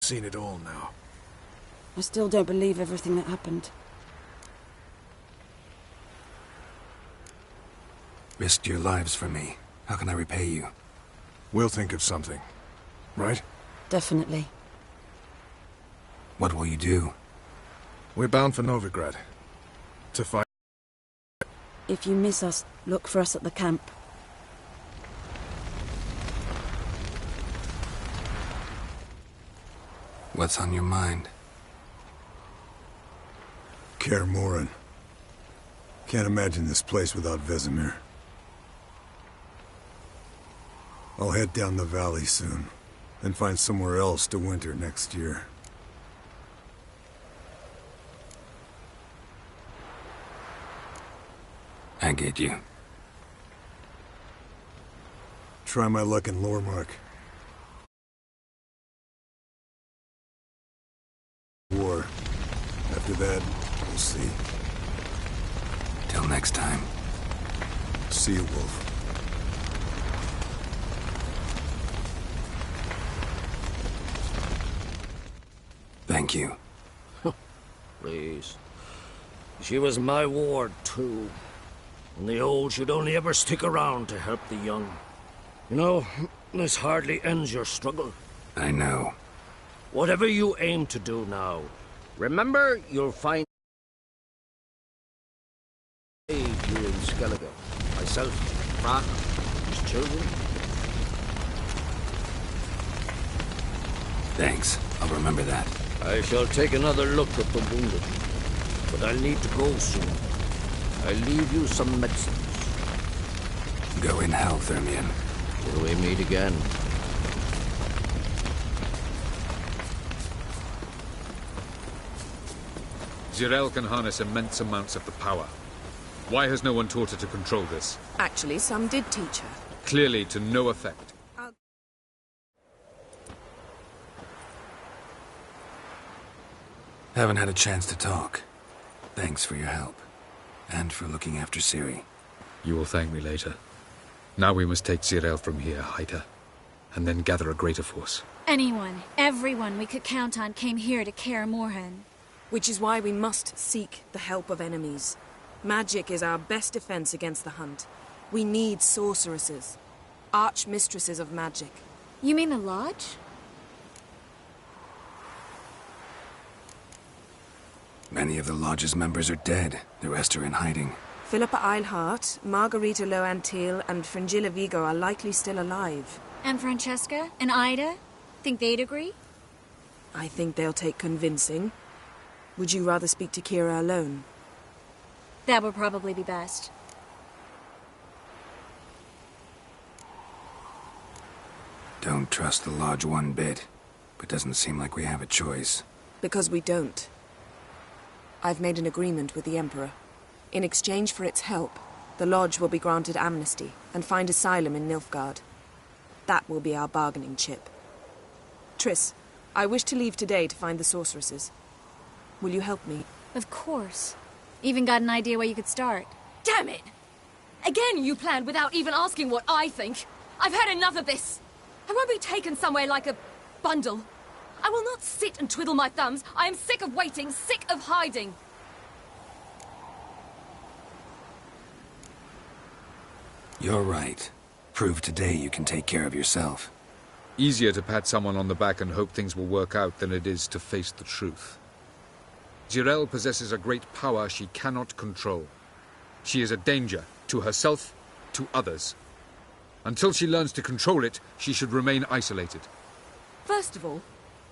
seen it all now. I still don't believe everything that happened. Risked your lives for me. How can I repay you? We'll think of something. Right? Definitely. What will you do? We're bound for Novigrad. To fight. If you miss us, look for us at the camp. What's on your mind? Kaer Morhen. Can't imagine this place without Vesemir. I'll head down the valley soon, then find somewhere else to winter next year. I get you. Try my luck in Lormark. War. After that, we'll see. Till next time. See you, Wolf. Thank you. Please. She was my ward, too. And the old should only ever stick around to help the young. You know, this hardly ends your struggle. I know. Whatever you aim to do now, remember you'll find aid here in Skellige. Myself, Frank, his children. Thanks. I'll remember that. I shall take another look at the wounded, but I'll need to go soon. I'll leave you some medicines. Go in health, Ermion. Till we meet again. Jirel can harness immense amounts of the power. Why has no one taught her to control this? Actually, some did teach her. Clearly to no effect. Haven't had a chance to talk. Thanks for your help. And for looking after Ciri. You will thank me later. Now we must take Jirel from here, hide her, and then gather a greater force. Anyone, everyone we could count on came here to Kaer Morhen. Which is why we must seek the help of enemies. Magic is our best defense against the hunt. We need sorceresses. Archmistresses of magic. You mean the Lodge? Many of the Lodge's members are dead. The rest are in hiding. Philippa Eilhart, Margarita Loantil, and Fringilla Vigo are likely still alive. And Francesca? And Ida? Think they'd agree? I think they'll take convincing. Would you rather speak to Kira alone? That would probably be best. Don't trust the Lodge one bit, but doesn't seem like we have a choice. Because we don't. I've made an agreement with the Emperor. In exchange for its help, the Lodge will be granted amnesty and find asylum in Nilfgaard. That will be our bargaining chip. Triss, I wish to leave today to find the sorceresses. Will you help me? Of course. Even got an idea where you could start. Damn it! Again you planned without even asking what I think. I've had enough of this. I won't be taken somewhere like a bundle. I will not sit and twiddle my thumbs. I am sick of waiting, sick of hiding. You're right. Prove today you can take care of yourself. Easier to pat someone on the back and hope things will work out than it is to face the truth. Jirel possesses a great power she cannot control. She is a danger to herself, to others. Until she learns to control it, she should remain isolated. First of all,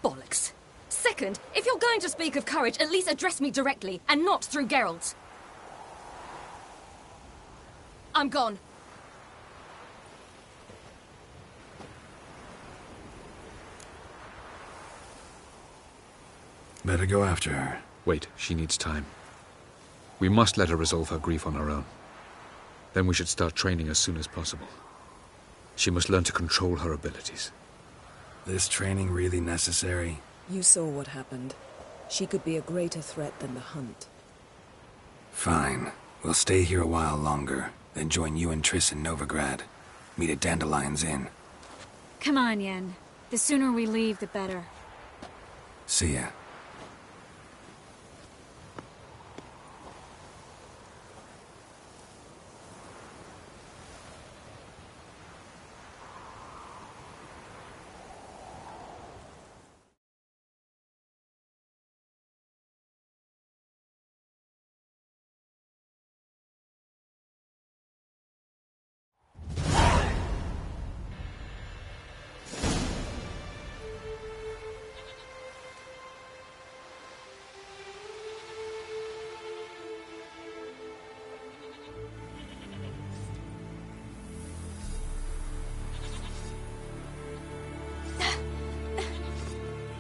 bollocks. Second, if you're going to speak of courage, at least address me directly, and not through Geralt. I'm gone. Better go after her. Wait, she needs time. We must let her resolve her grief on her own. Then we should start training as soon as possible. She must learn to control her abilities. This training really necessary? You saw what happened. She could be a greater threat than the hunt. Fine. We'll stay here a while longer, then join you and Triss in Novigrad. Meet at Dandelion's Inn. Come on, Yen. The sooner we leave, the better. See ya.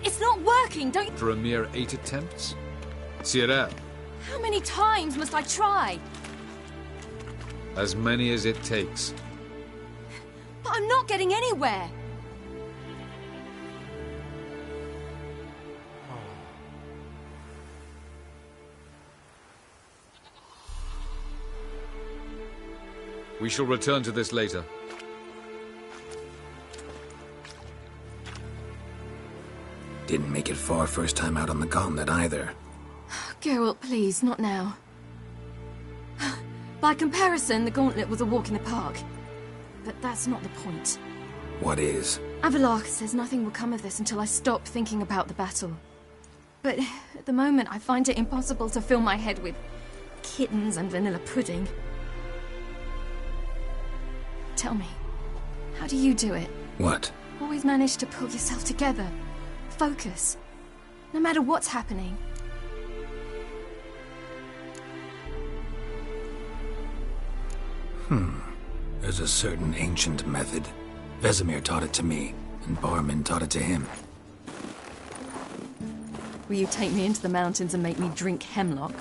It's not working, don't you? For a mere 8 attempts? Cyril, How many times must I try? as many as it takes. But I'm not getting anywhere. We shall return to this later. Didn't make it far first time out on the gauntlet either. Geralt, please, not now. By comparison, the gauntlet was a walk in the park. But that's not the point. What is? Avallac'h says nothing will come of this until I stop thinking about the battle. But at the moment, I find it impossible to fill my head with kittens and vanilla pudding. Tell me, how do you do it? What? Always manage to pull yourself together. Focus. No matter what's happening. There's a certain ancient method. Vesemir taught it to me, and Barman taught it to him. Will you take me into the mountains and make me drink hemlock?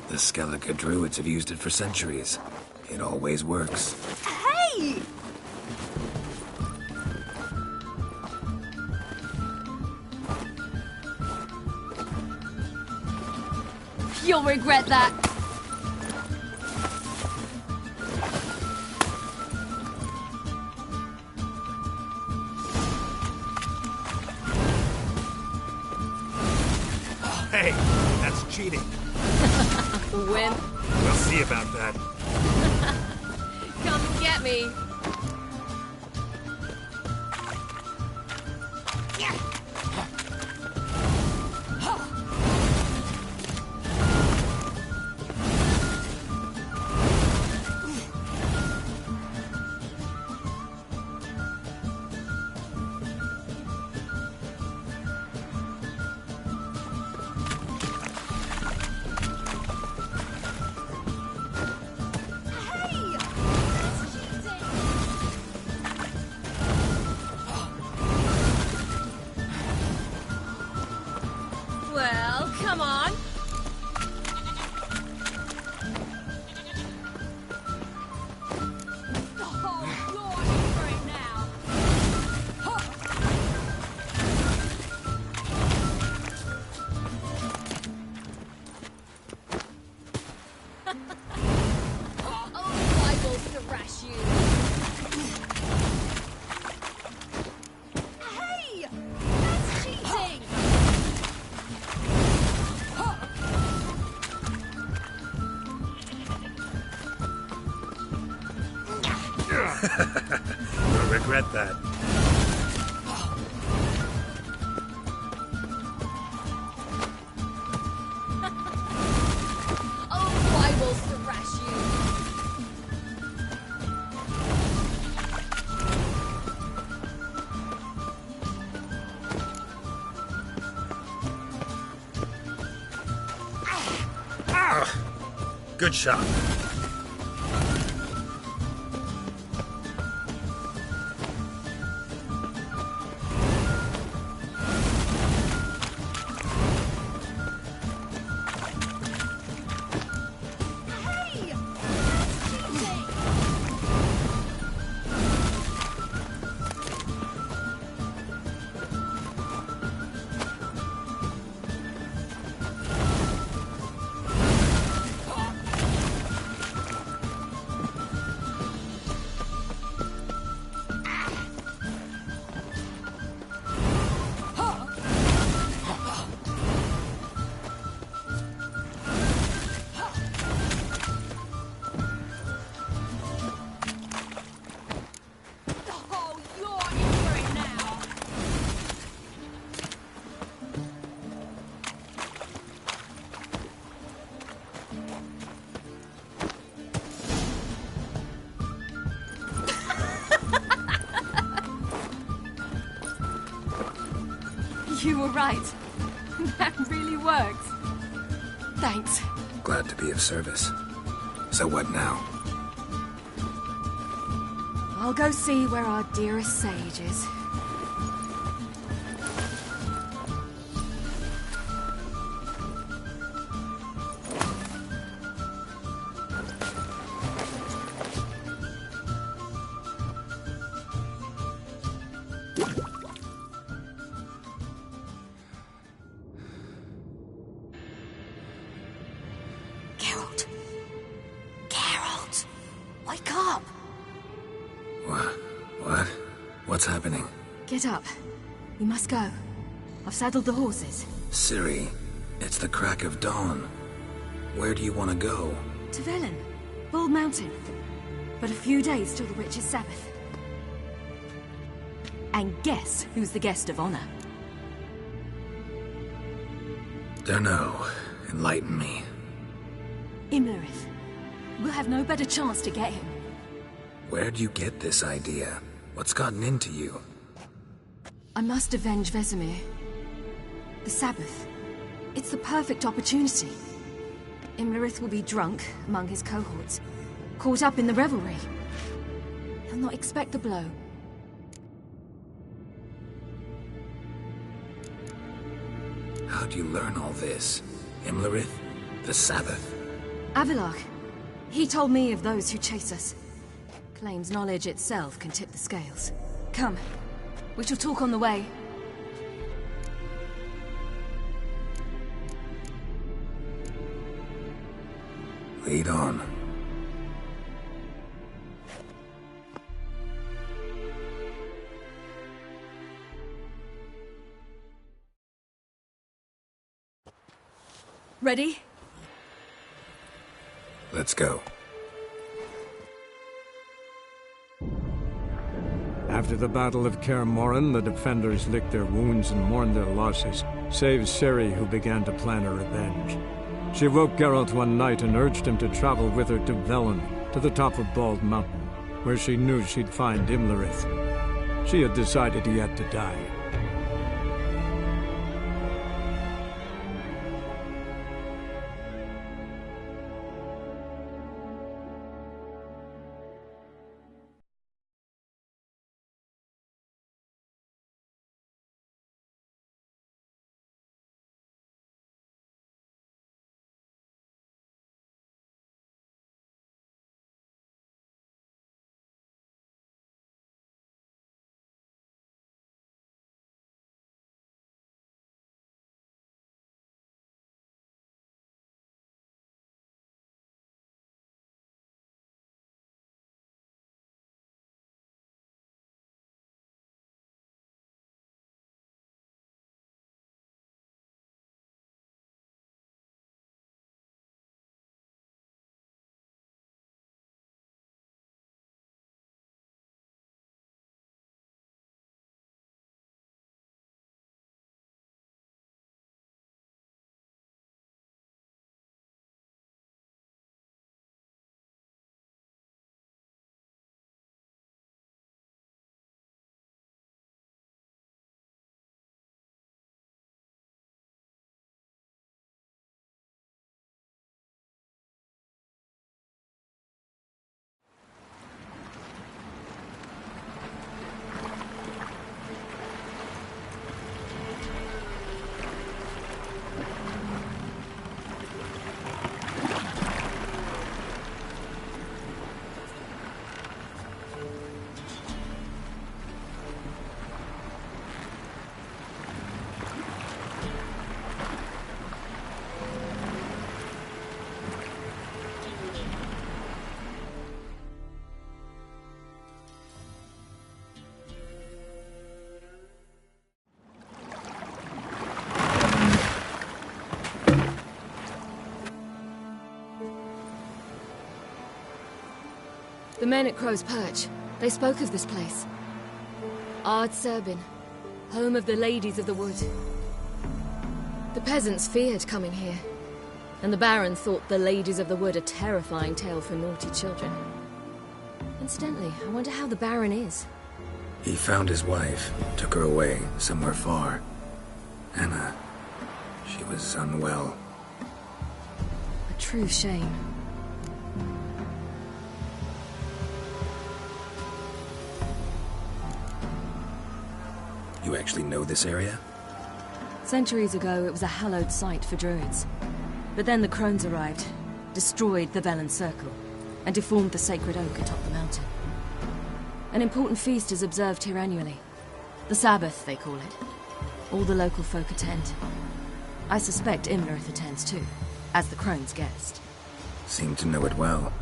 The Skellige druids have used it for centuries. It always works. Hey! You'll regret that. Hey, that's cheating. Win. We'll see about that. Come and get me. Well, come on. Oh, you're in for it now. Oh, I will thrash you. Hey! That's cheating! You'll regret that. Oh, I will thrash you. Good shot. Hey! That's cheating! You were right. That really worked. Thanks. Glad to be of service. So what now? I'll go see where our dearest sage is. Wake up! What? What's happening? Get up. We must go. I've saddled the horses. Ciri, it's the crack of dawn. Where do you want to go? To Velen. Bald Mountain. But a few days till the Witch's Sabbath. And guess who's the guest of honor? Dunno. Enlighten me. Imlerith. We'll have no better chance to get him. Where'd you get this idea? What's gotten into you? I must avenge Vesemir. The Sabbath. It's the perfect opportunity. Imlerith will be drunk among his cohorts, caught up in the revelry. He'll not expect the blow. How'd you learn all this? Imlerith? The Sabbath? Avilark. He told me of those who chase us. Claims knowledge itself can tip the scales. Come. We shall talk on the way. Lead on. Ready? Let's go. After the Battle of Kaer Morhen, the defenders licked their wounds and mourned their losses, save Ciri, who began to plan a revenge. She woke Geralt one night and urged him to travel with her to Velen, to the top of Bald Mountain, where she knew she'd find Imlerith. She had decided he had to die. The men at Crow's Perch, they spoke of this place. Ard Serbin, home of the Ladies of the Wood. The peasants feared coming here, and the Baron thought the Ladies of the Wood a terrifying tale for naughty children. Incidentally, I wonder how the Baron is. He found his wife, took her away, somewhere far. was unwell. A true shame. You actually know this area? Centuries ago, it was a hallowed site for druids. But then the crones arrived, destroyed the Velen Circle, and deformed the sacred oak atop the mountain. An important feast is observed here annually. The Sabbath, they call it. All the local folk attend. I suspect Imlerith attends too, as the crone's guest. Seem to know it well.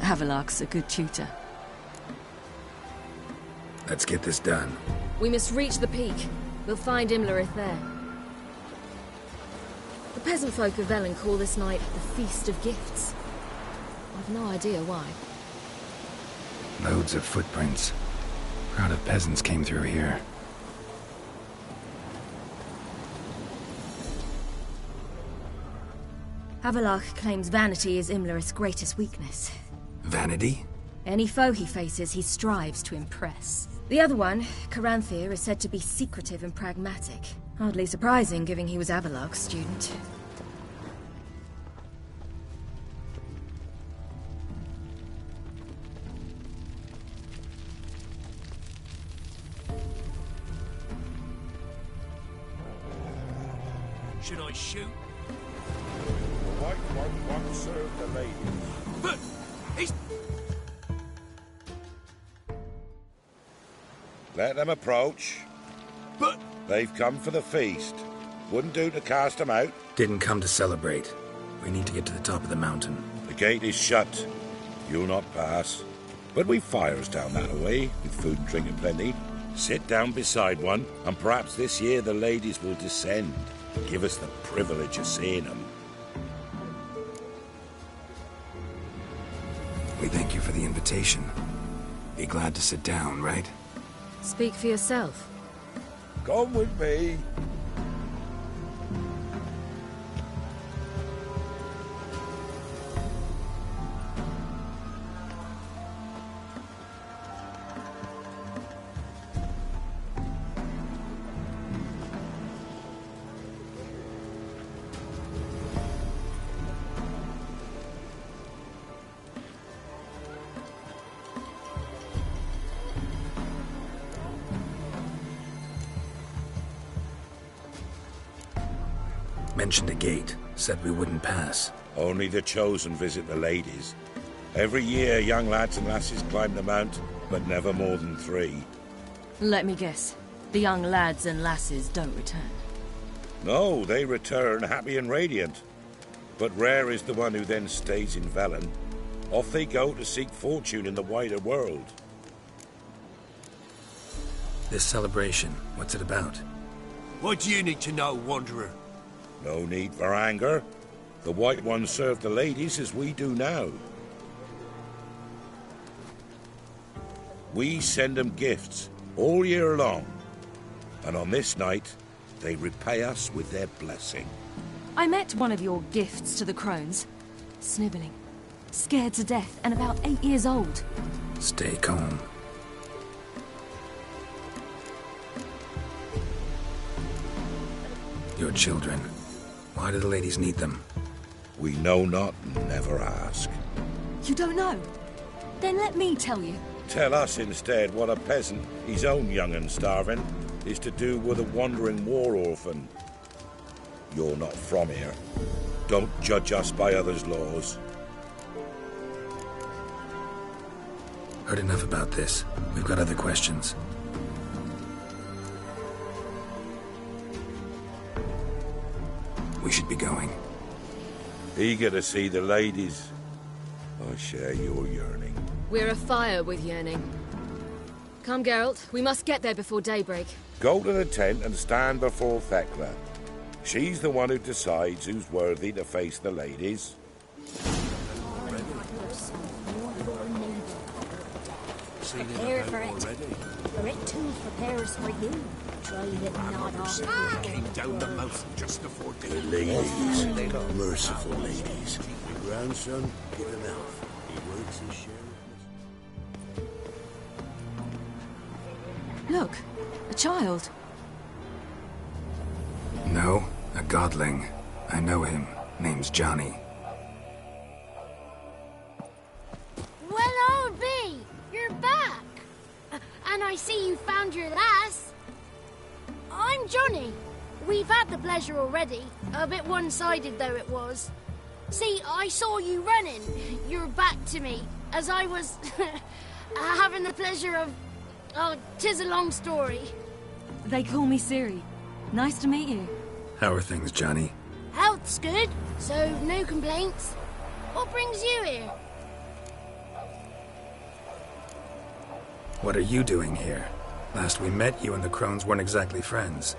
Havelock's a good tutor. Let's get this done. We must reach the peak. We'll find Imlerith there. The peasant folk of Velen call this night the Feast of Gifts. I've no idea why. Loads of footprints. Crowd of peasants came through here. Havelock claims vanity is Imlerith's greatest weakness. Vanity? Any foe he faces, he strives to impress. The other one, Caranthir, is said to be secretive and pragmatic. Hardly surprising, given he was Havelock's student. Should I shoot? The white one won't serve the lady. But he's... Let them approach. But... They've come for the feast. Wouldn't do to cast them out. Didn't come to celebrate. We need to get to the top of the mountain. The gate is shut. You'll not pass. But we've fires down that way, with food and drink aplenty. Sit down beside one, and perhaps this year the ladies will descend. Give us the privilege of seeing them. We thank you for the invitation. Be glad to sit down, right? Speak for yourself. Come with me. Mentioned a gate. Said we wouldn't pass. Only the chosen visit the ladies. Every year, young lads and lasses climb the mount, but never more than 3. Let me guess. The young lads and lasses don't return. No, they return happy and radiant. But rare is the one who then stays in Velen. Off they go to seek fortune in the wider world. This celebration, what's it about? What do you need to know, Wanderer? No need for anger. The White Ones serve the ladies as we do now. We send them gifts all year long. And on this night, they repay us with their blessing. I met one of your gifts to the crones. Snivelling. Scared to death and about 8 years old. Stay calm. Your children. Why do the ladies need them? We know not and never ask. You don't know? Then let me tell you. Tell us instead what a peasant, his own young and starving, is to do with a wandering war orphan. You're not from here. Don't judge us by others' laws. Heard enough about this. We've got other questions. We should be going. Eager to see the ladies. I share your yearning. We're afire with yearning. Come, Geralt. We must get there before daybreak. Go to the tent and stand before Thekla. She's the one who decides who's worthy to face the ladies. Prepare for it. For it too prepares for you. Try it not on. Came down the mountain just before day. Ladies, merciful ladies. My grandson, give him health. He works his share. Look, a child. No, a godling. I know him. Name's Johnny. Well, I'll be. You're back. And I see you found your lass. I'm Johnny. We've had the pleasure already. A bit one-sided, though it was. See, I saw you running. Your back to me, as I was having the pleasure of... Oh, 'tis a long story. They call me Ciri. Nice to meet you. How are things, Johnny? Health's good, so no complaints. What brings you here? What are you doing here? Last we met, you and the crones weren't exactly friends.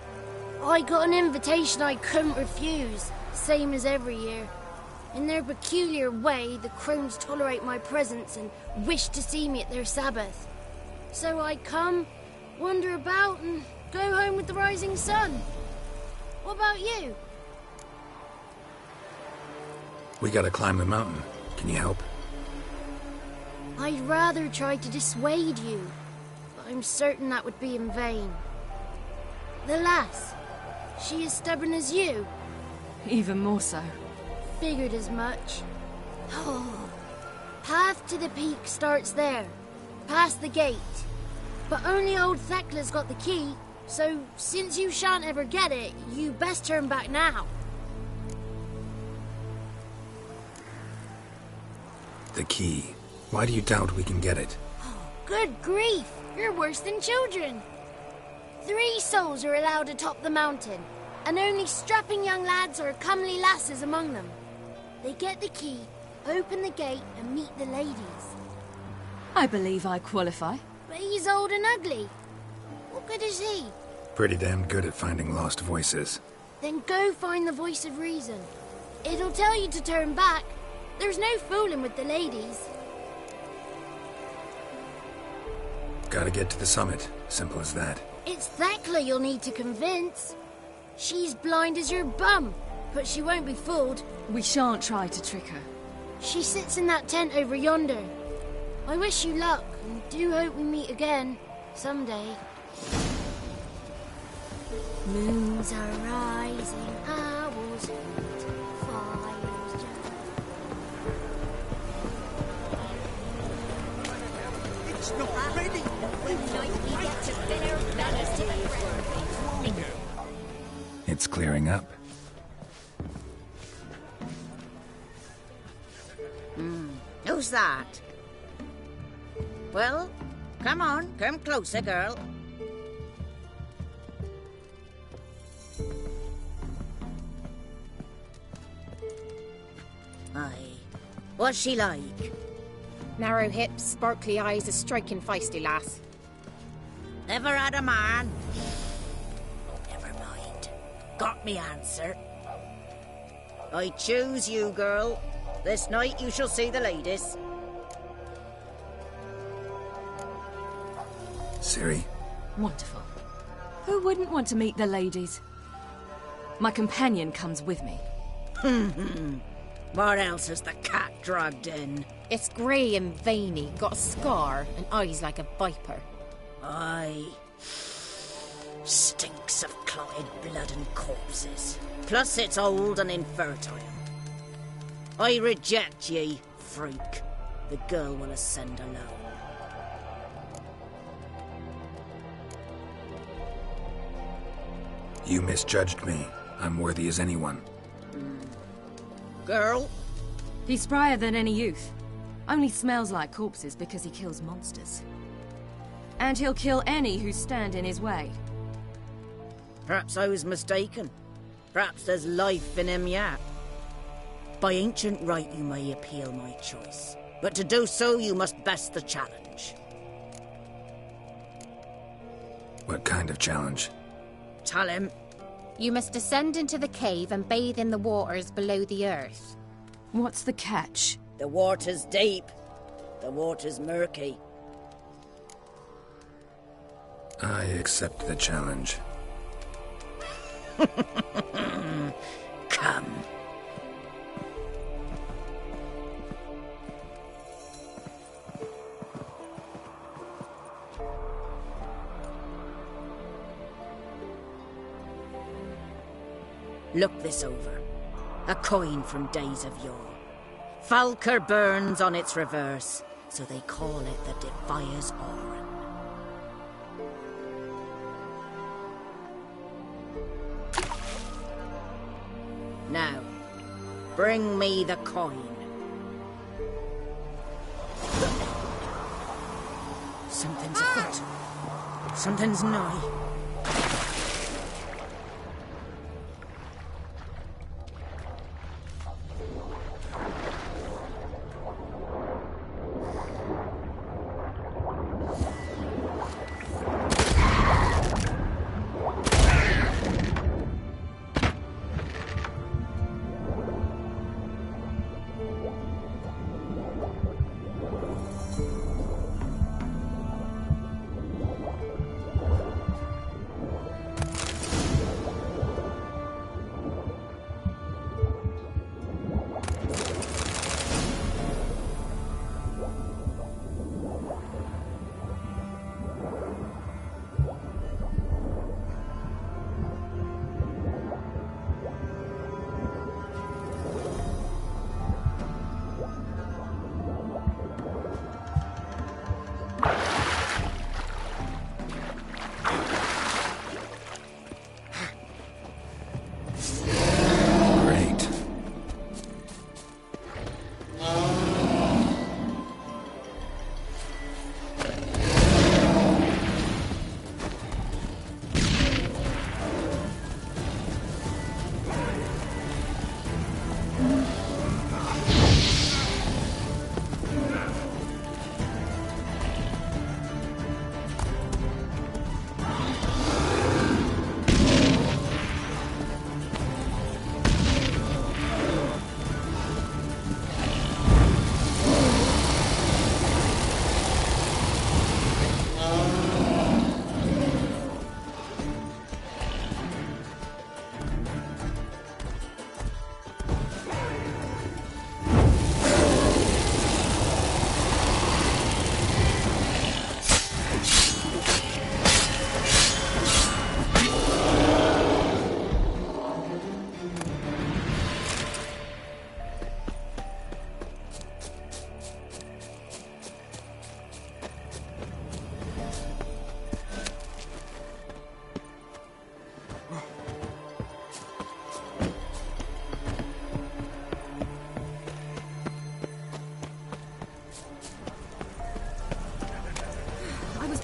I got an invitation I couldn't refuse, same as every year. In their peculiar way, the crones tolerate my presence and wish to see me at their Sabbath. So I come, wander about, and go home with the rising sun. What about you? We gotta climb the mountain. Can you help? I'd rather try to dissuade you, but I'm certain that would be in vain. The lass, she as stubborn as you? Even more so. Figured as much. Oh. Path to the peak starts there, past the gate. But only old Thekla's got the key, so since you shan't ever get it, you best turn back now. The key. Why do you doubt we can get it? Good grief, you're worse than children. 3 souls are allowed atop the mountain, and only strapping young lads or comely lasses among them. They get the key, open the gate, and meet the ladies. I believe I qualify. But he's old and ugly. What good is he? Pretty damn good at finding lost voices. Then go find the voice of reason. It'll tell you to turn back. There's no fooling with the ladies. Gotta get to the summit. Simple as that. It's Thekla you'll need to convince. She's blind as your bum, but she won't be fooled. We shan't try to trick her. She sits in that tent over yonder. I wish you luck, and do hope we meet again, someday. Moons are rising, owls hoot, fires jump. It's not ready. We get to It's clearing up. Who's that? Well, come on, come closer, girl. Aye. What's she like? Narrow hips, sparkly eyes, a striking feisty lass. Never had a man. Never mind. Got me answer. I choose you, girl. This night you shall see the ladies. Ciri. Wonderful. Who wouldn't want to meet the ladies? My companion comes with me. What else has the cat dragged in? It's grey and veiny, got a scar, and eyes like a viper. Aye. Stinks of clotted blood and corpses. Plus it's old and infertile. I reject ye, freak. The girl will ascend alone. You misjudged me. I'm worthy as anyone. Girl? He's sprier than any youth. Only smells like corpses because he kills monsters. And he'll kill any who stand in his way. Perhaps I was mistaken. Perhaps there's life in him yet. By ancient right you may appeal my choice. But to do so you must best the challenge. What kind of challenge? Tell him. You must descend into the cave and bathe in the waters below the earth. What's the catch? The water's deep. The water's murky. I accept the challenge. Come. Look this over. A coin from days of yore. Falker burns on its reverse, so they call it the Defier's Oran. Now, bring me the coin. Something's afoot. Something's nigh.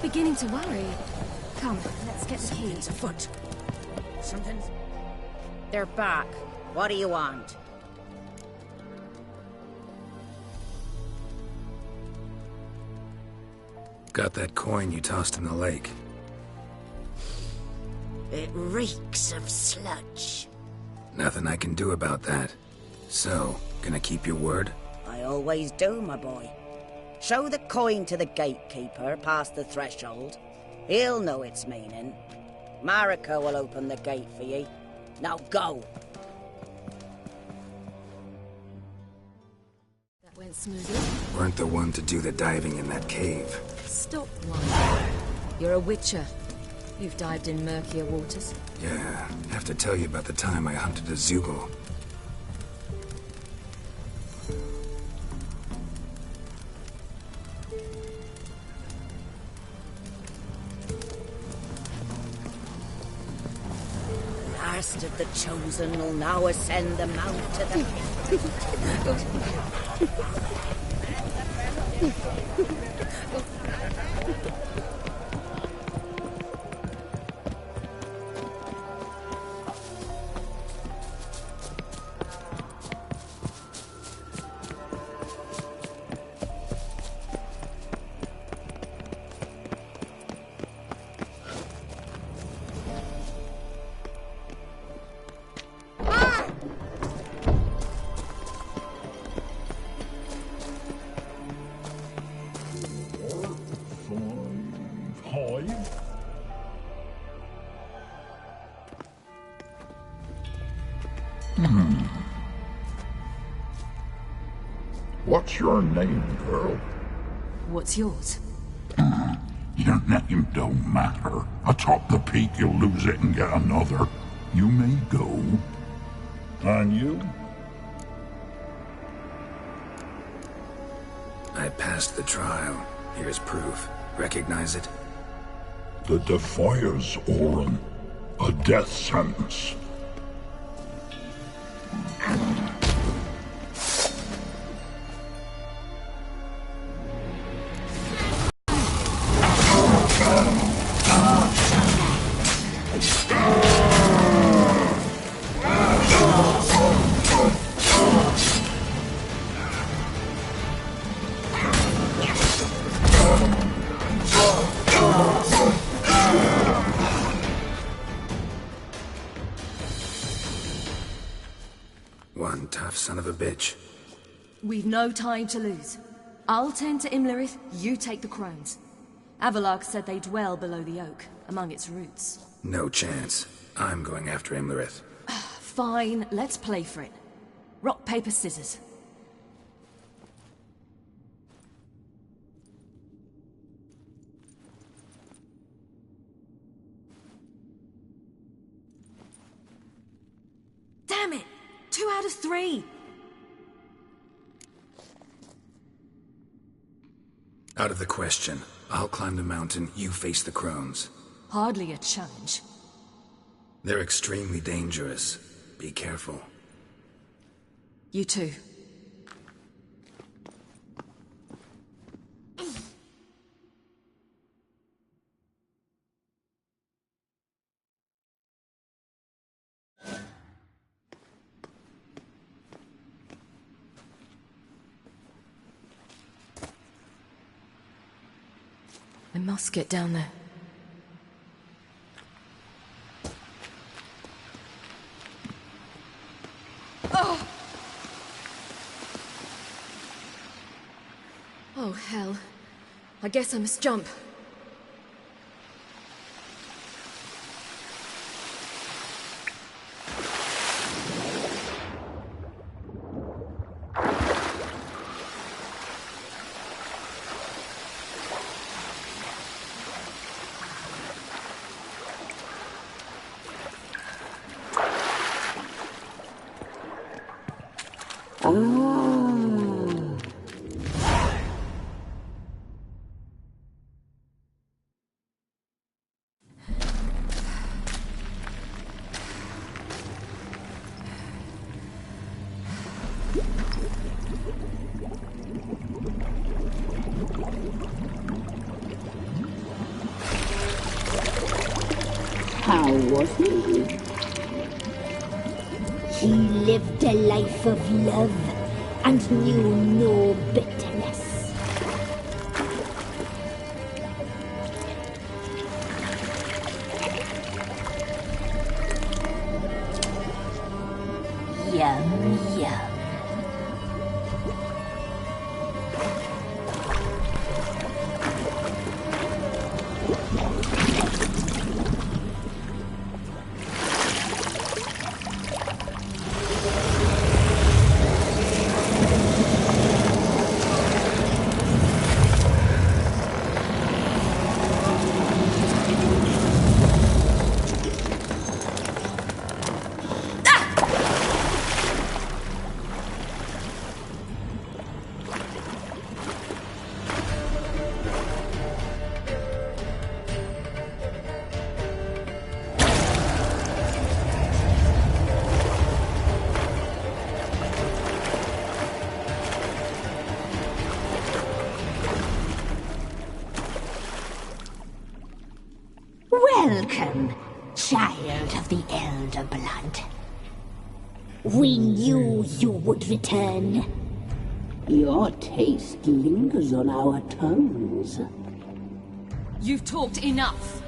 Beginning to worry. Come, let's get the key. Something's afoot. Something's... They're back. What do you want? Got that coin you tossed in the lake. It reeks of sludge. Nothing I can do about that. So, gonna keep your word? I always do, my boy. Show the coin to the gatekeeper past the threshold. He'll know its meaning. Marika will open the gate for ye. Now go! That went smoothly. Weren't the one to do the diving in that cave. Stop lying. You're a witcher. You've dived in murkier waters. Yeah, have to tell you about the time I hunted a Zugel. Last of the chosen will now ascend the mount to the... What's your name, girl? What's yours? Your name don't matter. Atop the peak, you'll lose it and get another. You may go, And you? I passed the trial. Here's proof. Recognize it? The Defier's Orin. A death sentence. One tough son of a bitch. We've no time to lose. I'll tend to Imlerith, you take the crones. Avalark said they dwell below the oak, among its roots. No chance. I'm going after Imlerith. Fine, let's play for it. Rock, paper, scissors. Damn it! 2 out of 3! Out of the question. I'll climb the mountain, you face the crones. Hardly a challenge. They're extremely dangerous. Be careful. You too. I must get down there. Oh! Oh, hell. I guess I must jump. How was he? He lived a life of love and knew no bitterness. Yum, yum. Welcome, child of the Elder Blood. We knew you would return. Your taste lingers on our tongues. You've talked enough.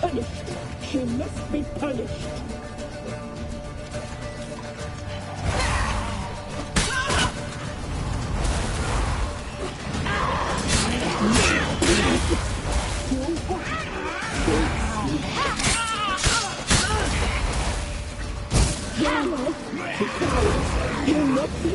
Punished. She must be punished. You'll not be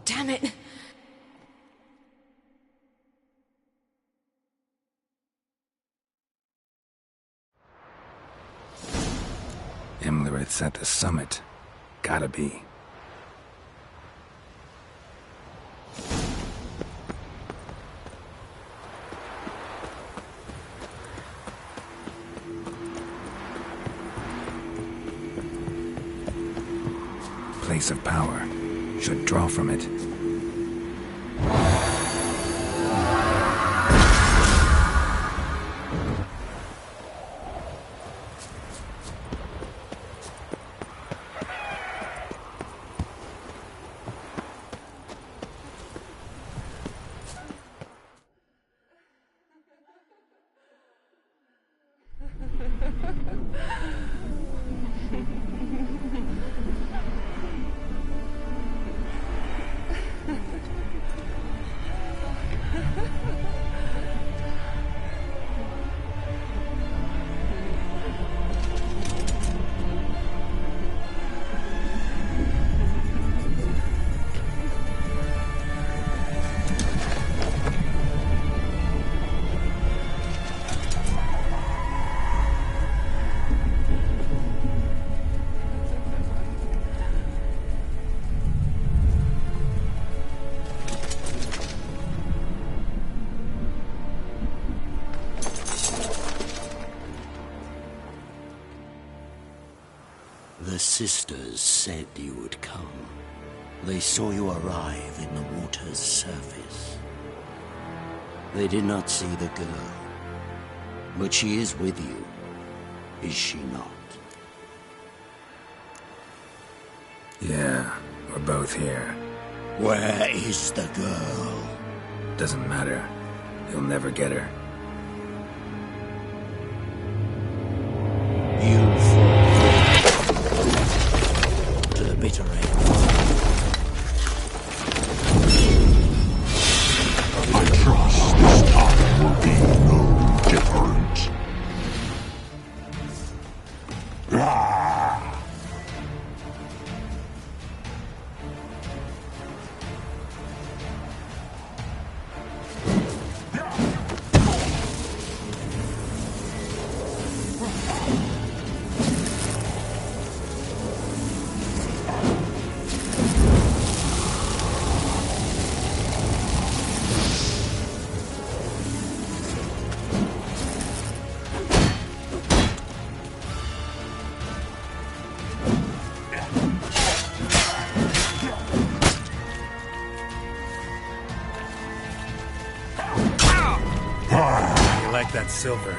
Damn it! Imlerith's at the summit. Gotta be. Place of power. Should draw from it. The sisters said you would come. They saw you arrive in the water's surface. They did not see the girl, but she is with you. is she not? Yeah, we're both here. Where is the girl? Doesn't matter. You'll never get her. You fall to the bitter end. I trust this time will be no different. You like that silver?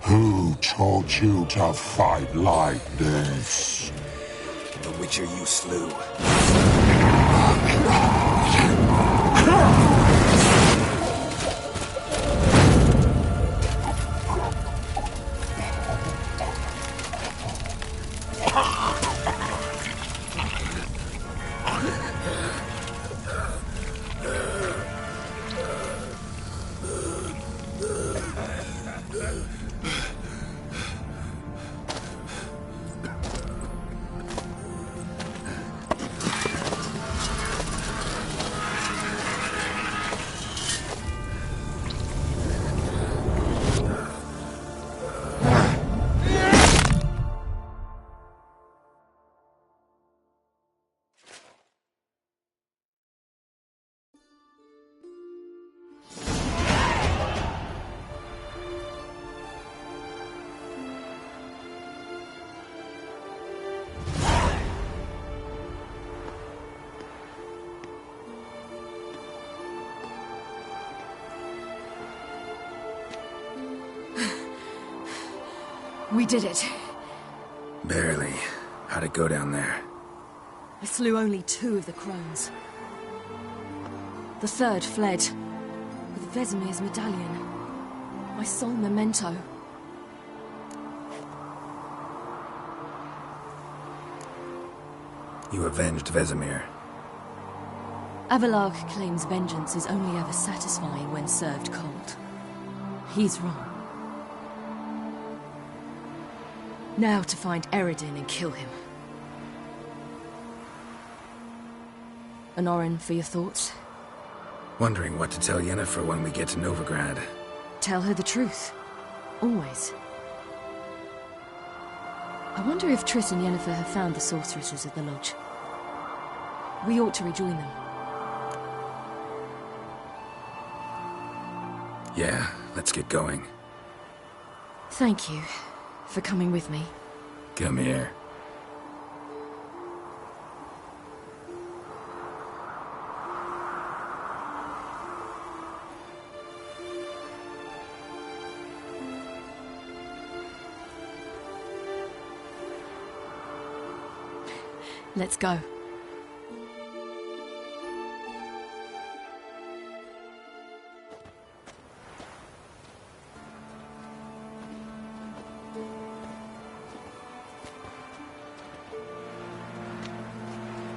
Who taught you to fight like this? The Witcher you slew. We did it. Barely. How'd it go down there? I slew only 2 of the crones. The third fled with Vesemir's medallion. My sole memento. You avenged Vesemir. Avalark claims vengeance is only ever satisfying when served cold. He's wrong. Now to find Eredin and kill him. Honorin, for your thoughts? Wondering what to tell Yennefer when we get to Novigrad. Tell her the truth. Always. I wonder if Triss and Yennefer have found the sorceresses at the lodge. We ought to rejoin them. Yeah, let's get going. Thank you for coming with me. Come here. Let's go.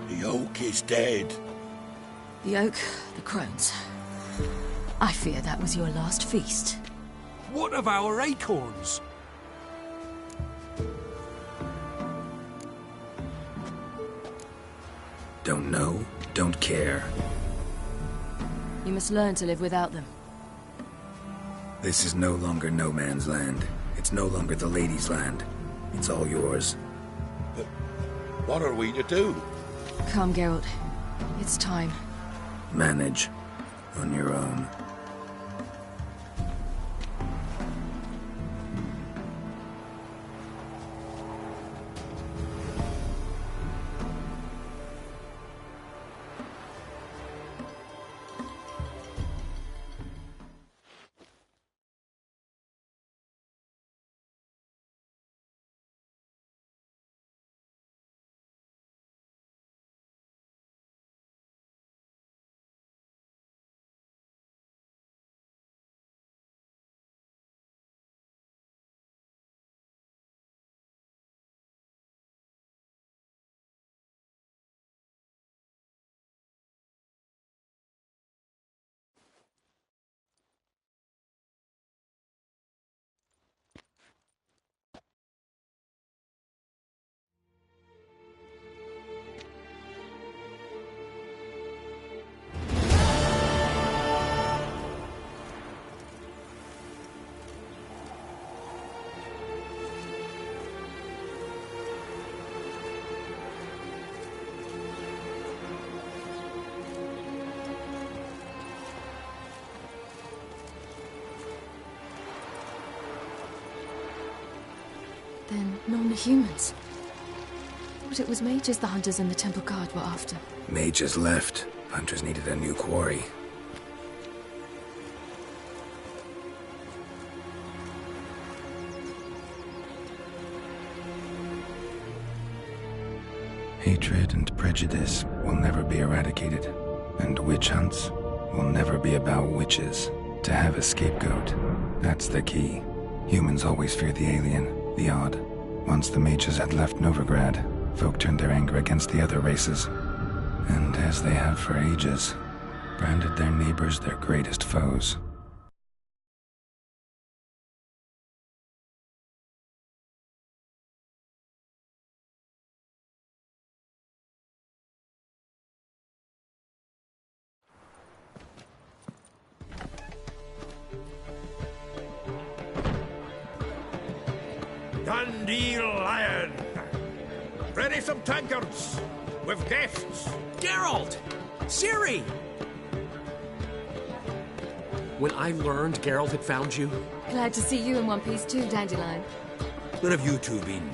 The oak is dead. The oak, the crones. I fear that was your last feast. What of our acorns? Don't know, don't care. You must learn to live without them. This is no longer no man's land. It's no longer the lady's land. It's all yours. But what are we to do? Come, Geralt. It's time. Manage on your own. Then non-humans. But it was mages the hunters and the temple guard were after. Mages left. Hunters needed a new quarry. Hatred and prejudice will never be eradicated, and witch hunts will never be about witches. To have a scapegoat, that's the key. Humans always fear the alien, the odd. Once the mages had left Novigrad, folk turned their anger against the other races, and as they have for ages, branded their neighbors their greatest foes. Dandelion! Ready some tankards! With guests! Geralt! Ciri! When I learned Geralt had found you... Glad to see you in one piece too, Dandelion. Where have you two been?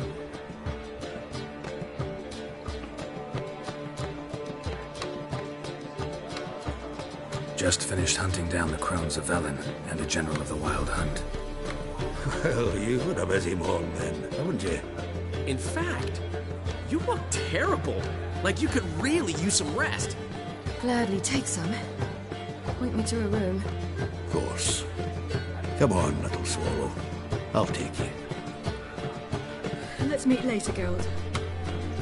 Just finished hunting down the crones of Velen and a general of the Wild Hunt. Well, you've had a busy morning then, haven't you? In fact, you look terrible. Like you could really use some rest. Gladly take some. Point me to a room. Of course. Come on, little swallow. I'll take you. Let's meet later, Geralt.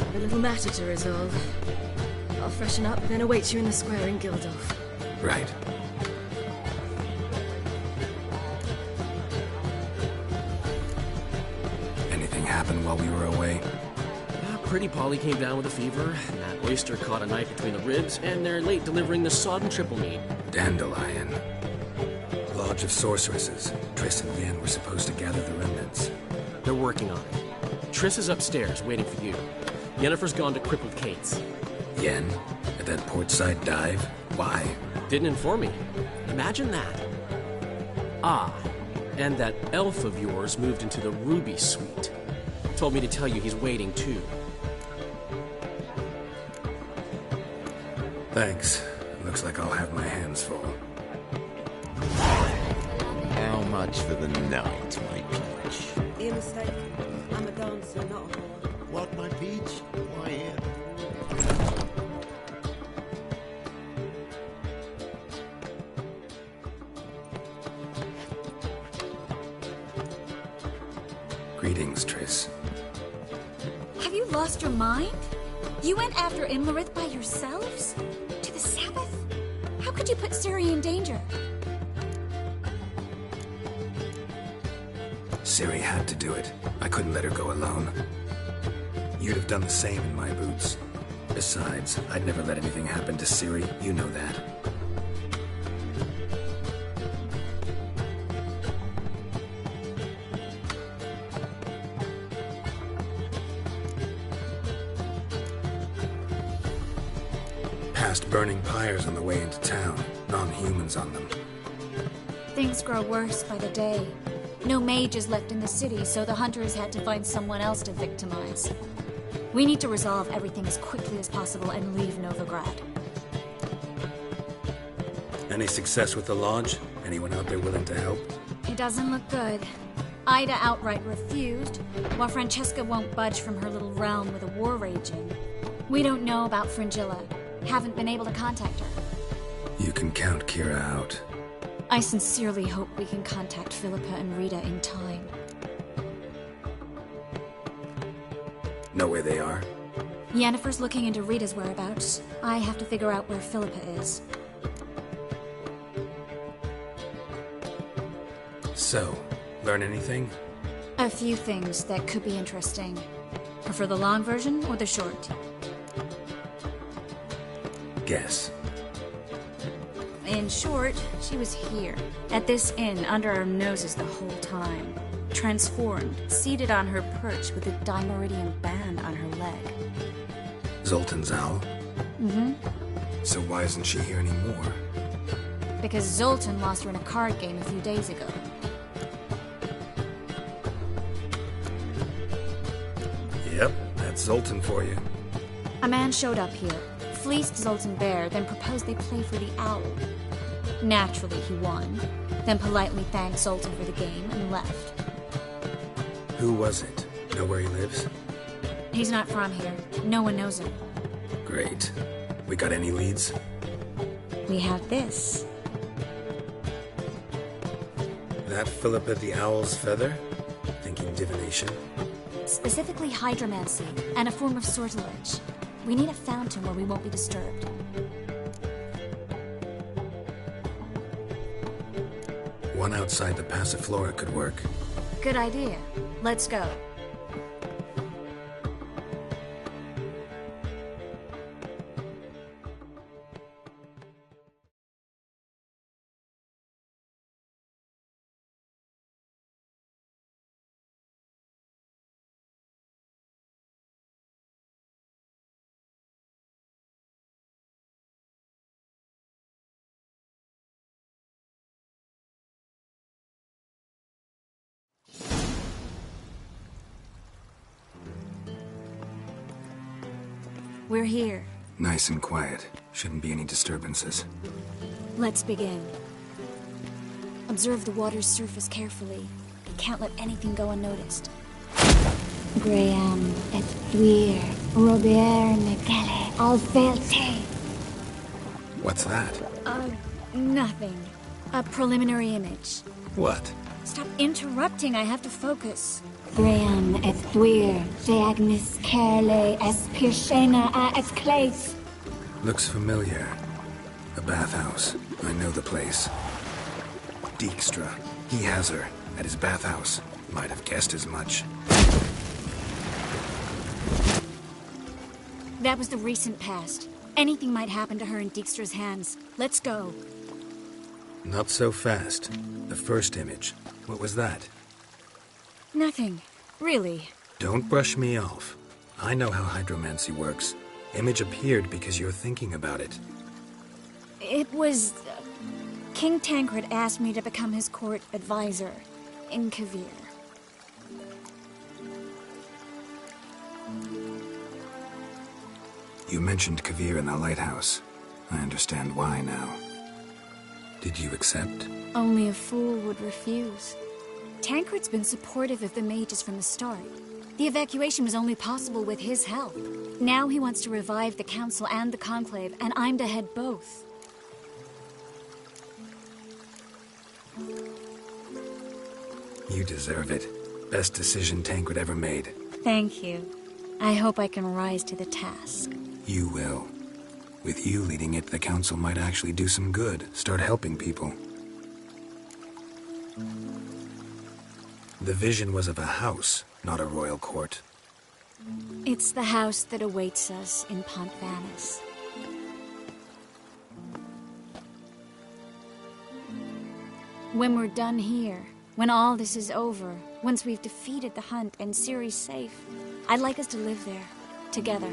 I've a little matter to resolve. I'll freshen up, then await you in the square in Gildorf. Right. Anything happened while we were away? Pretty Polly came down with a fever, and that oyster caught a knife between the ribs, and they're late delivering the sodden triple meat. Dandelion. Lodge of Sorceresses. Triss and Yen were supposed to gather the remnants. They're working on it. Triss is upstairs, waiting for you. Yennefer's gone to Crippled Kate's. Yen? At that portside dive? Why? Didn't inform me. Imagine that. Ah, and that elf of yours moved into the Ruby Suite. Told me to tell you he's waiting, too. Thanks. Looks like I'll have my hands full. How much for the night, my peach? You're mistaken. I'm a dancer, not a whore. What, my peach? Why here? Greetings, Triss. Have you lost your mind? You went after Imlerith by yourselves? To the Sabbath? How could you put Ciri in danger? Ciri had to do it. I couldn't let her go alone. You'd have done the same in my boots. Besides, I'd never let anything happen to Ciri. You know that. Past burning pyres on the way into town. Non-humans on them. Things grow worse by the day. No mages left in the city, so the hunters had to find someone else to victimize. We need to resolve everything as quickly as possible and leave Novigrad. Any success with the lodge? Anyone out there willing to help? It doesn't look good. Ida outright refused, while Francesca won't budge from her little realm with a war raging. We don't know about Fringilla. Haven't been able to contact her. You can count Kira out. I sincerely hope we can contact Philippa and Rita in time. Know where they are? Yennefer's looking into Rita's whereabouts. I have to figure out where Philippa is. So, learn anything? A few things that could be interesting. Prefer the long version or the short? Guess. In short, she was here, at this inn, under our noses the whole time. Transformed, seated on her perch with a dimeridian band on her leg. Zoltan's owl? Mm-hmm. So why isn't she here anymore? Because Zoltan lost her in a card game a few days ago. Yep, that's Zoltan for you. A man showed up here, fleeced Zoltan Bear, then proposed they play for the owl. Naturally, he won, then politely thanked Zoltan for the game and left. Who was it? Know where he lives? He's not from here. No one knows him. Great. We got any leads? We have this. That Philippa the Owl's feather? Thinking divination? Specifically hydromancy, and a form of sortilege. We need a fountain where we won't be disturbed. One outside the Passiflora could work. Good idea. Let's go. We're here. Nice and quiet. Shouldn't be any disturbances. Let's begin. Observe the water's surface carefully. Can't let anything go unnoticed. Graham et thuir, Robert Megale, Alvelte. What's that? Nothing. A preliminary image. What? Stop interrupting, I have to focus. Graham et thuir, de agnis kerle es pirshena a es clays. Looks familiar. A bathhouse. I know the place. Dijkstra. He has her. At his bathhouse. Might have guessed as much. That was the recent past. Anything might happen to her in Dijkstra's hands. Let's go. Not so fast. The first image. What was that? Nothing. Really. Don't brush me off. I know how hydromancy works. Image appeared because you're thinking about it. It was... King Tancred asked me to become his court advisor in Kavir. You mentioned Kavir in the lighthouse. I understand why now. Did you accept? Only a fool would refuse. Tancred's been supportive of the mages from the start. The evacuation was only possible with his help. Now he wants to revive the Council and the Conclave, and I'm to head both. You deserve it. Best decision Tancred ever made. Thank you. I hope I can rise to the task. You will. With you leading it, the Council might actually do some good. Start helping people. The vision was of a house, not a royal court. It's the house that awaits us in Pont Vanis. When we're done here, when all this is over, once we've defeated the hunt and Ciri's safe, I'd like us to live there, together.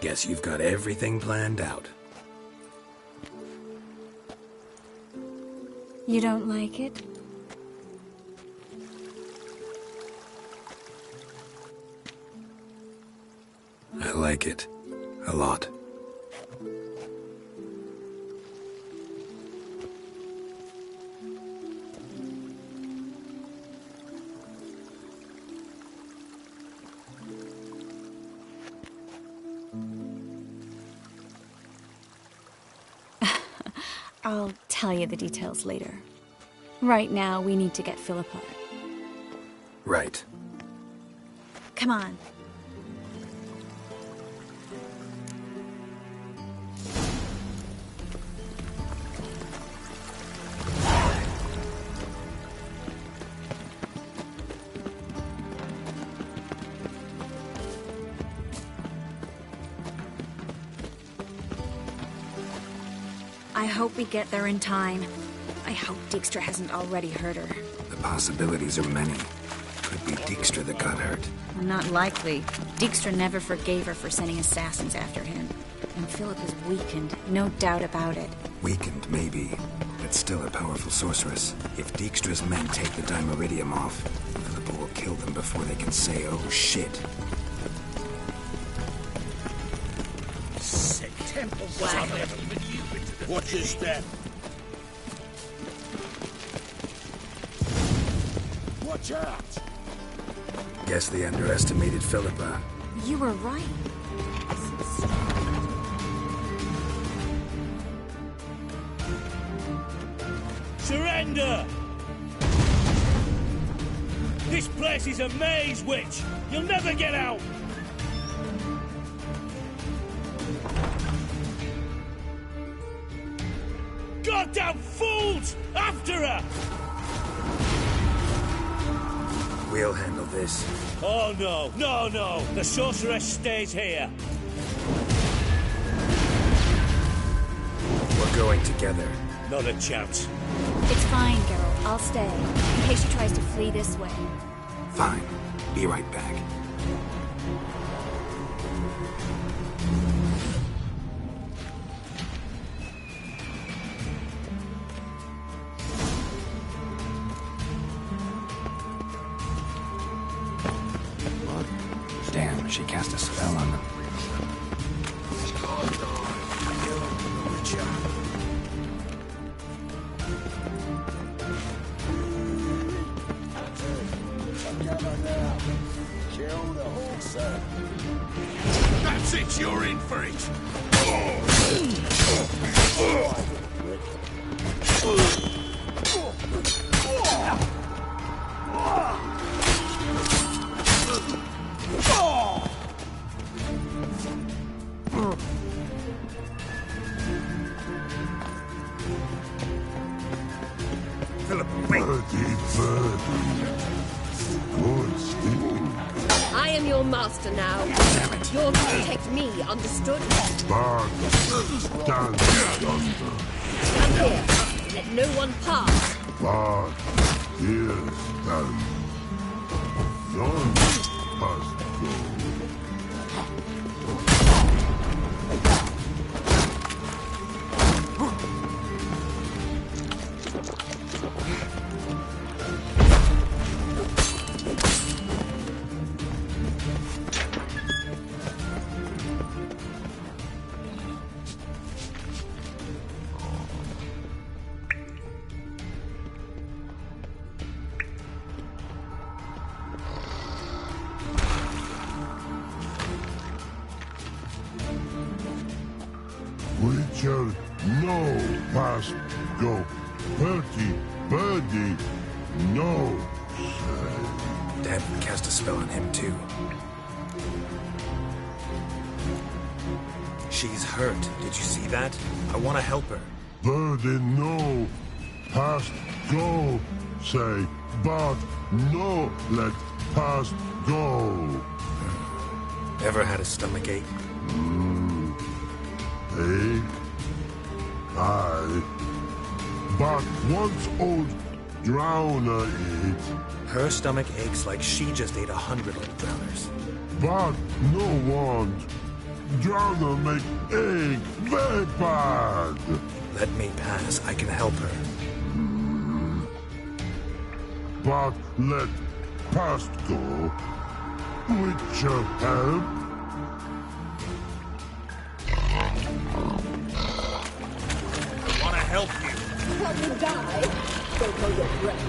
Guess you've got everything planned out. You don't like it? I like it. A lot. I'll tell you the details later. Right now, we need to get Philippa. Right. Come on. I hope we get there in time. I hope Dijkstra hasn't already hurt her. The possibilities are many. Could be Dijkstra that got hurt. Not likely. Dijkstra never forgave her for sending assassins after him. And Philip is weakened, no doubt about it. Weakened, maybe, but still a powerful sorceress. If Dijkstra's men take the Dimeridium off, Philippa will kill them before they can say, oh shit. Sick temple wagon. Watch your step. Watch out! Guess they underestimated Philippa. You were right. Surrender! This place is a maze, witch! You'll never get out! Goddamn fools! After her! We'll handle this. Oh no, no, no! The sorceress stays here! We're going together. Not a chance. It's fine, Geralt. I'll stay, in case she tries to flee this way. Fine. Be right back. Damn, she cast a spell on them. That's it, you're in for it! I am your master now. You're to protect me, understood? Bard, stand yonder. Stand here. Let no one pass. Bard, here stand. None must go. Witcher, no past go. Bertie, birdie, no say. Dad cast a spell on him too. She's hurt. Did you see that? I want to help her. Birdie, no past go say. But no let past go. Ever had a stomach ache? Hey, aye. But once old Drowner ate. Her stomach aches like she just ate 100 old drowners. But no want. Drowner make ache very bad. Let me pass. I can help her. But let past go. Witcher help. I want to help you. When you die, don't hold your breath.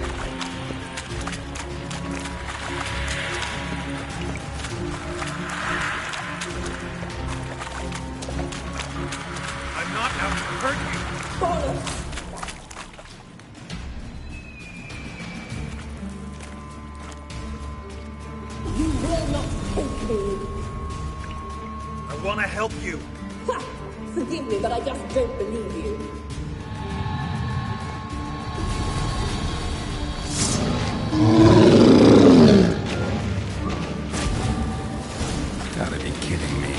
I'm not out to hurt you. You will not take me. I want to help you. Ha! Forgive me, but I just don't believe you. Gotta be kidding me.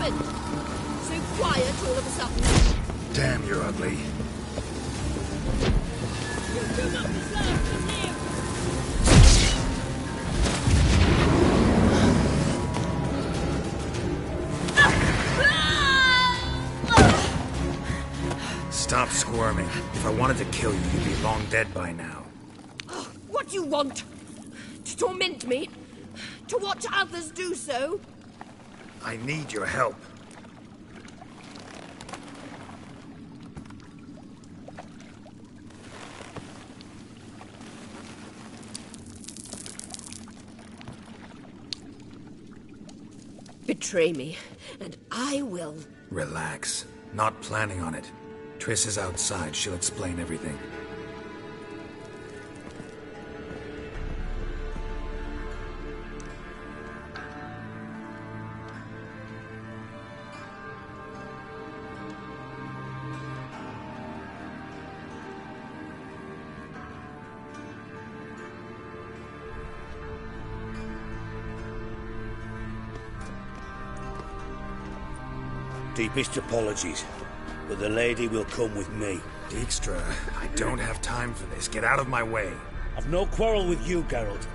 happened? So quiet all of a sudden. Damn, you're ugly. You do not deserve to live! Stop squirming. If I wanted to kill you, you'd be long dead by now. What do you want? To torment me? To watch others do so? I need your help. Betray me, and I will. Relax. Not planning on it. Triss is outside. She'll explain everything. Deepest apologies, but the lady will come with me. Dijkstra, I don't have time for this. Get out of my way. I've no quarrel with you, Geralt,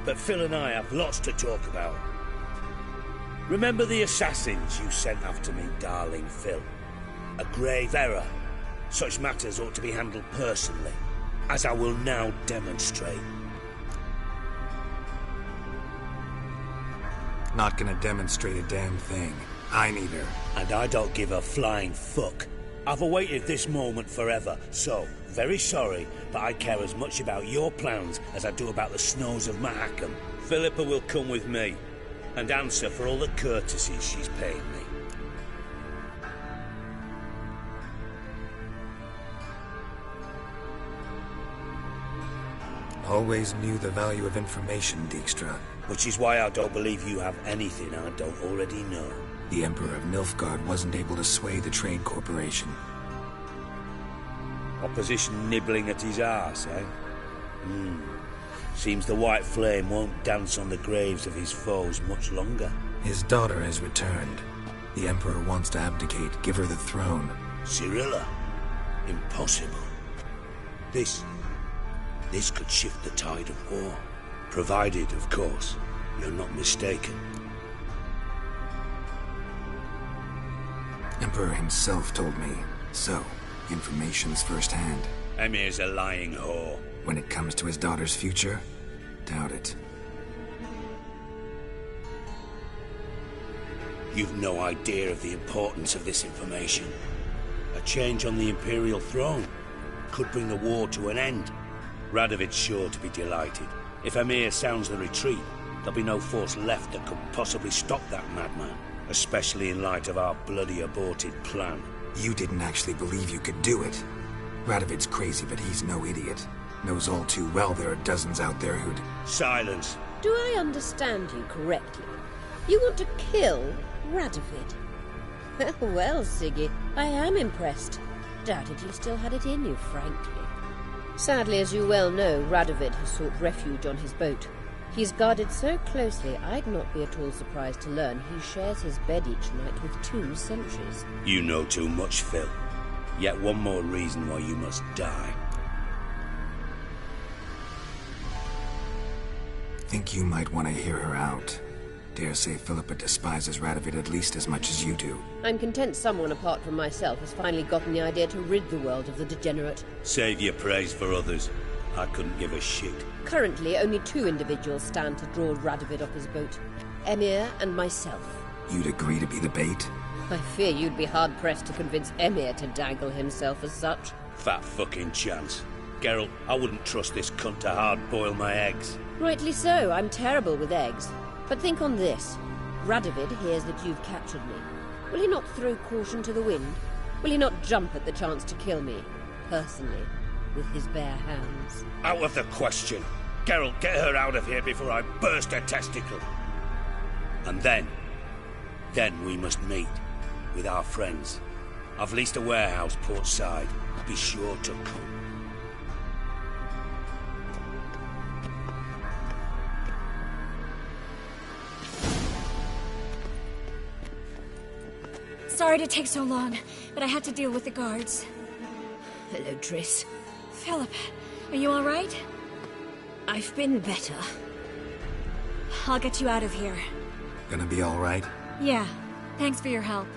but Phil and I have lots to talk about. Remember the assassins you sent after me, darling Phil? A grave error. Such matters ought to be handled personally, as I will now demonstrate. Not gonna demonstrate a damn thing. I need her. And I don't give a flying fuck. I've awaited this moment forever, so, very sorry, but I care as much about your plans as I do about the snows of Mahakam. Philippa will come with me, and answer for all the courtesies she's paid me. Always knew the value of information, Dijkstra. Which is why I don't believe you have anything I don't already know. The Emperor of Nilfgaard wasn't able to sway the Trade Corporation. Opposition nibbling at his arse, eh? Seems the White Flame won't dance on the graves of his foes much longer. His daughter has returned. The Emperor wants to abdicate, give her the throne. Cirilla? Impossible. This could shift the tide of war. Provided, of course, you're not mistaken. Emperor himself told me. So, information's firsthand. Emir's a lying whore. When it comes to his daughter's future, doubt it. You've no idea of the importance of this information. A change on the Imperial throne could bring the war to an end. Radovid's sure to be delighted. If Emir sounds the retreat, there'll be no force left that could possibly stop that madman. Especially in light of our bloody aborted plan. You didn't actually believe you could do it. Radovid's crazy, but he's no idiot. Knows all too well there are dozens out there who'd... Silence! Do I understand you correctly? You want to kill Radovid? Well, Siggy, I am impressed. Doubted you still had it in you, frankly. Sadly, as you well know, Radovid has sought refuge on his boat. He's guarded so closely, I'd not be at all surprised to learn he shares his bed each night with 2 sentries. You know too much, Phil. Yet one more reason why you must die. Think you might want to hear her out. Dare say Philippa despises Radovid at least as much as you do. I'm content someone apart from myself has finally gotten the idea to rid the world of the degenerate. Save your praise for others. I couldn't give a shit. Currently, only 2 individuals stand to draw Radovid off his boat. Emir and myself. You'd agree to be the bait? I fear you'd be hard-pressed to convince Emir to dangle himself as such. Fat fucking chance. Geralt, I wouldn't trust this cunt to hard-boil my eggs. Rightly so, I'm terrible with eggs. But think on this. Radovid hears that you've captured me. Will he not throw caution to the wind? Will he not jump at the chance to kill me, personally, with his bare hands? Out of the question. Geralt, get her out of here before I burst her testicle. And then we must meet with our friends. I've leased a warehouse portside. Be sure to come. Sorry to take so long, but I had to deal with the guards. Hello, Triss. Philip, are you all right? I've been better. I'll get you out of here. Gonna be all right? Yeah, thanks for your help.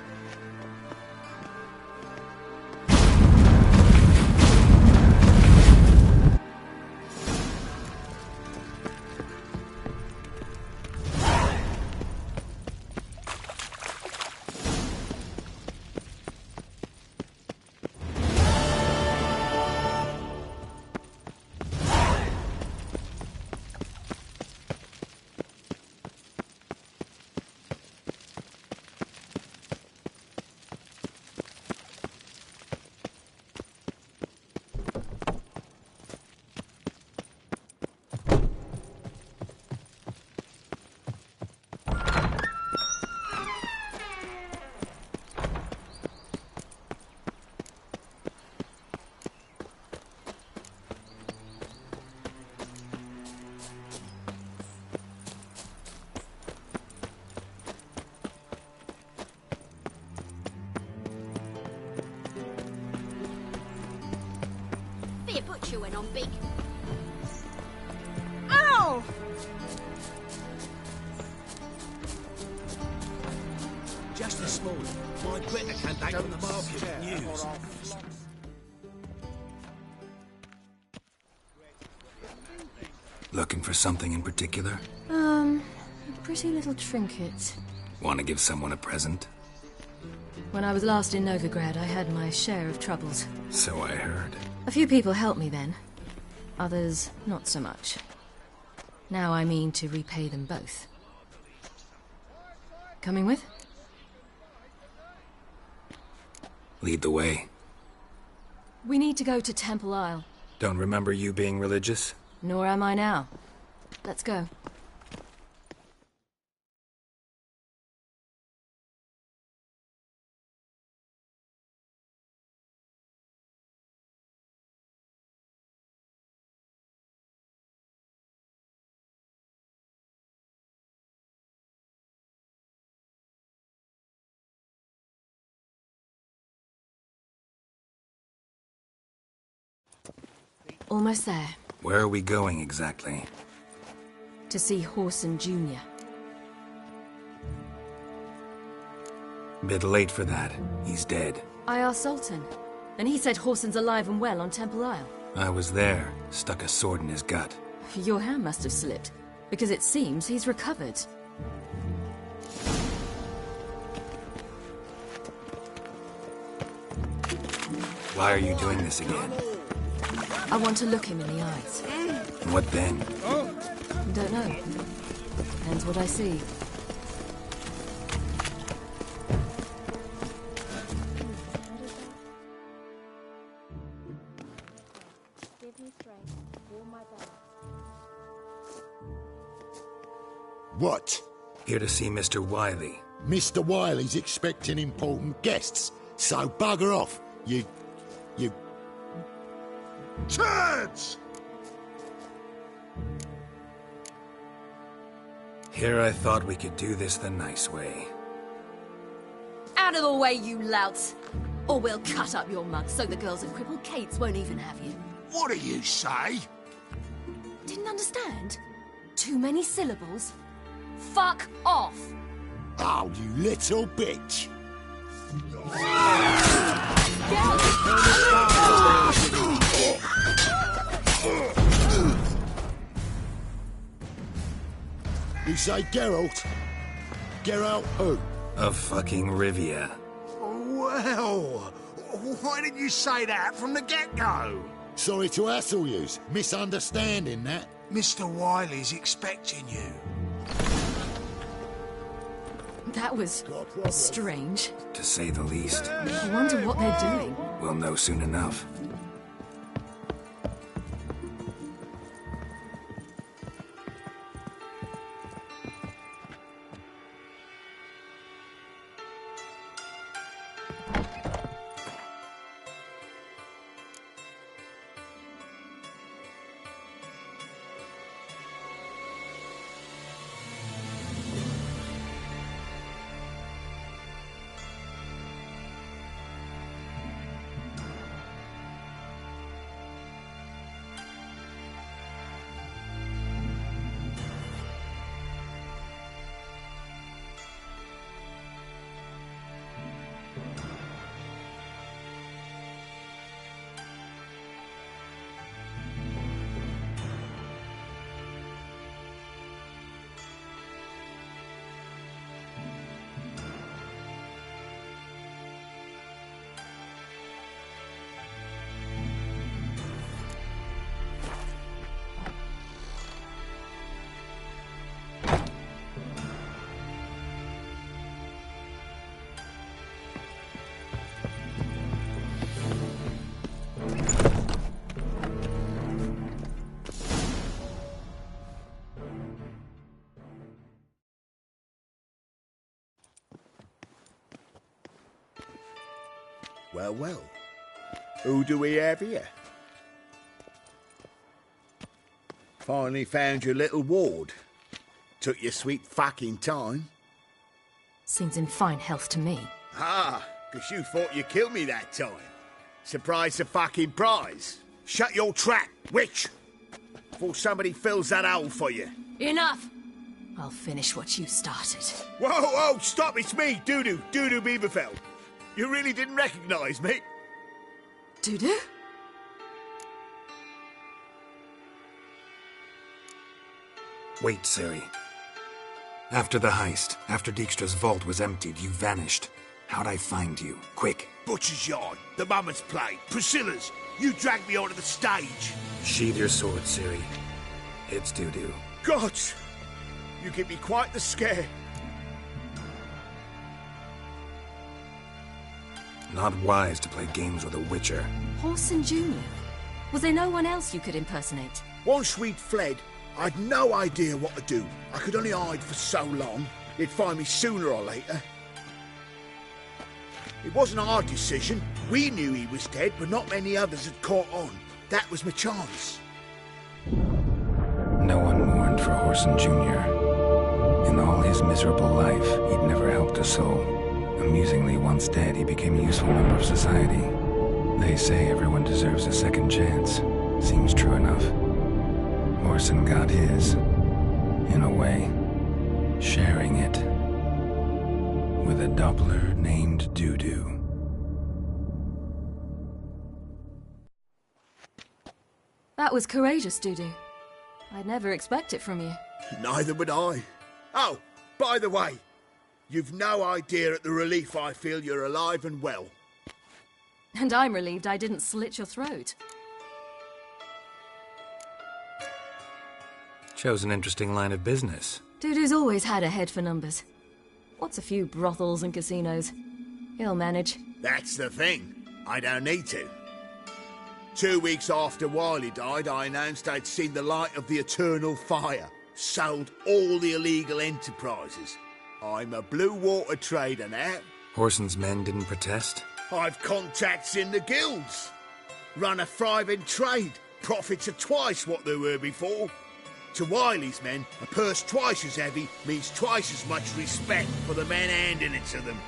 Be a butcher went on big. Ow! Just this morning, my Greta came back from the market with news. Looking for something in particular? A pretty little trinket. Want to give someone a present? When I was last in Novigrad, I had my share of troubles. So I heard. A few people helped me then. Others, not so much. Now I mean to repay them both. Coming with? Lead the way. We need to go to Temple Isle. Don't remember you being religious? Nor am I now. Let's go. Almost there. Where are we going exactly? To see Horson Jr. Bit late for that. He's dead. I asked Sultan, and he said Horson's alive and well on Temple Isle. I was there. Stuck a sword in his gut. Your hand must have slipped, because it seems he's recovered. Why are you doing this again? I want to look him in the eyes. What then? Don't know. Depends what I see. What? Here to see Mr. Wiley. Mr. Wiley's expecting important guests, so bugger off, you... Turds! Here I thought we could do this the nice way. Out of the way, you louts! Or we'll cut up your mug so the girls at Crippled Kate's won't even have you. What do you say? Didn't understand? Too many syllables? Fuck off! Oh, you little bitch! You say Geralt? Geralt who? Of fucking Rivia. Well, why didn't you say that from the get-go? Sorry to hassle yous. Misunderstanding that. Mr. Wiley's expecting you. That was strange. To say the least. I wonder what they're doing. We'll know soon enough. Well, well. Who do we have here? Finally found your little ward. Took your sweet fucking time. Seems in fine health to me. Ah, 'cause you thought you killed me that time. Surprise the fucking prize. Shut your trap, witch! Before somebody fills that hole for you. Enough! I'll finish what you started. Whoa, whoa, stop, it's me, Dudu Beaverfell. You really didn't recognise me? Dudu? Wait, Ciri. After the heist, after Dijkstra's vault was emptied, you vanished. How'd I find you? Quick. Butcher's Yard, the Mummer's Plate, Priscilla's. You dragged me onto the stage. Sheathe your sword, Ciri. It's Dudu. Gods! You give me quite the scare. Not wise to play games with a witcher. Whoreson Jr.? Was there no one else you could impersonate? Once we'd fled, I'd no idea what to do. I could only hide for so long. They'd find me sooner or later. It wasn't our decision. We knew he was dead, but not many others had caught on. That was my chance. No one mourned for Whoreson Jr. In all his miserable life, he'd never helped a soul. Amusingly, once dead, he became a useful member of society. They say everyone deserves a second chance. Seems true enough. Whoreson got his, in a way, sharing it with a Doppler named Dudu. That was courageous, Dudu. I'd never expect it from you. Neither would I. Oh, by the way, you've no idea at the relief I feel you're alive and well. And I'm relieved I didn't slit your throat. Chose an interesting line of business. Dudu's always had a head for numbers. What's a few brothels and casinos? He'll manage. That's the thing. I don't need to. 2 weeks after Wiley died, I announced I'd seen the light of the eternal fire. Sold all the illegal enterprises. I'm a blue water trader now. Whoreson's men didn't protest? I've contacts in the guilds. Run a thriving trade. Profits are twice what they were before. To Wiley's men, a purse twice as heavy means twice as much respect for the men handing it to them.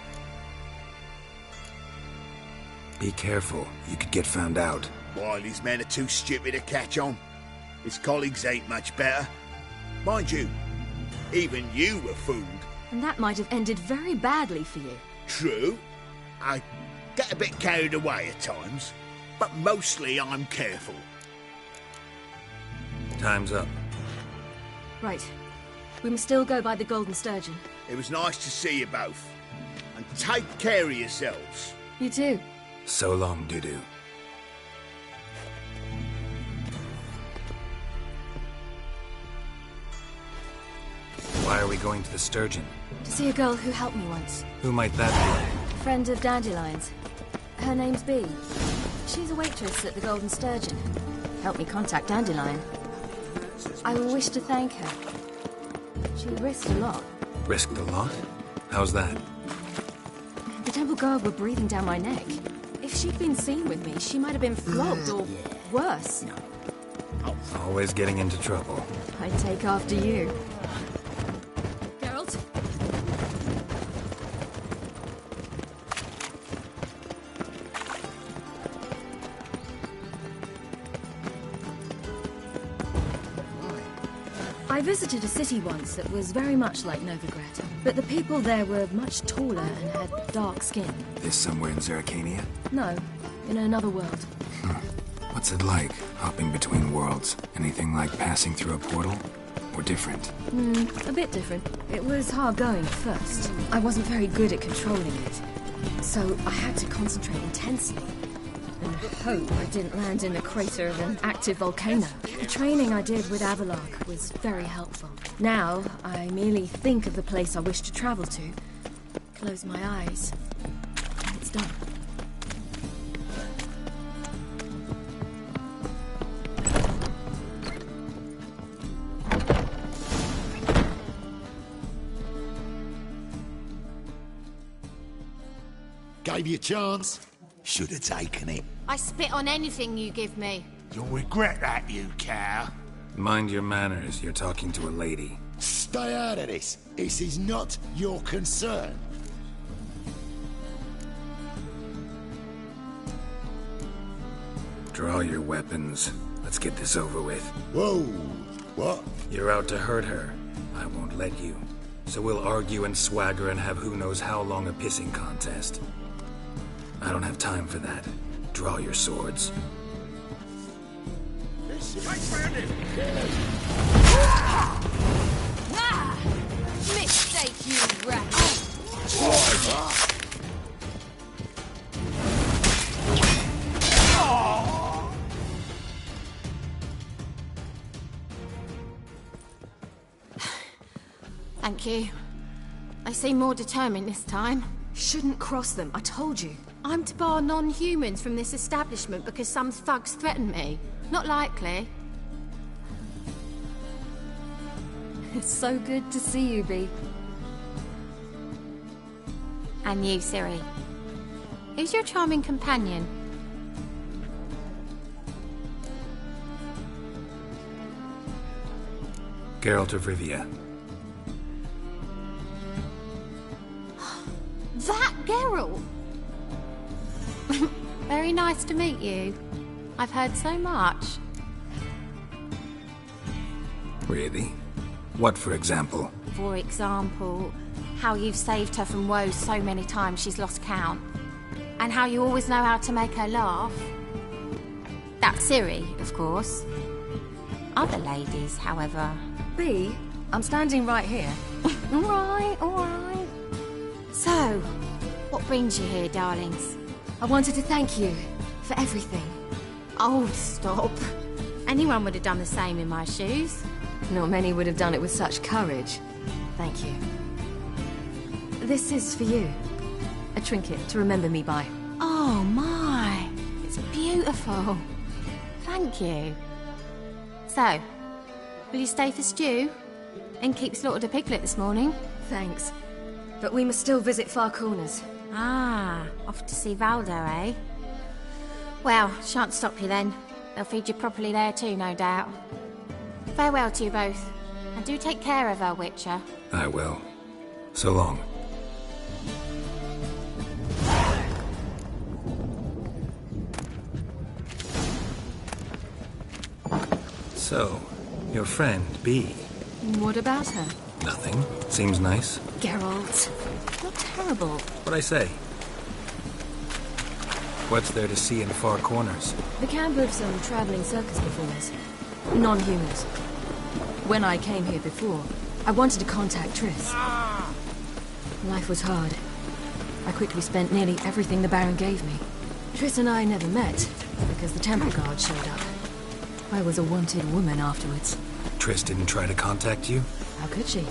Be careful. You could get found out. Wiley's men are too stupid to catch on. His colleagues ain't much better. Mind you, even you were fooled. And that might have ended very badly for you. True. I get a bit carried away at times, but mostly I'm careful. Time's up. Right. We must still go by the Golden Sturgeon. It was nice to see you both. And take care of yourselves. You too. So long, Dudu. Why are we going to the Sturgeon? To see a girl who helped me once. Who might that be? Friend of Dandelion's. Her name's Bee. She's a waitress at the Golden Sturgeon. Helped me contact Dandelion. I wish to thank her. She risked a lot. Risked a lot? How's that? The Temple Guard were breathing down my neck. If she'd been seen with me, she might have been flogged or worse. Always getting into trouble. I'd take after you. Geralt? I visited a city once that was very much like Novigrad, but the people there were much taller and had dark skin. This somewhere in Zeracania? No, in another world. What's it like, hopping between worlds? Anything like passing through a portal? Or different? A bit different. It was hard going at first. I wasn't very good at controlling it, so I had to concentrate intensely. And hope I didn't land in the crater of an active volcano. The training I did with Avalok was very helpful. Now, I merely think of the place I wish to travel to, close my eyes, and it's done. Gave you a chance. Should have taken it. I spit on anything you give me. You'll regret that, you cow. Mind your manners, you're talking to a lady. Stay out of this. This is not your concern. Draw your weapons. Let's get this over with. Whoa! What? You're out to hurt her. I won't let you. So we'll argue and swagger and have who knows how long a pissing contest. I don't have time for that. Draw your swords. Mistake, you rat! Thank you. They seem more determined this time. Shouldn't cross them, I told you. I'm to bar non-humans from this establishment because some thugs threaten me. Not likely. It's so good to see you, Bee. And you, Ciri. Who's your charming companion? Geralt of Rivia. That Geralt! Very nice to meet you. I've heard so much. Really? What, for example? For example, how you've saved her from woes so many times she's lost count. And how you always know how to make her laugh. That's Ciri, of course. Other ladies, however... Bee, I'm standing right here. Alright. So, what brings you here, darlings? I wanted to thank you for everything. Oh, stop. Anyone would have done the same in my shoes. Not many would have done it with such courage. Thank you. This is for you. A trinket to remember me by. Oh, my. It's beautiful. Thank you. So, will you stay for stew? And keep slaughtered a piglet this morning? Thanks. But we must still visit Far Corners. Ah, off to see Valdo, eh? Well, shan't stop you then. They'll feed you properly there too, no doubt. Farewell to you both. And do take care of her, Witcher. I will. So long. So, your friend, Bee. What about her? Nothing. Seems nice. Geralt. Not terrible. What'd I say? What's there to see in Far Corners? The camp of some traveling circus performers. Non-humans. When I came here before, I wanted to contact Triss. Life was hard. I quickly spent nearly everything the Baron gave me. Triss and I never met, because the Temple Guard showed up. I was a wanted woman afterwards. Triss didn't try to contact you? How could she?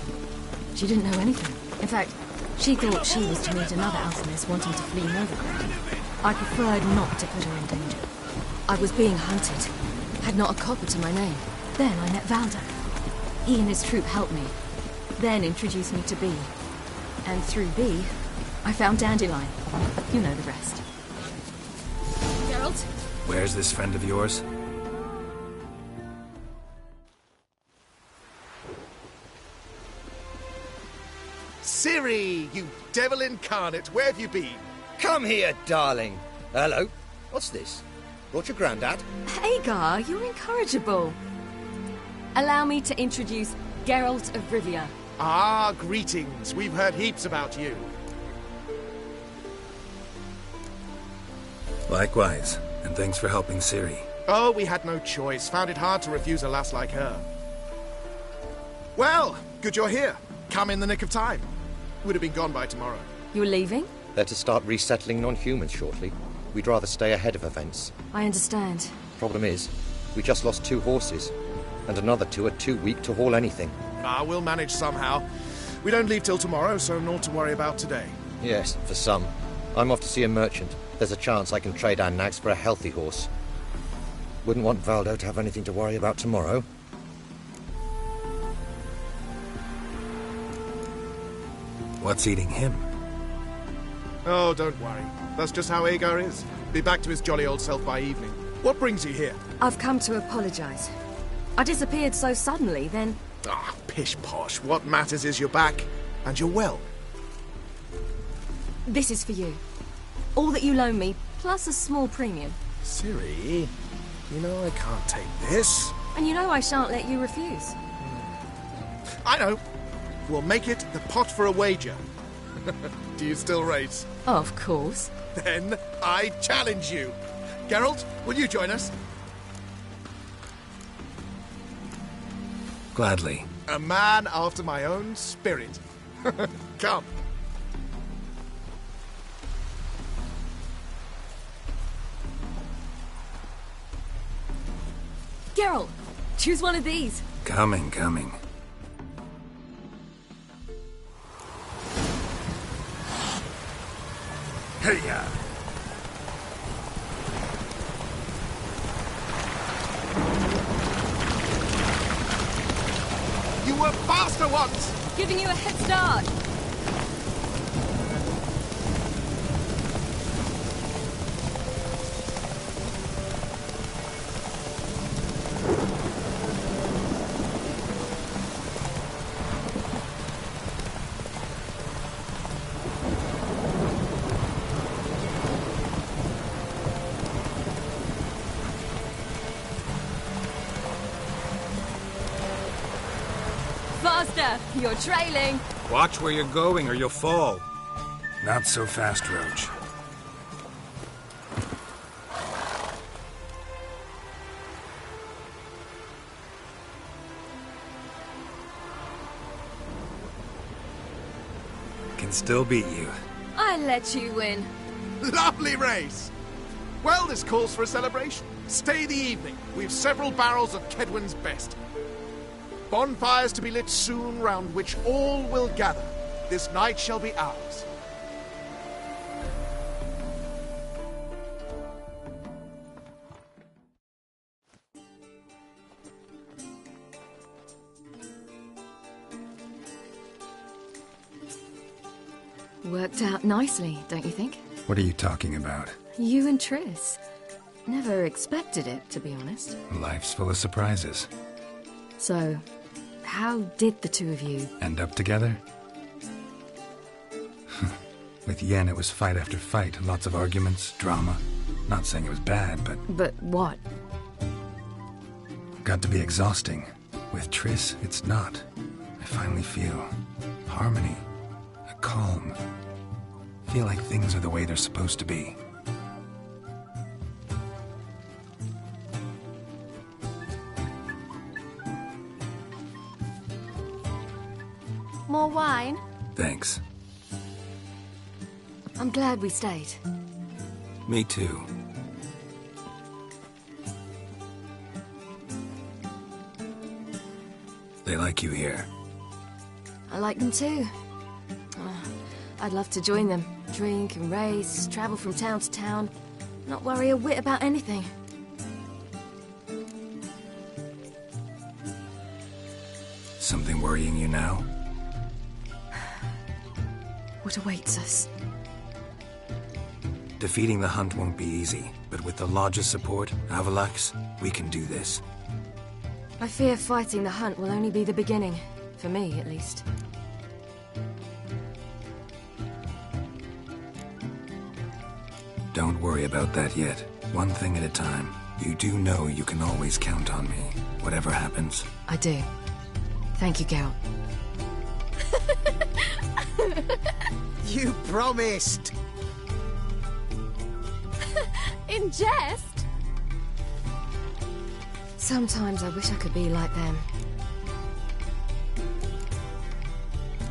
She didn't know anything. In fact, she thought she was to meet another alchemist wanting to flee Novigrad. I preferred not to put her in danger. I was being hunted. Had not a copper to my name. Then I met Valdo. He and his troop helped me. Then introduced me to Bee. And through Bee, I found Dandelion. You know the rest. Geralt? Where's this friend of yours? Ciri, you devil incarnate, where have you been? Come here, darling. Hello. What's this? Brought your granddad? Hagar, you're incorrigible. Allow me to introduce Geralt of Rivia. Ah, greetings. We've heard heaps about you. Likewise, and thanks for helping Ciri. Oh, we had no choice. Found it hard to refuse a lass like her. Well, good you're here. Come in the nick of time. Would have been gone by tomorrow. You're leaving? They're to start resettling non-humans shortly. We'd rather stay ahead of events. I understand. Problem is, we just lost 2 horses, and another 2 are too weak to haul anything. Ah, we'll manage somehow. We don't leave till tomorrow, so naught to worry about today. Yes, for some. I'm off to see a merchant. There's a chance I can trade our nags for a healthy horse. Wouldn't want Valdo to have anything to worry about tomorrow. What's eating him? Oh, don't worry. That's just how Agar is. Be back to his jolly old self by evening. What brings you here? I've come to apologize. I disappeared so suddenly, then... Ah, pish-posh. What matters is you're back, and you're well. This is for you. All that you loan me, plus a small premium. Ciri, you know I can't take this. And you know I shan't let you refuse. I know. We'll make it the pot for a wager. Do you still race? Of course. Then I challenge you. Geralt, will you join us? Gladly. A man after my own spirit. Come. Geralt, choose one of these. Coming. Hey-ya! You were faster once! Giving you a head start. Faster! You're trailing! Watch where you're going or you'll fall. Not so fast, Roach. Can still beat you. I let you win. Lovely race! Well, this calls for a celebration. Stay the evening. We've several barrels of Kedwin's best. Bonfires to be lit soon, round which all will gather. This night shall be ours. Worked out nicely, don't you think? What are you talking about? You and Triss. Never expected it, to be honest. Life's full of surprises. So, how did the two of you... End up together? With Yen, it was fight after fight. Lots of arguments, drama. Not saying it was bad, but... But what? Got to be exhausting. With Triss, it's not. I finally feel harmony, a calm. Feel like things are the way they're supposed to be. More wine? Thanks. I'm glad we stayed. Me too. They like you here. I like them too. I'd love to join them. Drink and race, travel from town to town. Not worry a whit about anything. Something worrying you now? What awaits us? Defeating the hunt won't be easy, but with the Lodge's support, Avalax, we can do this. I fear fighting the hunt will only be the beginning. For me, at least. Don't worry about that yet. One thing at a time. You do know you can always count on me, whatever happens. I do. Thank you, Geralt. You promised! In jest? Sometimes I wish I could be like them.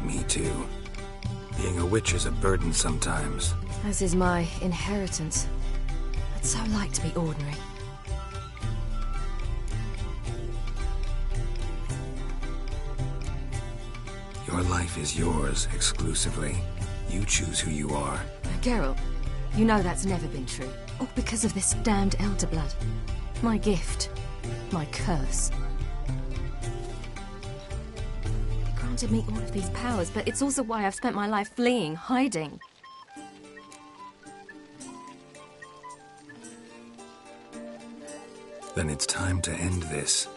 Me too. Being a witch is a burden sometimes. As is my inheritance. I'd so like to be ordinary. Your life is yours, exclusively. You choose who you are. Geralt, you know that's never been true. All because of this damned elder blood. My gift. My curse. It granted me all of these powers, but it's also why I've spent my life fleeing, hiding. Then it's time to end this.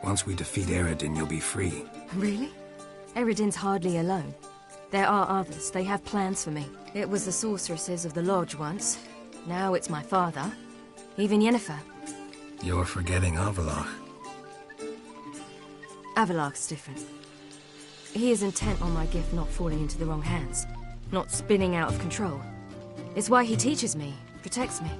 Once we defeat Eredin, you'll be free. Really? Eredin's hardly alone. There are others. They have plans for me. It was the sorceresses of the Lodge once. Now it's my father. Even Yennefer. You're forgetting Avallac'h. Avallac'h's different. He is intent on my gift not falling into the wrong hands. Not spinning out of control. It's why he teaches me, protects me.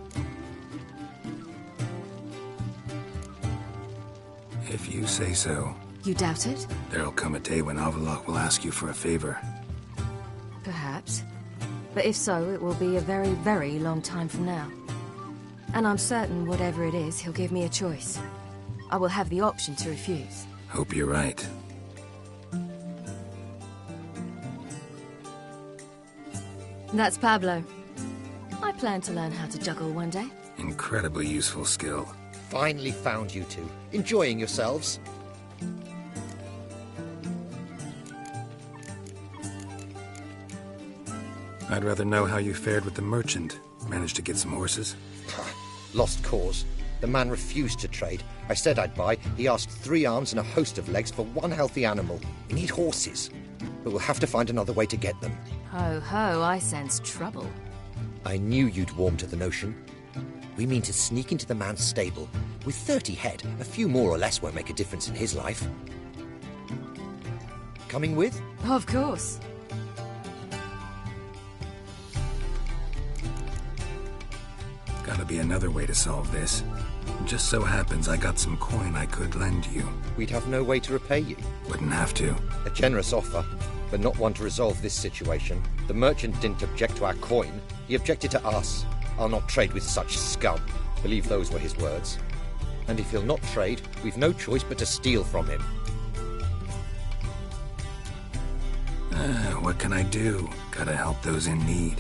If you say so. You doubt it? There'll come a day when Avallac'h will ask you for a favor. Perhaps. But if so, it will be a very, very long time from now. And I'm certain whatever it is, he'll give me a choice. I will have the option to refuse. Hope you're right. That's Pablo. I plan to learn how to juggle one day. Incredibly useful skill. Finally found you two. Enjoying yourselves? I'd rather know how you fared with the merchant. Managed to get some horses? Lost cause. The man refused to trade. I said I'd buy. He asked 3 arms and a host of legs for 1 healthy animal. We need horses. But we'll have to find another way to get them. Ho ho, I sense trouble. I knew you'd warm to the notion. We mean to sneak into the man's stable. With 30 head, a few more or less won't make a difference in his life. Coming with? Of course. Gotta be another way to solve this. Just so happens I got some coin I could lend you. We'd have no way to repay you. Wouldn't have to. A generous offer, but not one to resolve this situation. The merchant didn't object to our coin. He objected to us. I'll not trade with such scum. Believe those were his words. And if he'll not trade, we've no choice but to steal from him. What can I do? Gotta help those in need.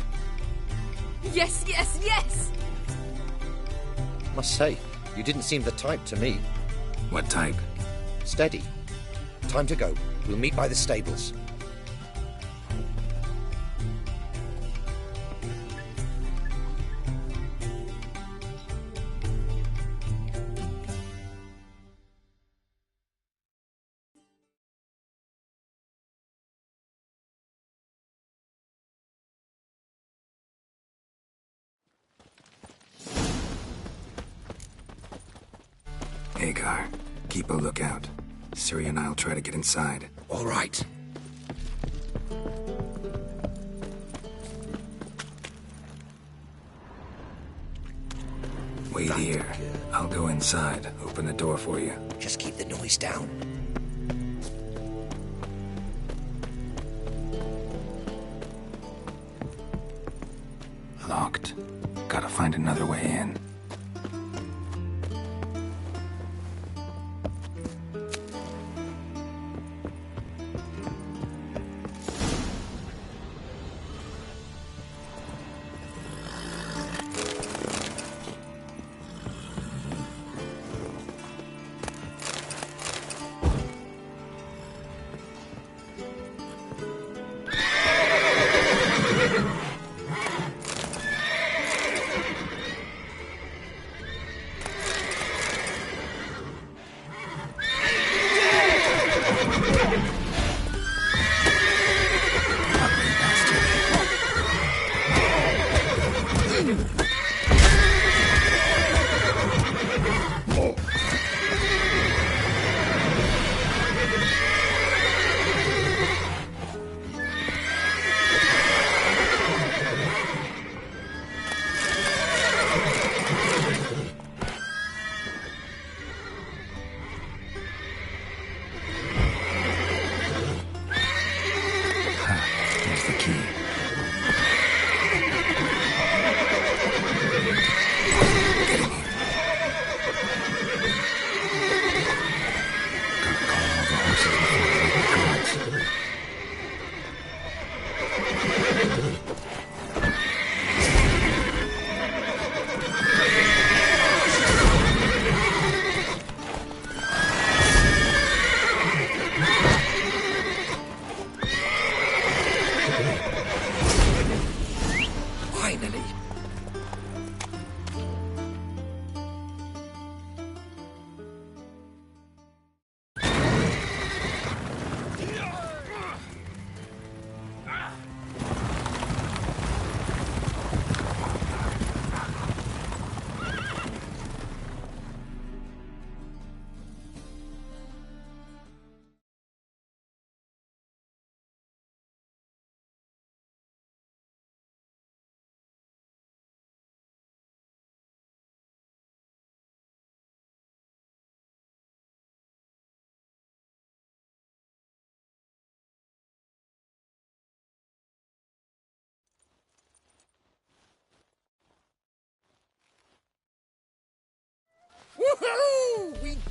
Yes, yes, yes! Must say, you didn't seem the type to me. What type? Steady. Time to go. We'll meet by the stables. Hagar, keep a lookout. Ciri and I'll try to get inside. All right. Wait here. I'll go inside. Open the door for you. Just keep the noise down. Locked. Gotta find another way in.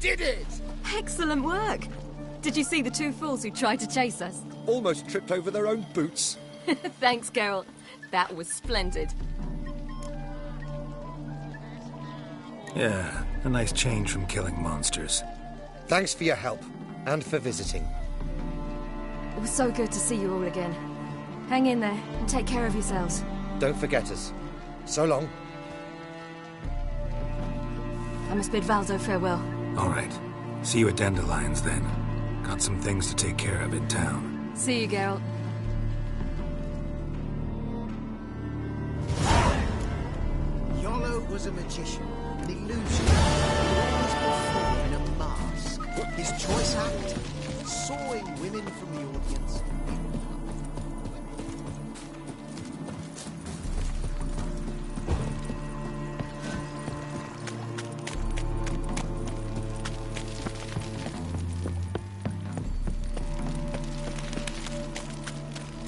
did it! Excellent work! Did you see the two fools who tried to chase us? Almost tripped over their own boots. Thanks, Carol. That was splendid. Yeah, a nice change from killing monsters. Thanks for your help, and for visiting. It was so good to see you all again. Hang in there, and take care of yourselves. Don't forget us. So long. I must bid Valzo farewell. All right. See you at Dandelions, then. Got some things to take care of in town. See you, Geralt. Yolo was a magician, an illusionist, always before in a mask. His choice act, sawing women from the audience.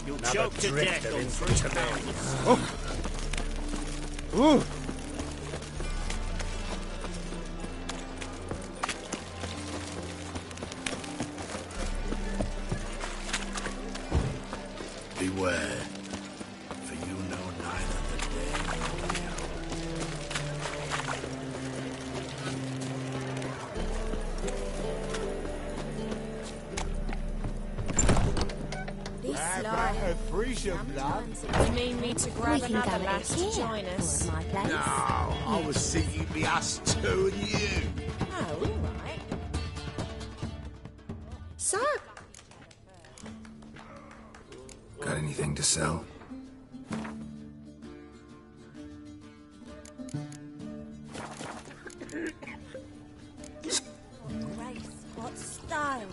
You'll choke to death on 3 pounds. Oh. Ooh. Beware, for you know neither the day nor the This You mean me to grab We can another go lass to here, join us? or my place. No, I was thinking it'd be us two and you. Oh, all right. So, Got anything to sell? Grace, what style?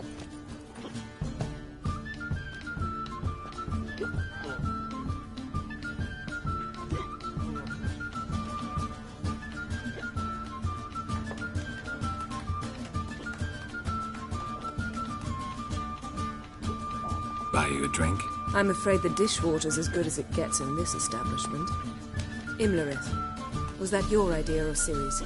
Buy you a drink? I'm afraid the dishwater's as good as it gets in this establishment. Imlerith, was that your idea or Ciri's?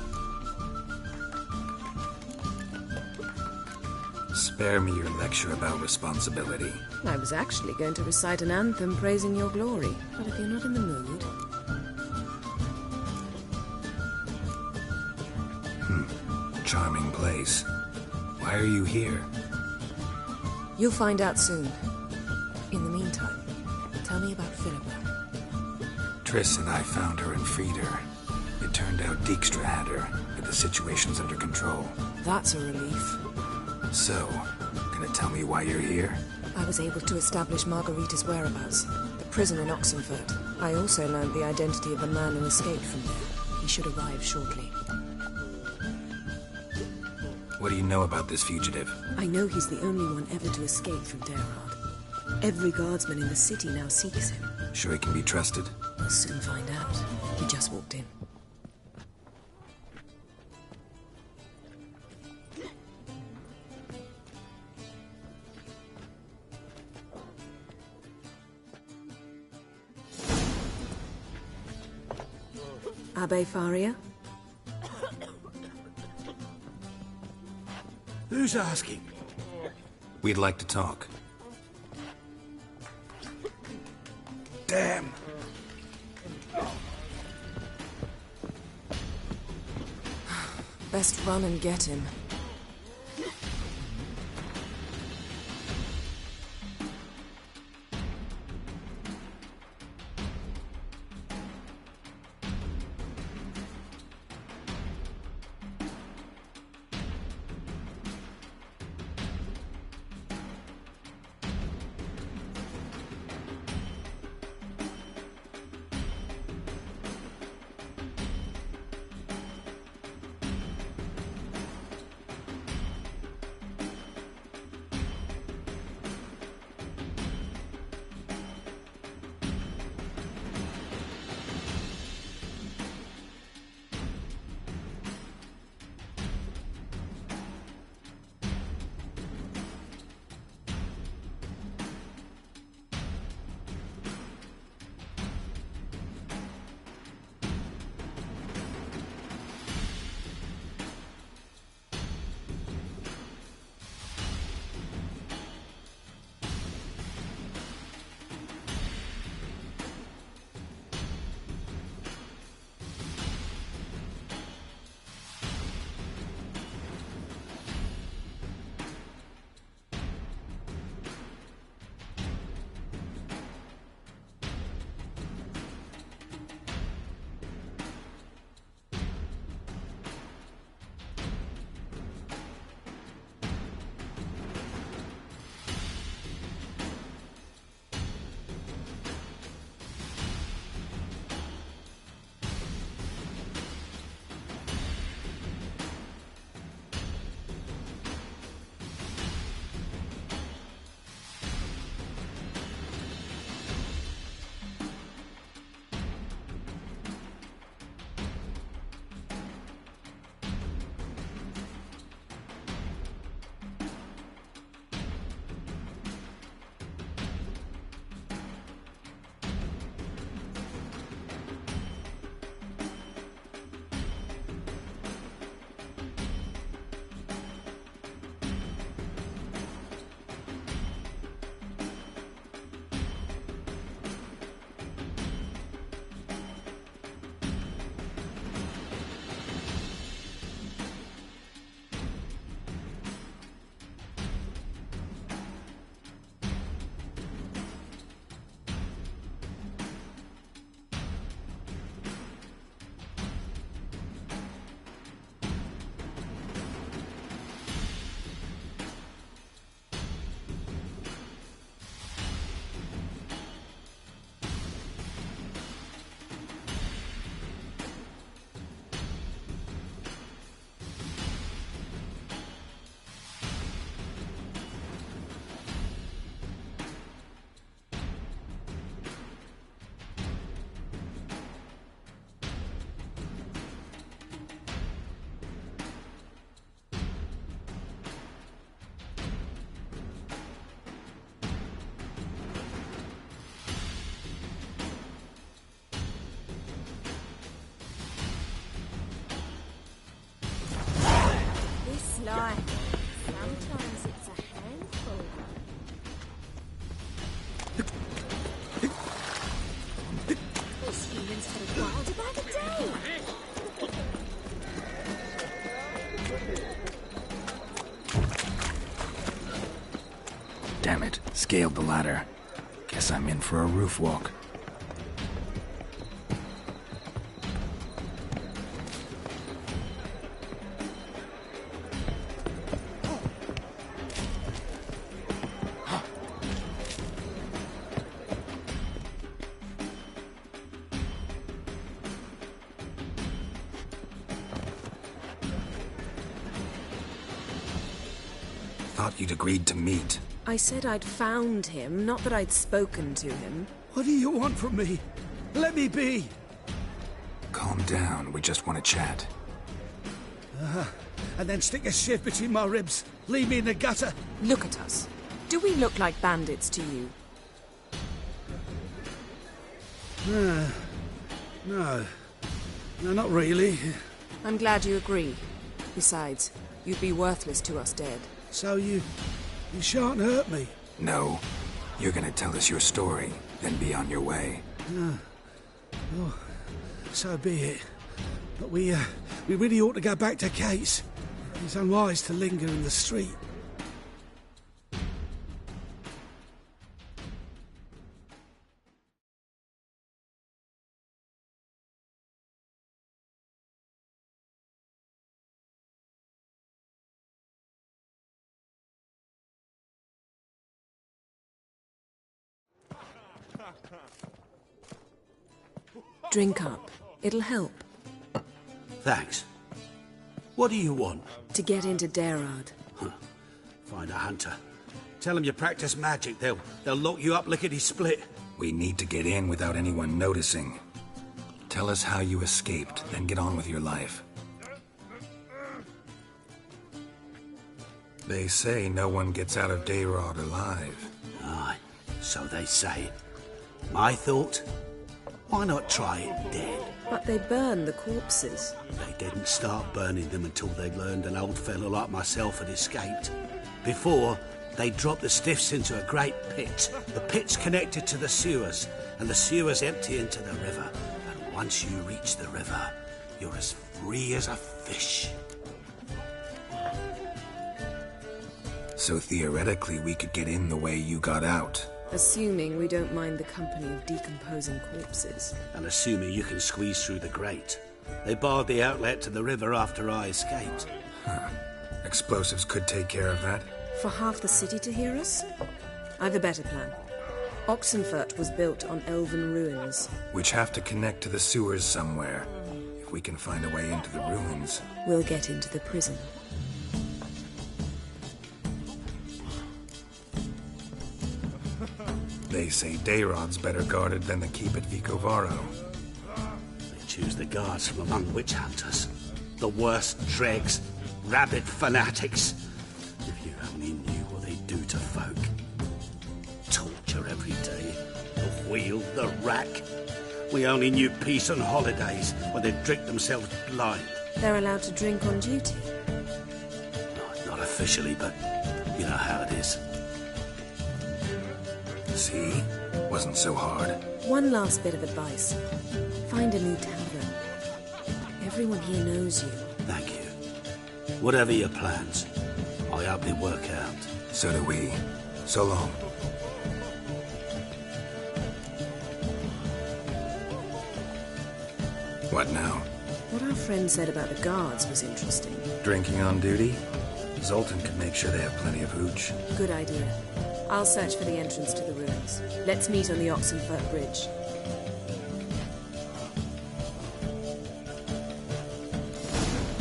Spare me your lecture about responsibility. I was actually going to recite an anthem praising your glory, but if you're not in the mood... Charming place. Why are you here? You'll find out soon. In the meantime, tell me about Philippa. Triss and I found her and freed her. It turned out Dijkstra had her, but the situation's under control. That's a relief. So, gonna tell me why you're here? I was able to establish Margarita's whereabouts, the prison in Oxenfurt. I also learned the identity of the man who escaped from there. He should arrive shortly. What do you know about this fugitive? I know he's the only one ever to escape from Derard. Every guardsman in the city now seeks him. Sure he can be trusted? We'll soon find out. He just walked in. Abbe Faria? Who's asking? We'd like to talk. Damn. Best run and get him. Sometimes it's a handful. This human's had a wild about a day. Damn it, scaled the ladder. Guess I'm in for a roof walk. Thought you'd agreed to meet. I said I'd found him, not that I'd spoken to him. What do you want from me? Let me be! Calm down, we just want to chat. And then stick a shiv between my ribs. Leave me in the gutter. Look at us. Do we look like bandits to you? No, not really. I'm glad you agree. Besides, you'd be worthless to us dead. So you shan't hurt me? No. You're gonna tell us your story, then be on your way. Oh, so be it. But we really ought to go back to Kate's. It's unwise to linger in the street. Drink up. It'll help. Thanks. What do you want? To get into Darad. Find a hunter. Tell them you practice magic. They'll lock you up lickety-split. We need to get in without anyone noticing. Tell us how you escaped, then get on with your life. They say no one gets out of Darad alive. Aye, so they say. My thought? Why not try it dead? But they burn the corpses. They didn't start burning them until they learned an old fellow like myself had escaped. Before, they dropped the stiffs into a great pit. The pit's connected to the sewers, and the sewers empty into the river. And once you reach the river, you're as free as a fish. So theoretically, we could get in the way you got out. Assuming we don't mind the company of decomposing corpses. And assuming you can squeeze through the grate. They barred the outlet to the river after I escaped. Explosives could take care of that. For half the city to hear us? I've a better plan. Oxenfurt was built on elven ruins. Which have to connect to the sewers somewhere. If we can find a way into the ruins. We'll get into the prison. They say Dayrod's better guarded than the keep at Vicovaro. They choose the guards from among witch hunters. The worst dregs, rabid fanatics. If you only knew what they do to folk. Torture every day. The wheel, the rack. We only knew peace on holidays when they drink themselves blind. They're allowed to drink on duty? Not officially, but you know how it is. See? Wasn't so hard. One last bit of advice. Find a new tavern. Everyone here knows you. Thank you. Whatever your plans, I hope they work out. So do we. So long. What now? What our friend said about the guards was interesting. Drinking on duty? Zoltan can make sure they have plenty of hooch. Good idea. I'll search for the entrance to the ruins. Let's meet on the Oxenfurt Bridge.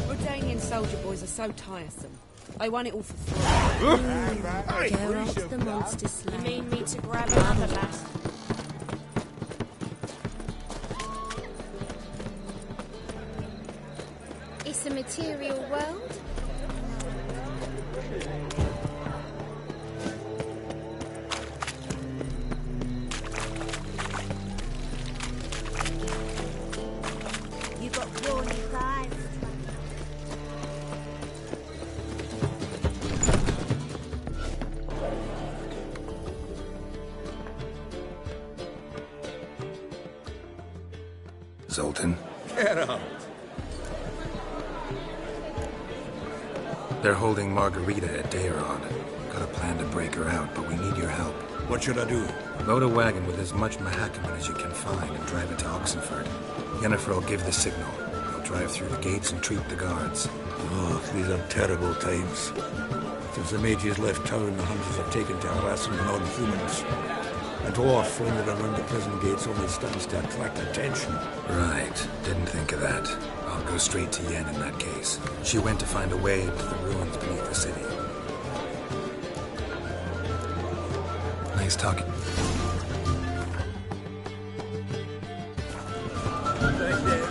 Rodanian soldier boys are so tiresome. I won it all for free. Get off the monster slide. You mean me to grab another lass? It's a material world. You got prawny thighs. Zoltan. Get up. They're holding Margarita at Dayrod. Got a plan to break her out, but we need your help. What should I do? Load a wagon with as much Mahakaman as you can find and drive it to Oxenford. Yennefer will give the signal. We'll drive through the gates and treat the guards. Oh, these are terrible times. Since the mages left town, the hunters have taken to harassing non-humans. A dwarf flaunted around the prison gates only stands to attract attention. Right. Didn't think of that. I'll go straight to Yen in that case. She went to find a way into the ruins beneath the city. Nice talking. Right there.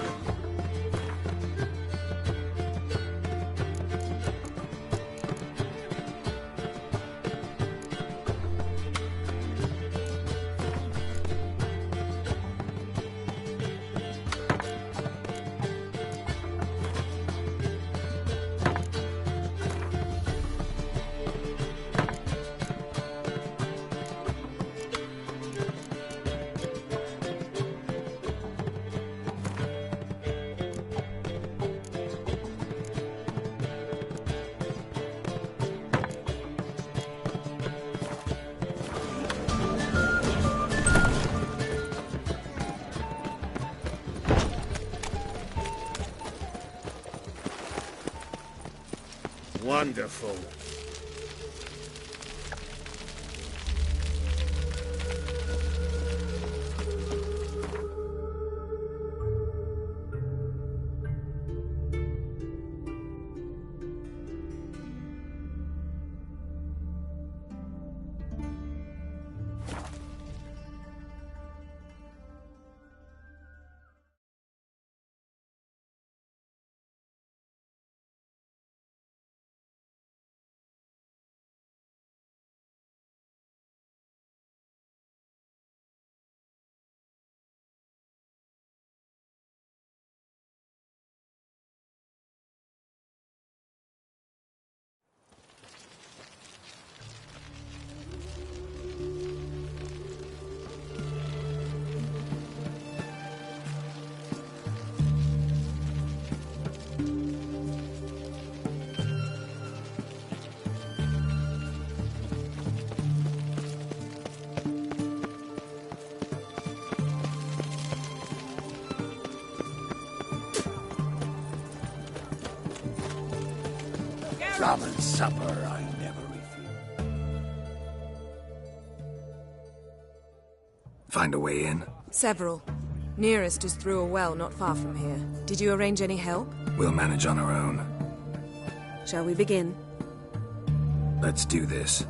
Wonderful. Rum and supper I never refuse. Find a way in? Several. Nearest is through a well not far from here. Did you arrange any help? We'll manage on our own. Shall we begin? Let's do this.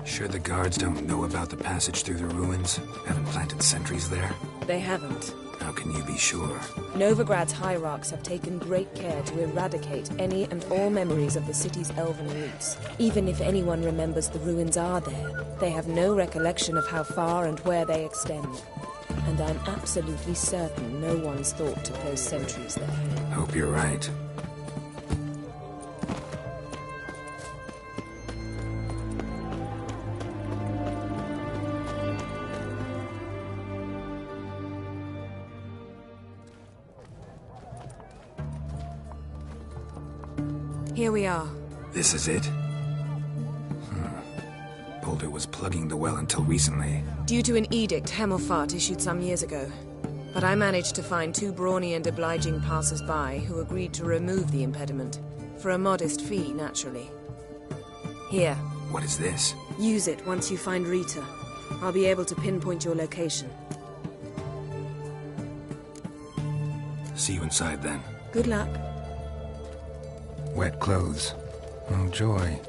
Sure the guards don't know about the passage through the ruins? Haven't planted sentries there? They haven't. How can you be sure? Novigrad's hierarchs have taken great care to eradicate any and all memories of the city's elven roots. Even if anyone remembers the ruins are there, they have no recollection of how far and where they extend. And I'm absolutely certain no one's thought to place sentries there. Hope you're right. Here we are. This is it? Boulder was plugging the well until recently. Due to an edict Hemelfart issued some years ago. But I managed to find two brawny and obliging passers-by who agreed to remove the impediment. For a modest fee, naturally. Here. What is this? Use it once you find Rita. I'll be able to pinpoint your location. See you inside then. Good luck. Wet clothes. Oh, joy.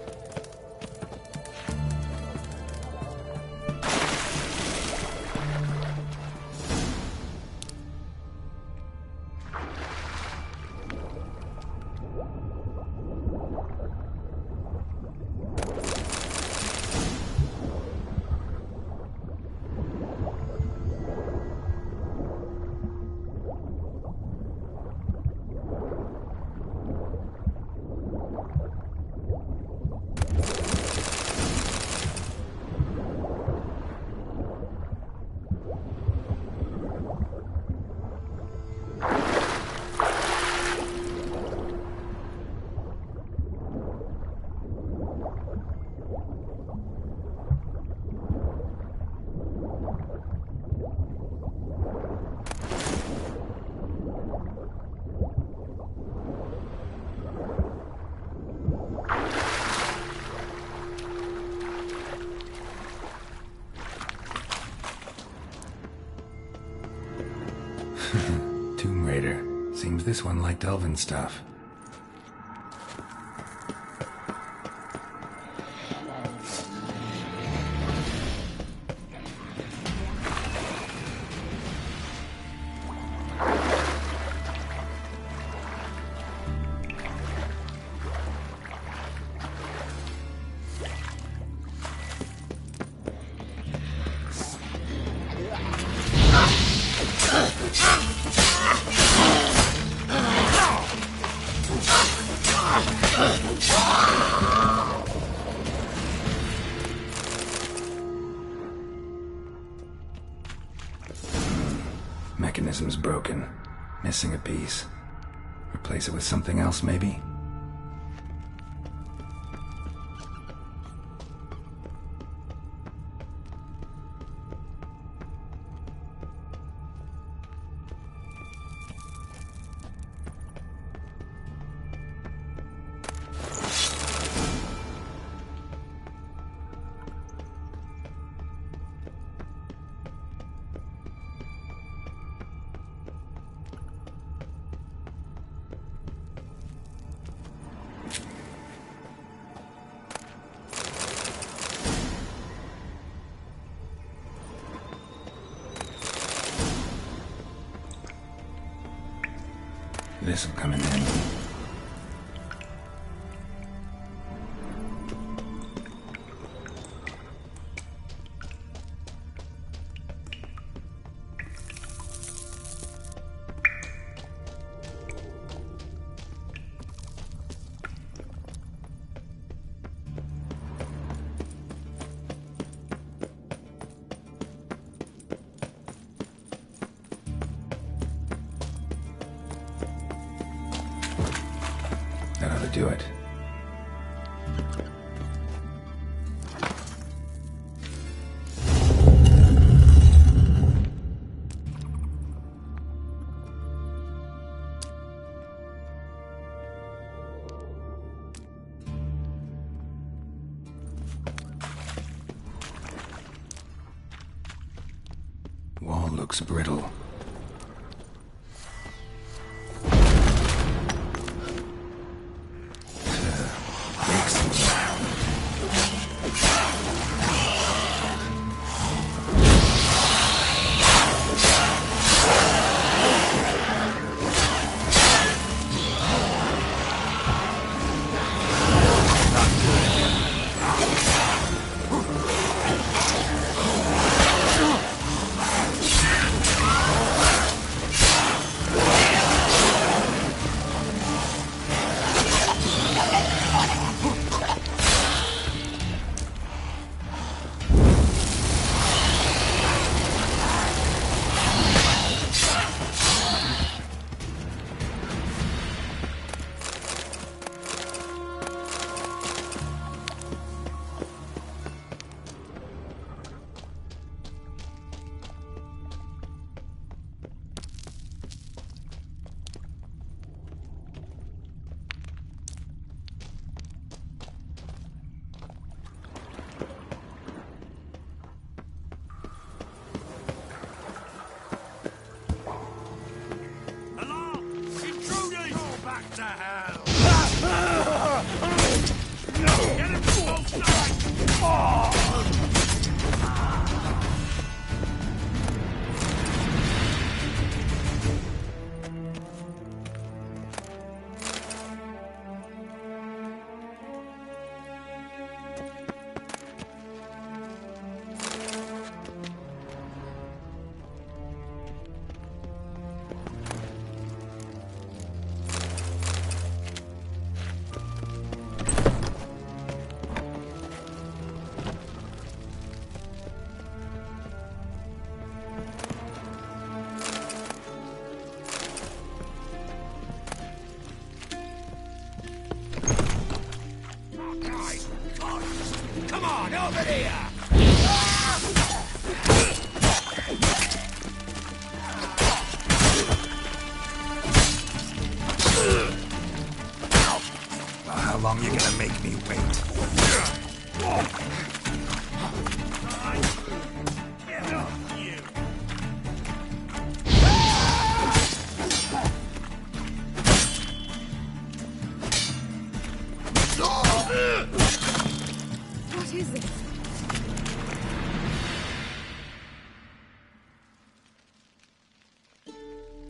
this one liked elven stuff. Mechanism's broken. Missing a piece. Replace it with something else, maybe? This'll come in handy. That ought to do it. Wall looks brittle. How long you gonna make me wait? is it?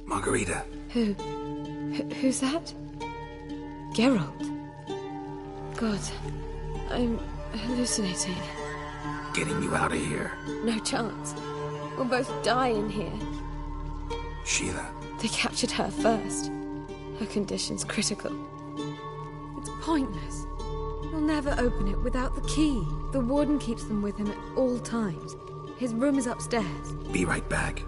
Margarita. Who's that? Geralt. God, I'm hallucinating. Getting you out of here. No chance. We'll both die in here. Sheila. They captured her first. Her condition's critical. It's pointless. We'll never open it without the key. The warden keeps them with him at all times. His room is upstairs. Be right back.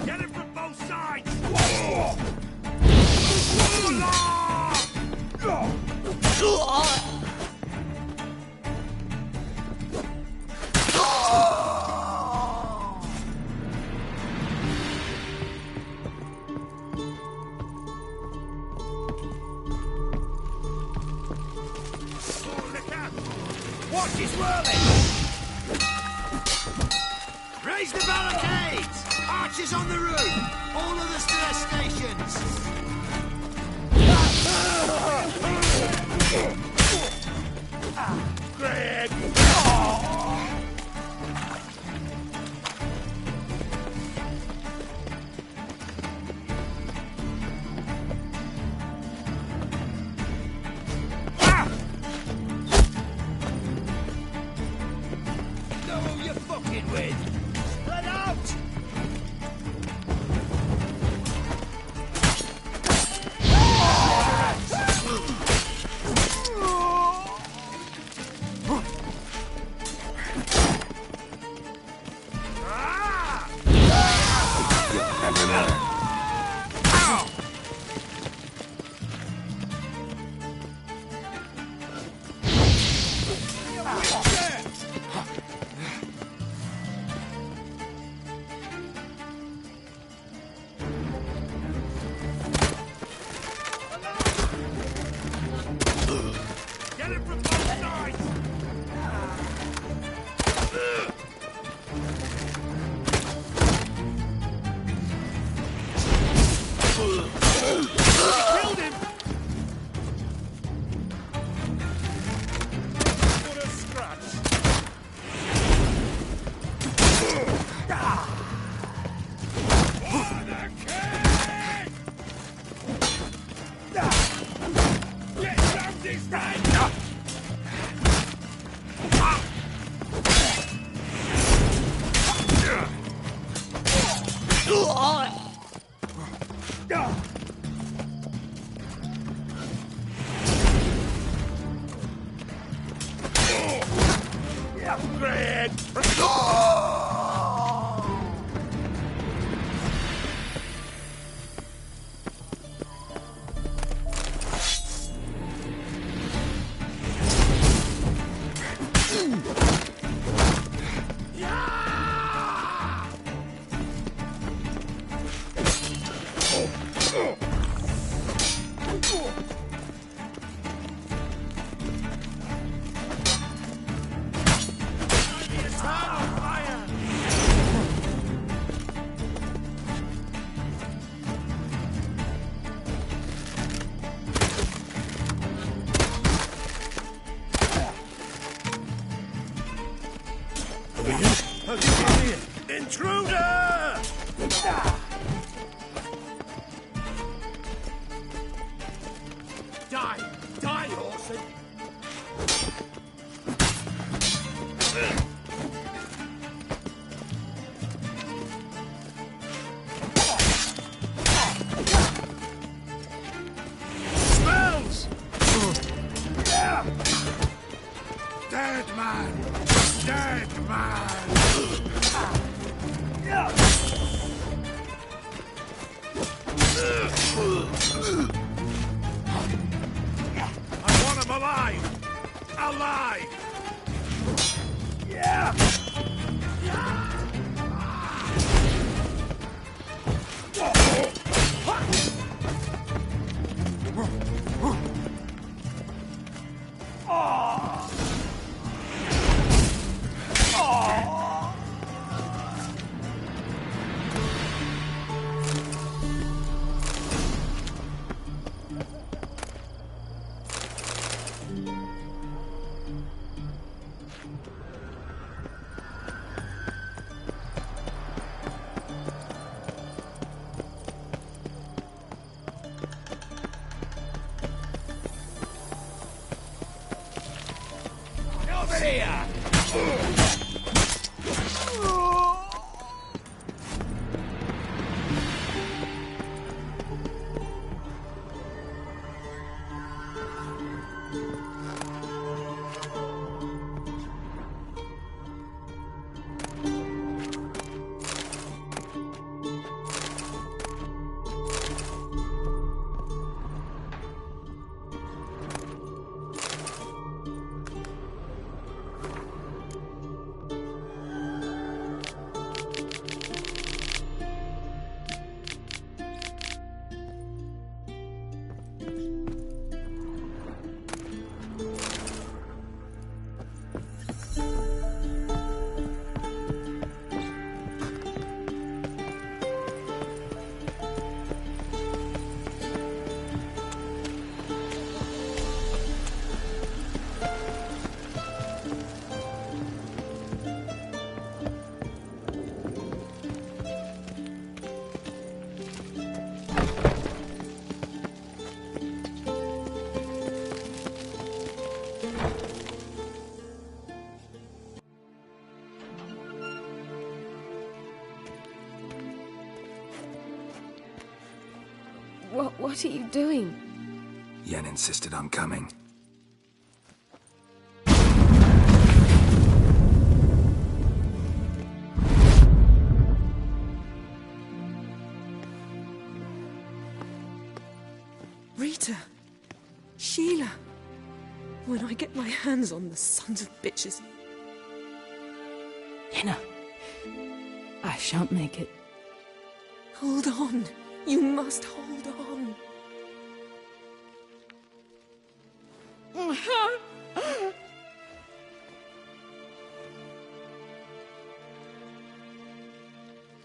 Get it from both sides! Watch his whirling! Raise the barricades! Archers on the roof! All others to their stations! Greg! Know who you're fucking with! Spread out! Get it from both sides! Killed him! What a scratch! Get down this thing! Greg! Intruder! Die! Die, Orson! Smells! Dead man! Dead man! I want him alive! Alive! What are you doing? Yen insisted on coming. Rita! Sheila! When I get my hands on the sons of bitches... Yenna, I shan't make it. Hold on! You must hold on!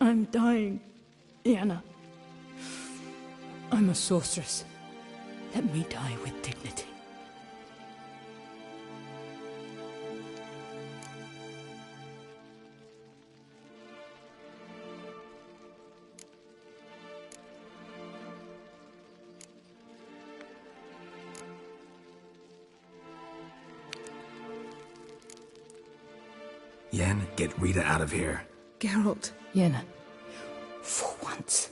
I'm dying, Yenna. I'm a sorceress. Let me die with dignity. Yen, get Rita out of here. Geralt. Yenna, for once,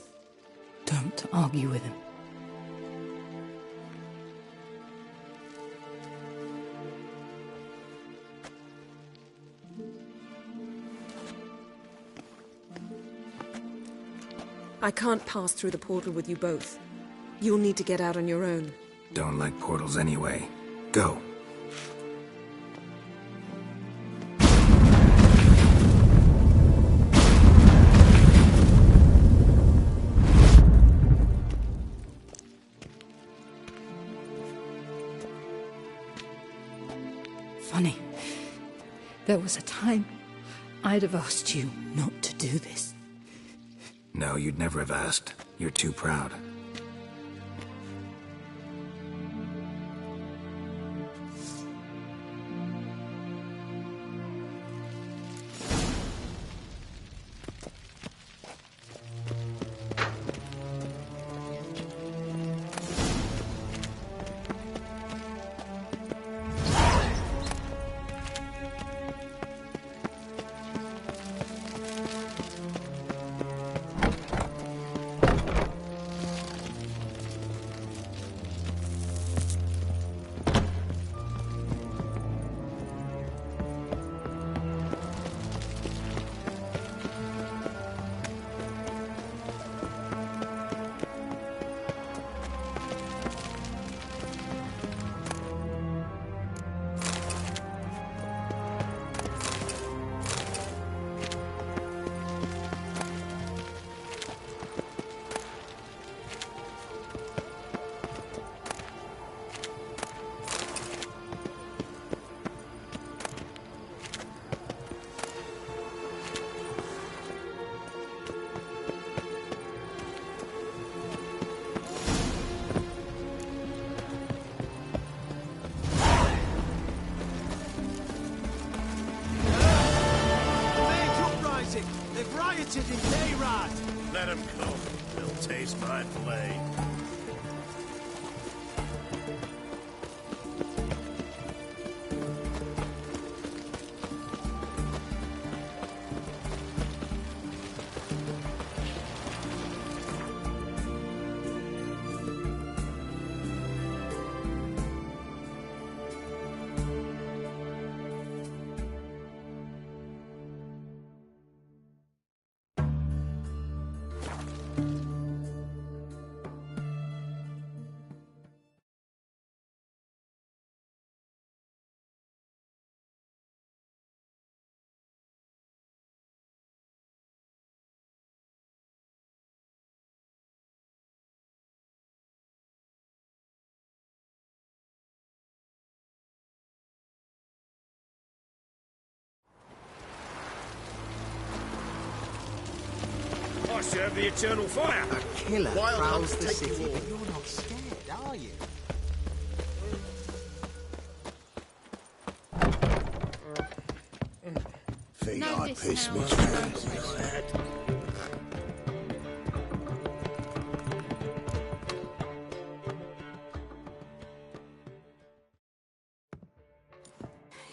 don't argue with him. I can't pass through the portal with you both. You'll need to get out on your own. Don't like portals anyway. Go. Funny. There was a time I'd have asked you not to do this. No, you'd never have asked. You're too proud. In Dayrad. Let him come. He'll taste my blade. serve the eternal fire. A killer Wild prowls hunts the take city, you all. but you're not scared, are you? Think No I piss me discount. trousers.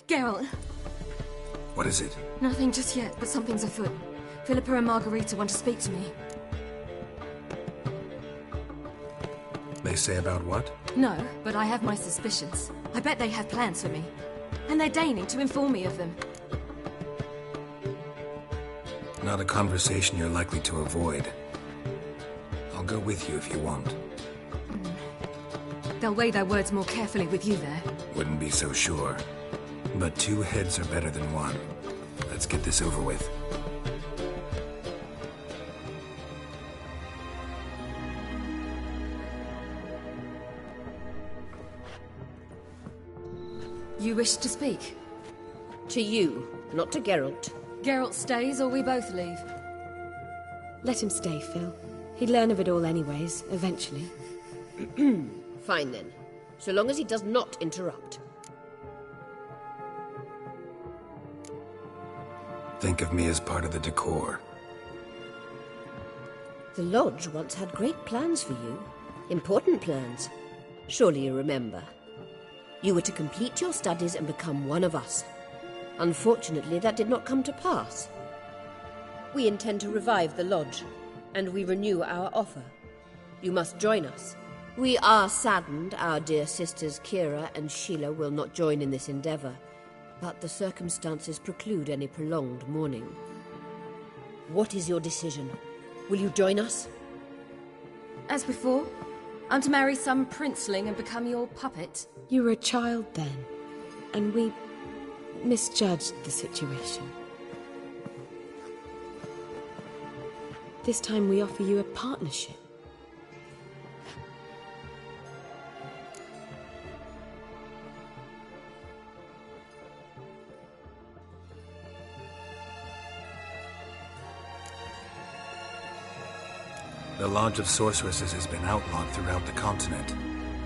Geralt, What is it? nothing just yet, but something's afoot. Philippa and Margarita want to speak to me. They say about what? No, but I have my suspicions. I bet they have plans for me. And they're deigning to inform me of them. Not a conversation you're likely to avoid. I'll go with you if you want. They'll weigh their words more carefully with you there. Wouldn't be so sure. But 2 heads are better than 1. Let's get this over with. You wish to speak? To you, not to Geralt. Geralt stays or we both leave? Let him stay, Phil. He'd learn of it all anyways, eventually. Fine then. So long as he does not interrupt. Think of me as part of the decor. The Lodge once had great plans for you. Important plans. Surely you remember. You were to complete your studies and become one of us. Unfortunately, that did not come to pass. We intend to revive the Lodge, and we renew our offer. You must join us. We are saddened our dear sisters Kira and Sheila will not join in this endeavor, but the circumstances preclude any prolonged mourning. What is your decision? Will you join us? As before, I'm to marry some princeling and become your puppet. You were a child then, and we misjudged the situation. This time we offer you a partnership. The Lodge of Sorceresses has been outlawed throughout the continent.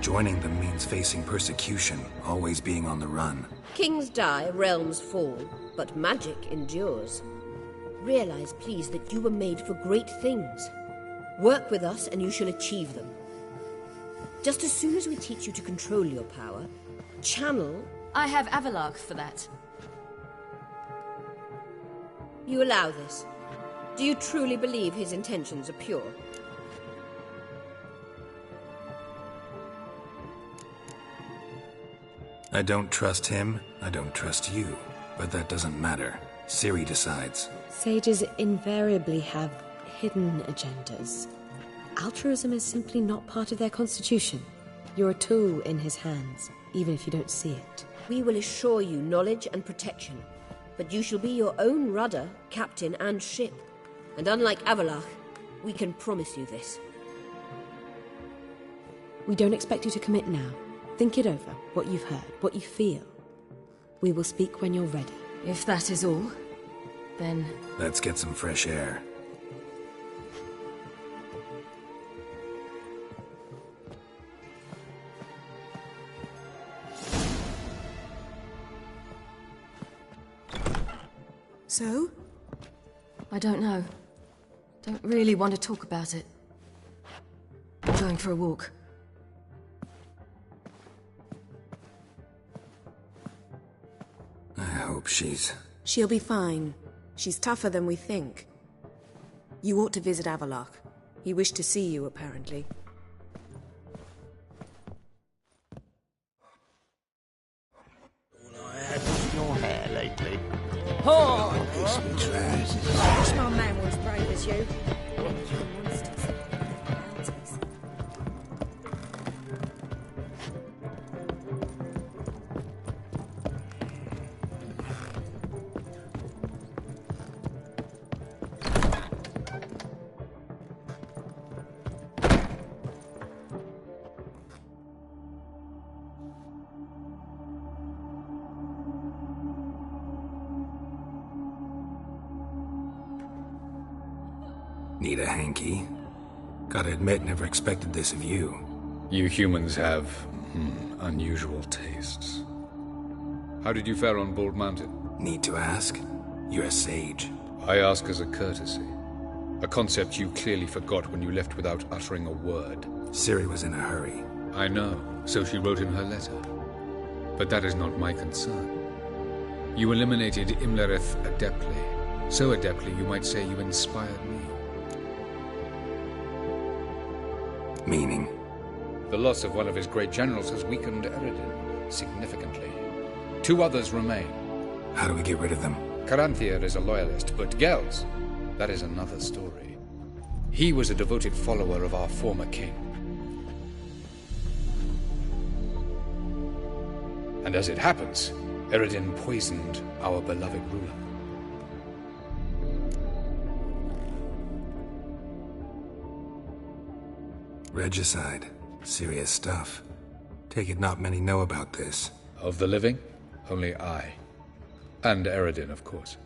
Joining them means facing persecution, always being on the run. Kings die, realms fall, but magic endures. Realize, please, that you were made for great things. Work with us and you shall achieve them. Just as soon as we teach you to control your power, channel... I have Avalark for that. You allow this? Do you truly believe his intentions are pure? I don't trust him, I don't trust you. But that doesn't matter. Ciri decides. Sages invariably have hidden agendas. Altruism is simply not part of their constitution. You're a tool in his hands, even if you don't see it. We will assure you knowledge and protection, but you shall be your own rudder, captain, and ship. And unlike Avalark, we can promise you this. We don't expect you to commit now. Think it over, what you've heard, what you feel. We will speak when you're ready. If that is all, then... Let's get some fresh air. So? I don't know. Don't really want to talk about it. I'm going for a walk. I hope she's... She'll be fine. She's tougher than we think. You ought to visit Avalark. He wished to see you, apparently. All I had was your hair lately. Oh! I piss me trousers. I wish my man was brave as you. Need a hanky? Gotta admit, never expected this of you. You humans have, unusual tastes. How did you fare on Bald Mountain? Need to ask? You're a sage. I ask as a courtesy. A concept you clearly forgot when you left without uttering a word. Ciri was in a hurry. I know, so she wrote in her letter. But that is not my concern. You eliminated Imlerith adeptly. So adeptly, you might say you inspired me. Meaning? The loss of one of his great generals has weakened Eredin significantly. 2 others remain. How do we get rid of them? Caranthir is a loyalist, but Gels, that is another story. He was a devoted follower of our former king. And as it happens, Eredin poisoned our beloved ruler. Regicide. Serious stuff. Take it not many know about this. Of the living, only I. And Eredin, of course.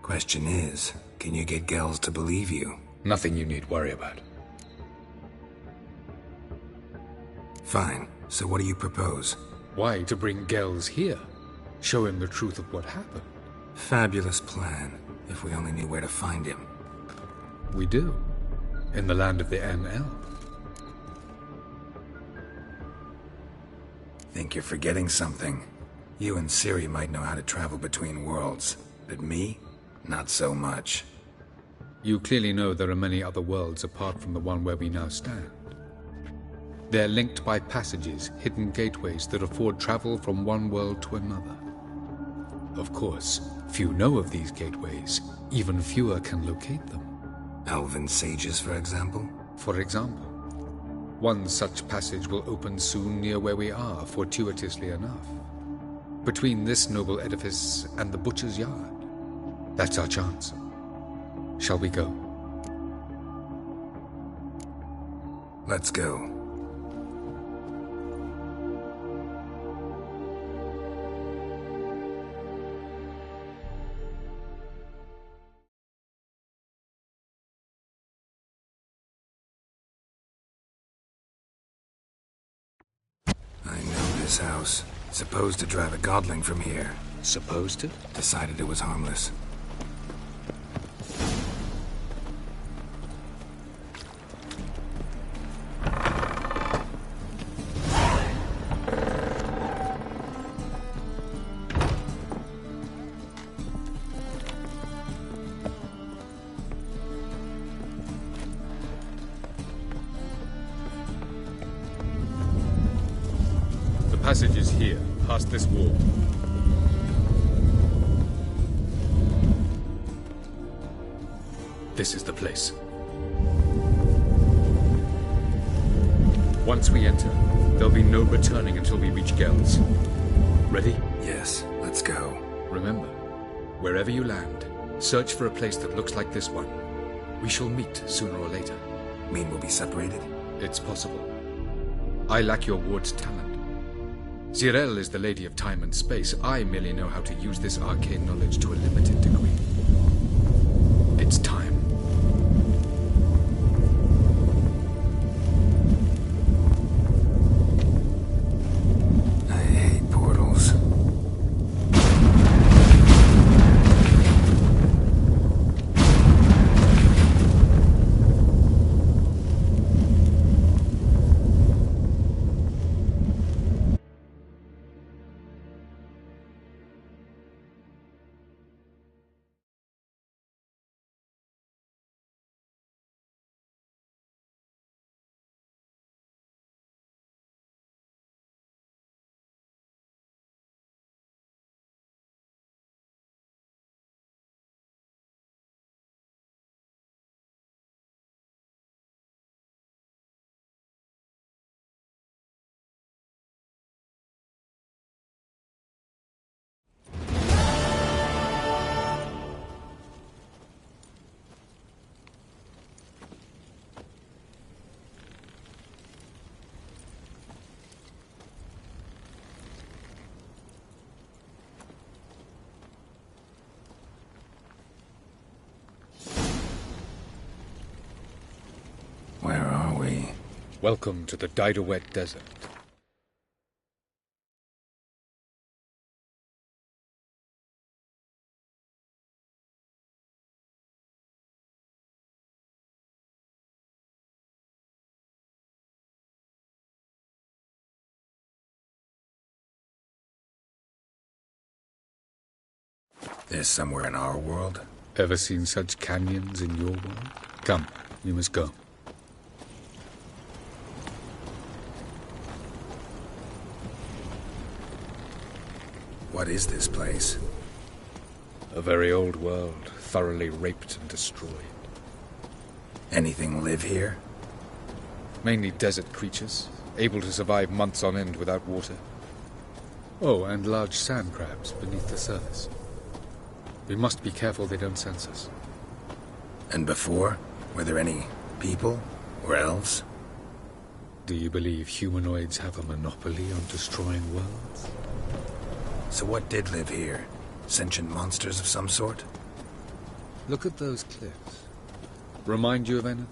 Question is, can you get Gels to believe you? Nothing you need worry about. Fine. So what do you propose? Why, to bring Gels here. Show him the truth of what happened. Fabulous plan, if we only knew where to find him. We do. In the land of the NL. Think you're forgetting something. You and Ciri might know how to travel between worlds, but me? Not so much. You clearly know there are many other worlds apart from the one where we now stand. They're linked by passages, hidden gateways that afford travel from one world to another. Of course, few know of these gateways. Even fewer can locate them. Elven sages, for example? For example. One such passage will open soon near where we are, fortuitously enough. Between this noble edifice and the butcher's yard. That's our chance. Shall we go? Let's go. I know this house. Supposed to drive a godling from here. Supposed to? Decided it was harmless. The passage is here, past this wall. This is the place. Once we enter, there'll be no returning until we reach Gels. Ready? Yes, let's go. Remember, wherever you land, search for a place that looks like this one. We shall meet sooner or later. Mean we'll be separated? It's possible. I lack your ward's talent. Zirel is the lady of time and space. I merely know how to use this arcane knowledge to a limited degree. It's time. I hate portals. Welcome to the Didowet Desert. There's somewhere in our world? Ever seen such canyons in your world? Come, you must go. What is this place? A very old world, thoroughly raped and destroyed. Anything live here? Mainly desert creatures, able to survive months on end without water. Oh, and large sand crabs beneath the surface. We must be careful they don't sense us. And before? Were there any people or elves? Do you believe humanoids have a monopoly on destroying worlds? So what did live here? Sentient monsters of some sort? Look at those cliffs. Remind you of anything?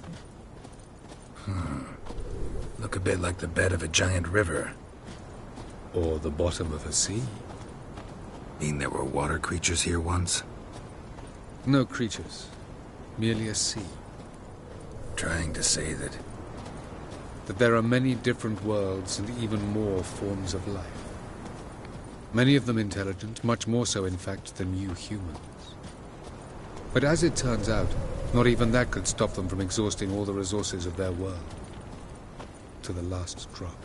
Look a bit like the bed of a giant river. Or the bottom of a sea. Mean there were water creatures here once? No creatures. Merely a sea. Trying to say that there are many different worlds and even more forms of life. Many of them intelligent, much more so in fact than you humans. But as it turns out, not even that could stop them from exhausting all the resources of their world. To the last drop.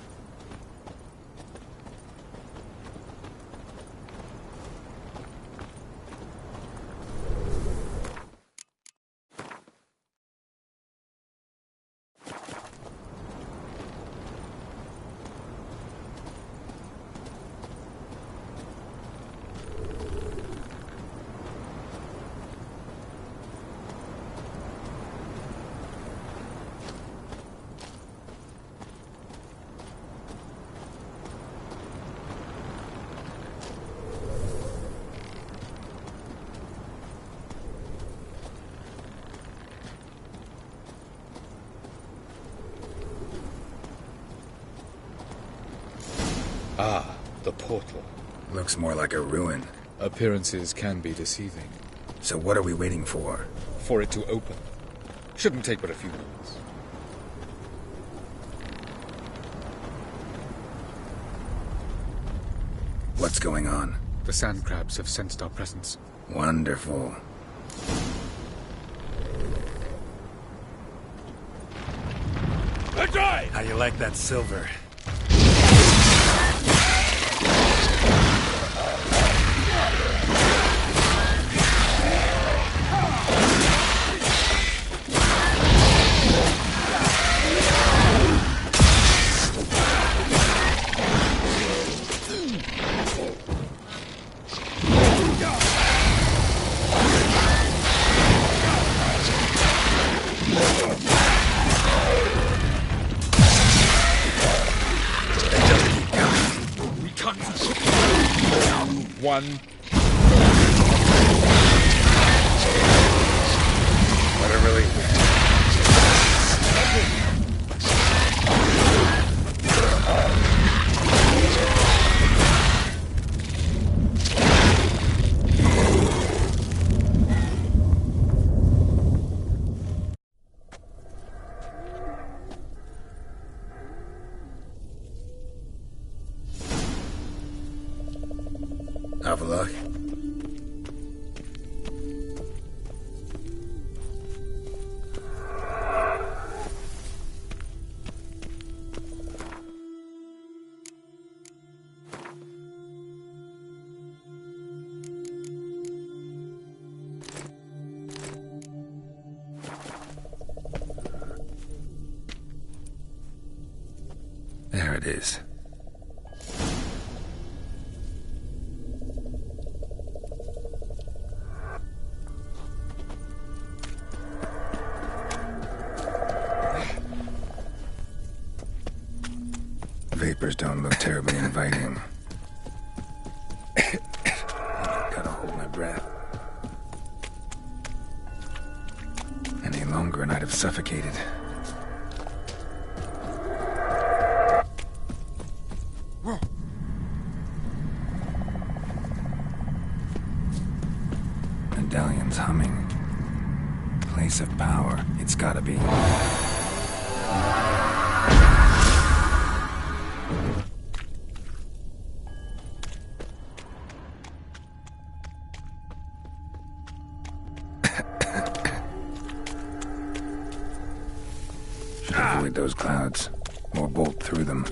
Ah, the portal. Looks more like a ruin. Appearances can be deceiving. So what are we waiting for? For it to open. Shouldn't take but a few moments. What's going on? The sand crabs have sensed our presence. Wonderful. How you like that silver? One. What a relief. Have a look. There it is. Vapors don't look terribly inviting. Gotta hold my breath. Any longer and I'd have suffocated. engine's humming. Place of power, it's gotta be. Should avoid those clouds, or bolt through them.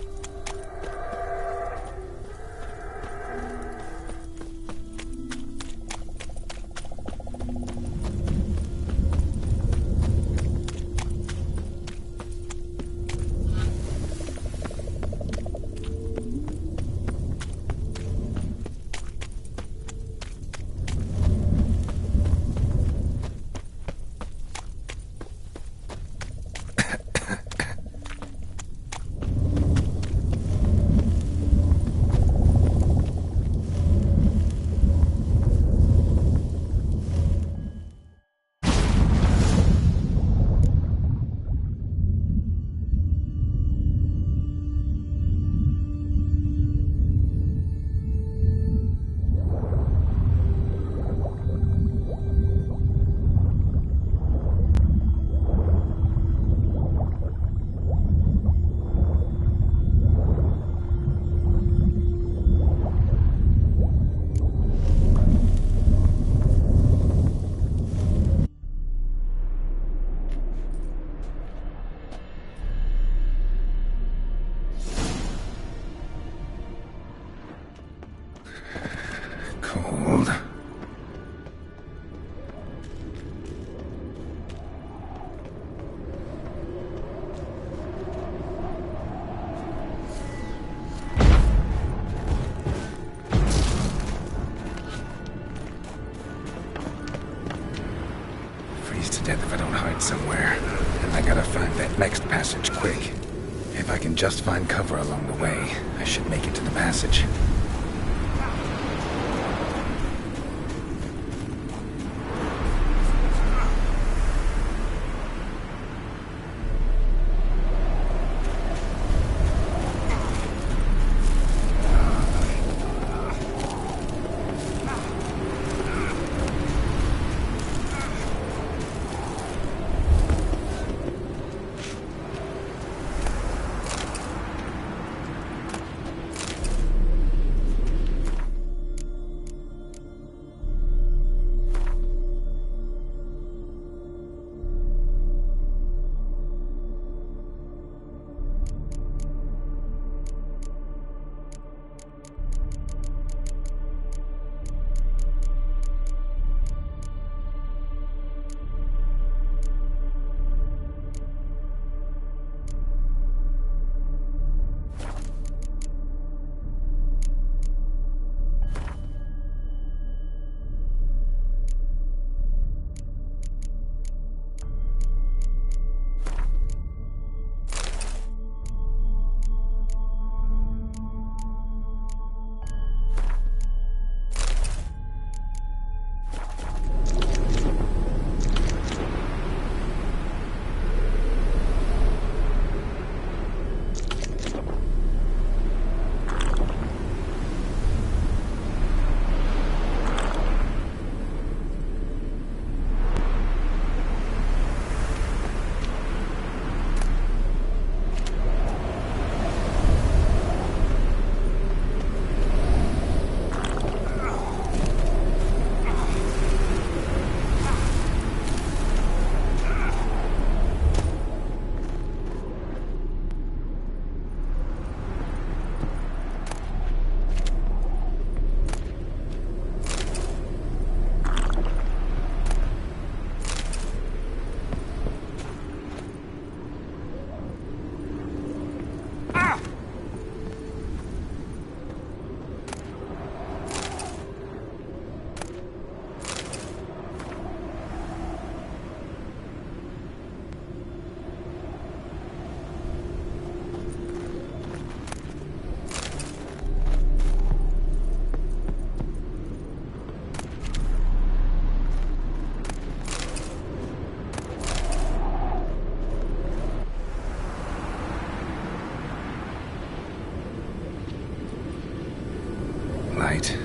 Cold. Freeze to death if I don't hide somewhere. And I gotta find that next passage quick. If I can just find cover along the way, I should make it to the passage.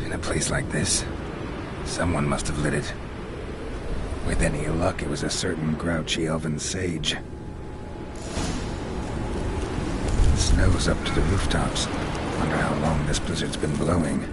In a place like this, someone must have lit it. With any luck, it was a certain grouchy elven sage. Snow's up to the rooftops. Wonder how long this blizzard's been blowing.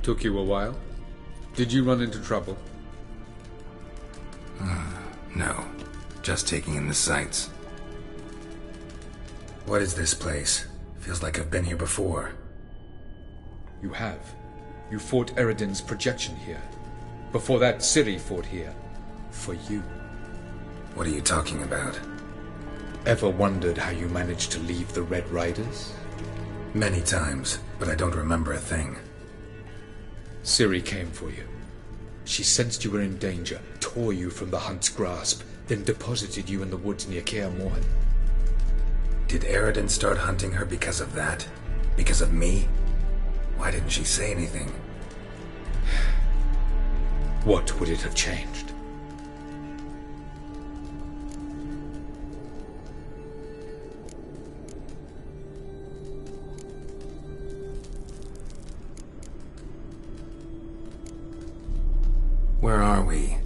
Took you a while? Did you run into trouble? No. Just taking in the sights. What is this place? Feels like I've been here before. You have. You fought Eridan's projection here. Before that, Ciri fought here. For you. What are you talking about? Ever wondered how you managed to leave the Red Riders? Many times, but I don't remember a thing. Ciri came for you. She sensed you were in danger, tore you from the Hunt's grasp, then deposited you in the woods near Kaer Morhen. Did Eridan start hunting her because of that? Because of me? Why didn't she say anything? What would it have changed? Where are we?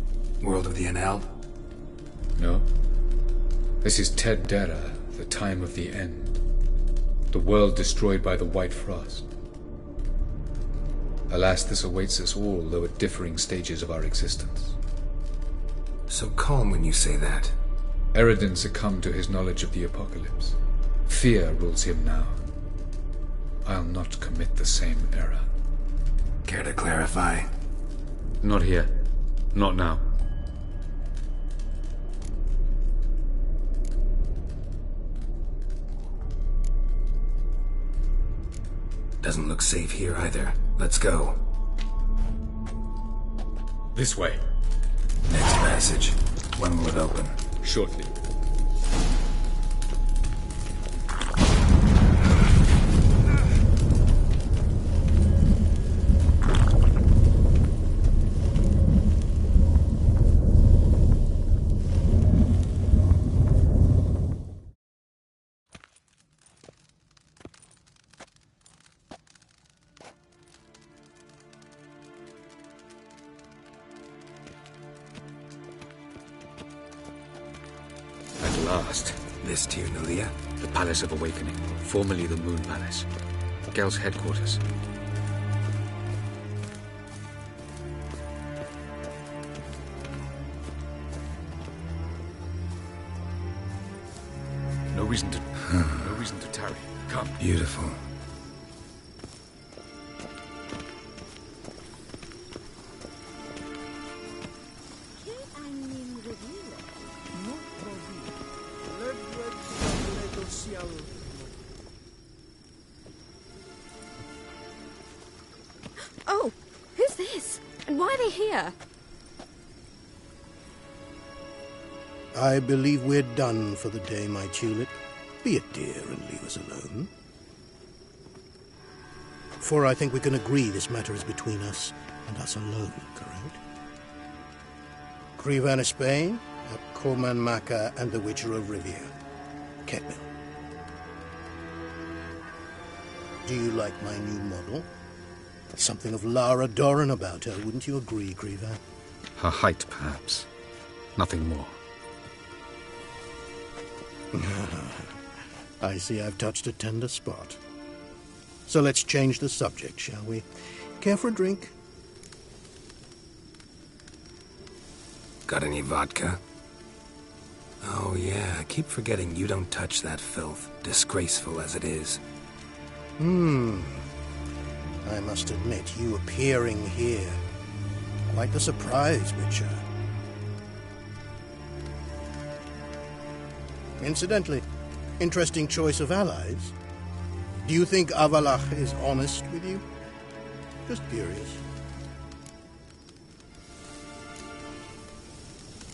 World of the Enel? No. This is Ted Dera, the time of the end. The world destroyed by the White Frost. Alas, this awaits us all, though at differing stages of our existence. So calm when you say that. Eridan succumbed to his knowledge of the apocalypse. Fear rules him now. I'll not commit the same error. Care to clarify? Not here. Not now. Doesn't look safe here either. Let's go. This way. Next passage. When will it open? Shortly. last. This Tirnalia? The Palace of Awakening, formerly the Moon Palace. Gel's headquarters. No reason to tarry. Come. Beautiful. Oh, who's this? And why are they here? I believe we're done for the day, my tulip. Be a dear and leave us alone. For I think we can agree this matter is between us and us alone, correct? Krivan Spain, Korman Maka, and the Witcher of Rivia. Ketmil. Do you like my new model? Something of Lara Doran about her, wouldn't you agree, Krivan? Her height, perhaps. Nothing more. I see I've touched a tender spot. So let's change the subject, shall we? Care for a drink? Got any vodka? Oh yeah, I keep forgetting you don't touch that filth, disgraceful as it is. I must admit, you appearing here, quite the surprise, Witcher. Incidentally, interesting choice of allies. Do you think Avalach is honest with you? Just curious.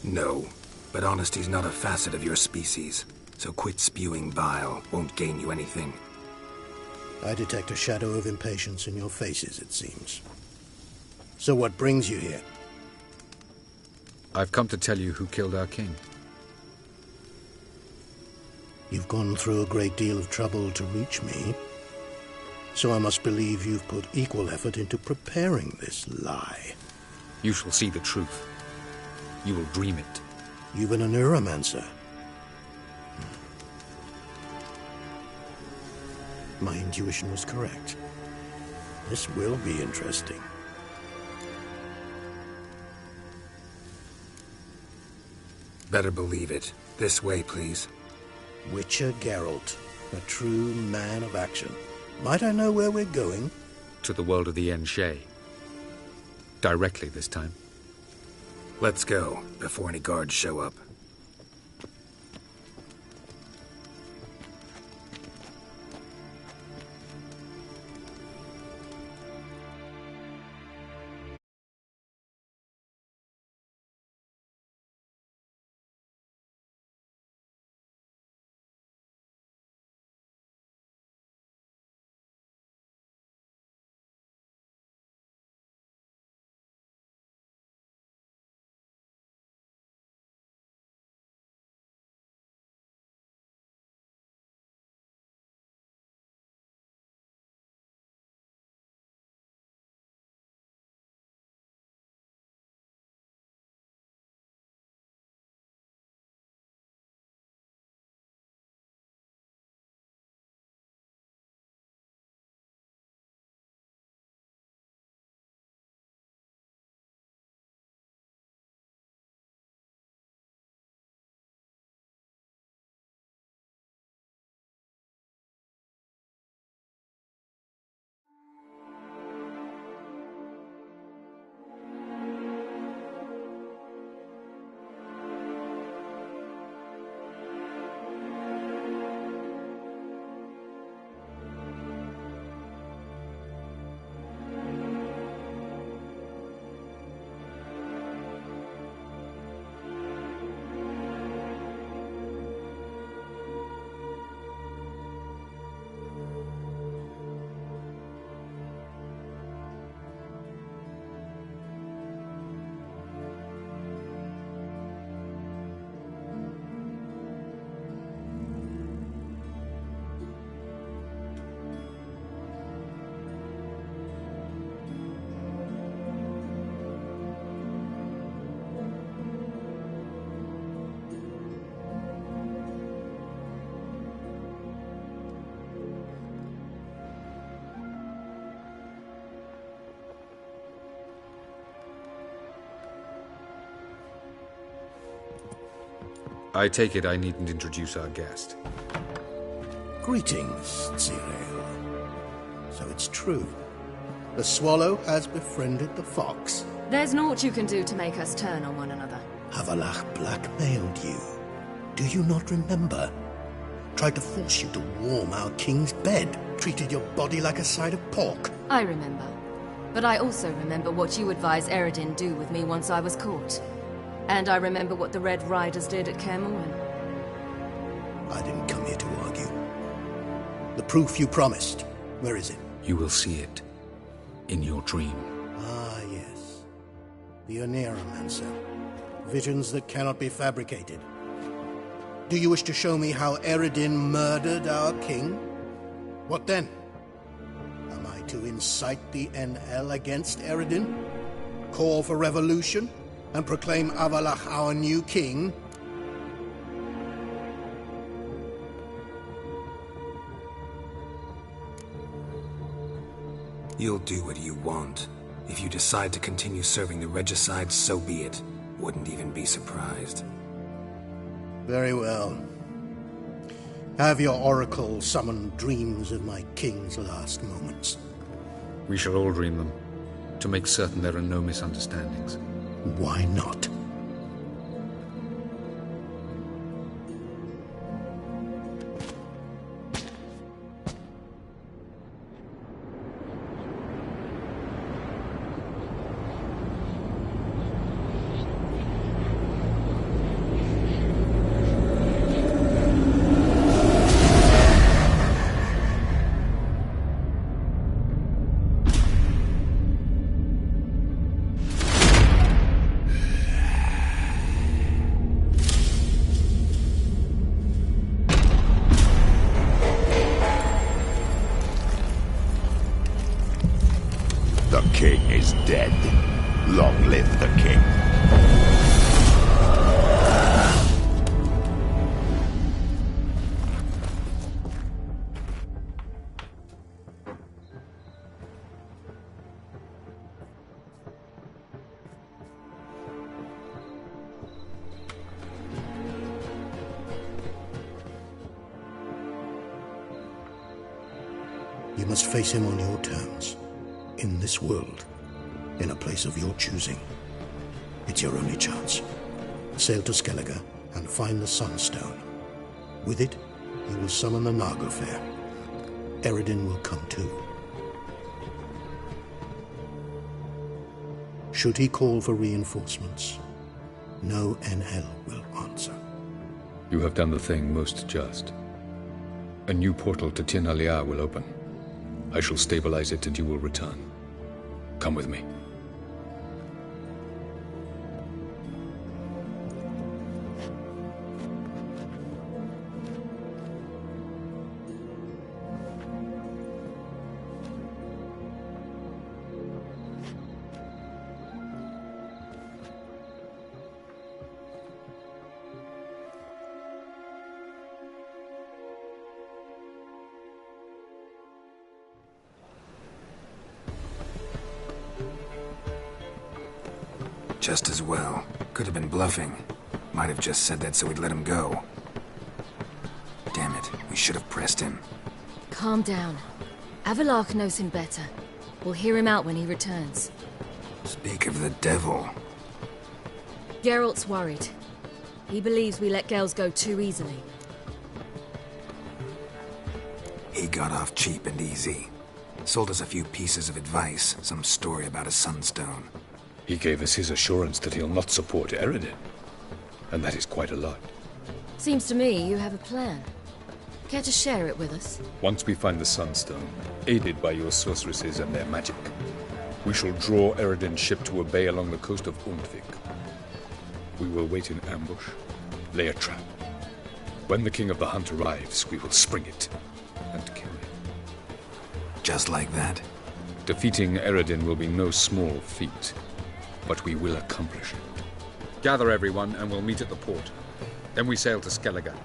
No, but honesty's not a facet of your species, so quit spewing bile, won't gain you anything. I detect a shadow of impatience in your faces, it seems. So what brings you here? I've come to tell you who killed our king. You've gone through a great deal of trouble to reach me, so I must believe you've put equal effort into preparing this lie. You shall see the truth. You will dream it. You've been a neuromancer. My intuition was correct. This will be interesting. Better believe it. This way, please. Witcher Geralt, a true man of action. Might I know where we're going? To the world of the Enshe. Directly this time. Let's go, before any guards show up. I take it I needn't introduce our guest. Greetings, Cyril. So it's true. The swallow has befriended the fox. There's naught you can do to make us turn on one another. Havalach blackmailed you. Do you not remember? Tried to force you to warm our king's bed. Treated your body like a side of pork. I remember. But I also remember what you advised Eredin do with me once I was caught. And I remember what the Red Riders did at Kaer Morhen. I didn't come here to argue. The proof you promised, where is it? You will see it. In your dream. Ah, yes. The Oneiromancer. Visions that cannot be fabricated. Do you wish to show me how Eredin murdered our king? What then? Am I to incite the NL against Eredin? Call for revolution? And proclaim Avalach our new king? You'll do what you want. If you decide to continue serving the regicide, so be it. Wouldn't even be surprised. Very well. Have your oracle summon dreams of my king's last moments. We shall all dream them, to make certain there are no misunderstandings. Why not? The king is dead. Long live the king. You must face him on your terms. In this world, in a place of your choosing. It's your only chance. Sail to Skellige and find the Sunstone. With it, you will summon the Naglfar. Eredin will come too. Should he call for reinforcements, no NL will answer. You have done the thing most just. A new portal to Tir na Liar will open. I shall stabilize it and you will return. Come with me. Just as well. Could have been bluffing. Might have just said that so we'd let him go. Damn it, we should have pressed him. Calm down. Avalach knows him better. We'll hear him out when he returns. Speak of the devil. Geralt's worried. He believes we let girls go too easily. He got off cheap and easy. Sold us a few pieces of advice, some story about a sunstone. He gave us his assurance that he'll not support Eredin. And that is quite a lot. Seems to me you have a plan. Care to share it with us? Once we find the Sunstone, aided by your sorceresses and their magic, we shall draw Eredin's ship to a bay along the coast of Undvik. We will wait in ambush, lay a trap. When the King of the Hunt arrives, we will spring it and kill him. Just like that? Defeating Eredin will be no small feat, but we will accomplish it. Gather everyone and we'll meet at the port. Then we sail to Skellige.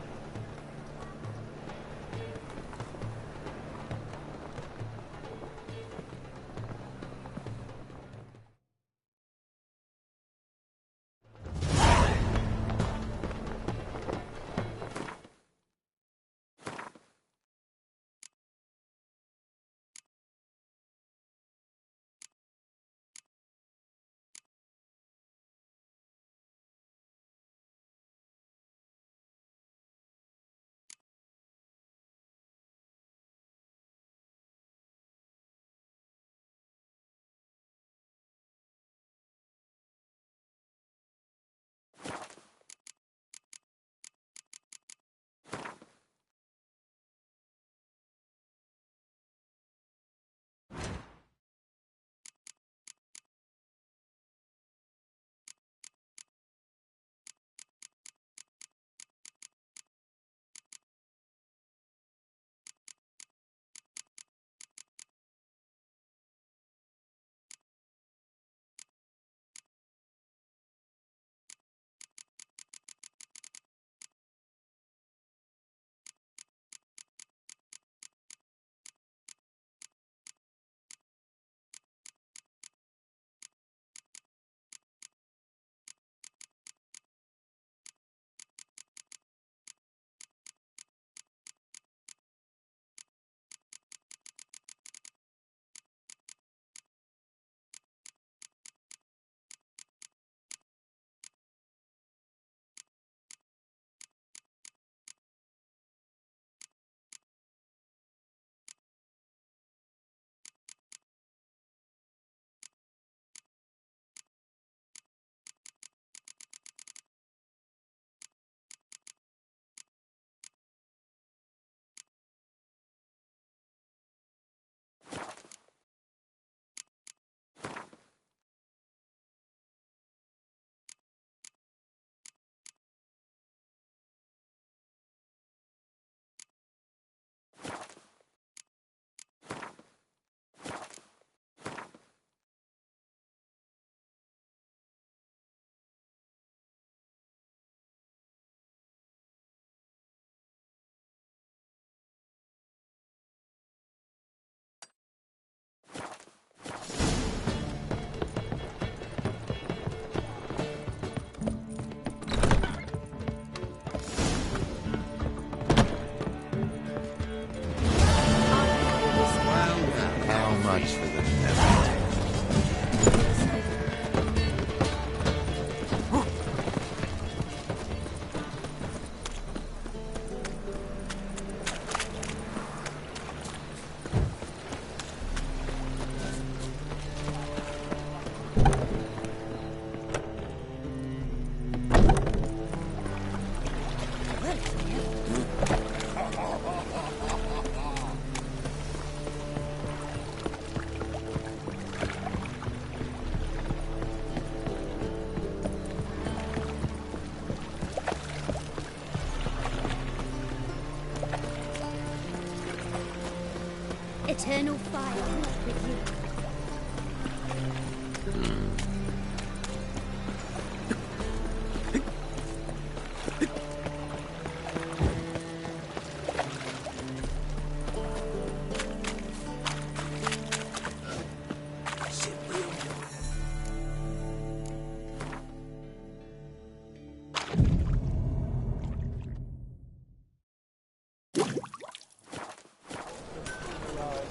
eternal fire, not with you.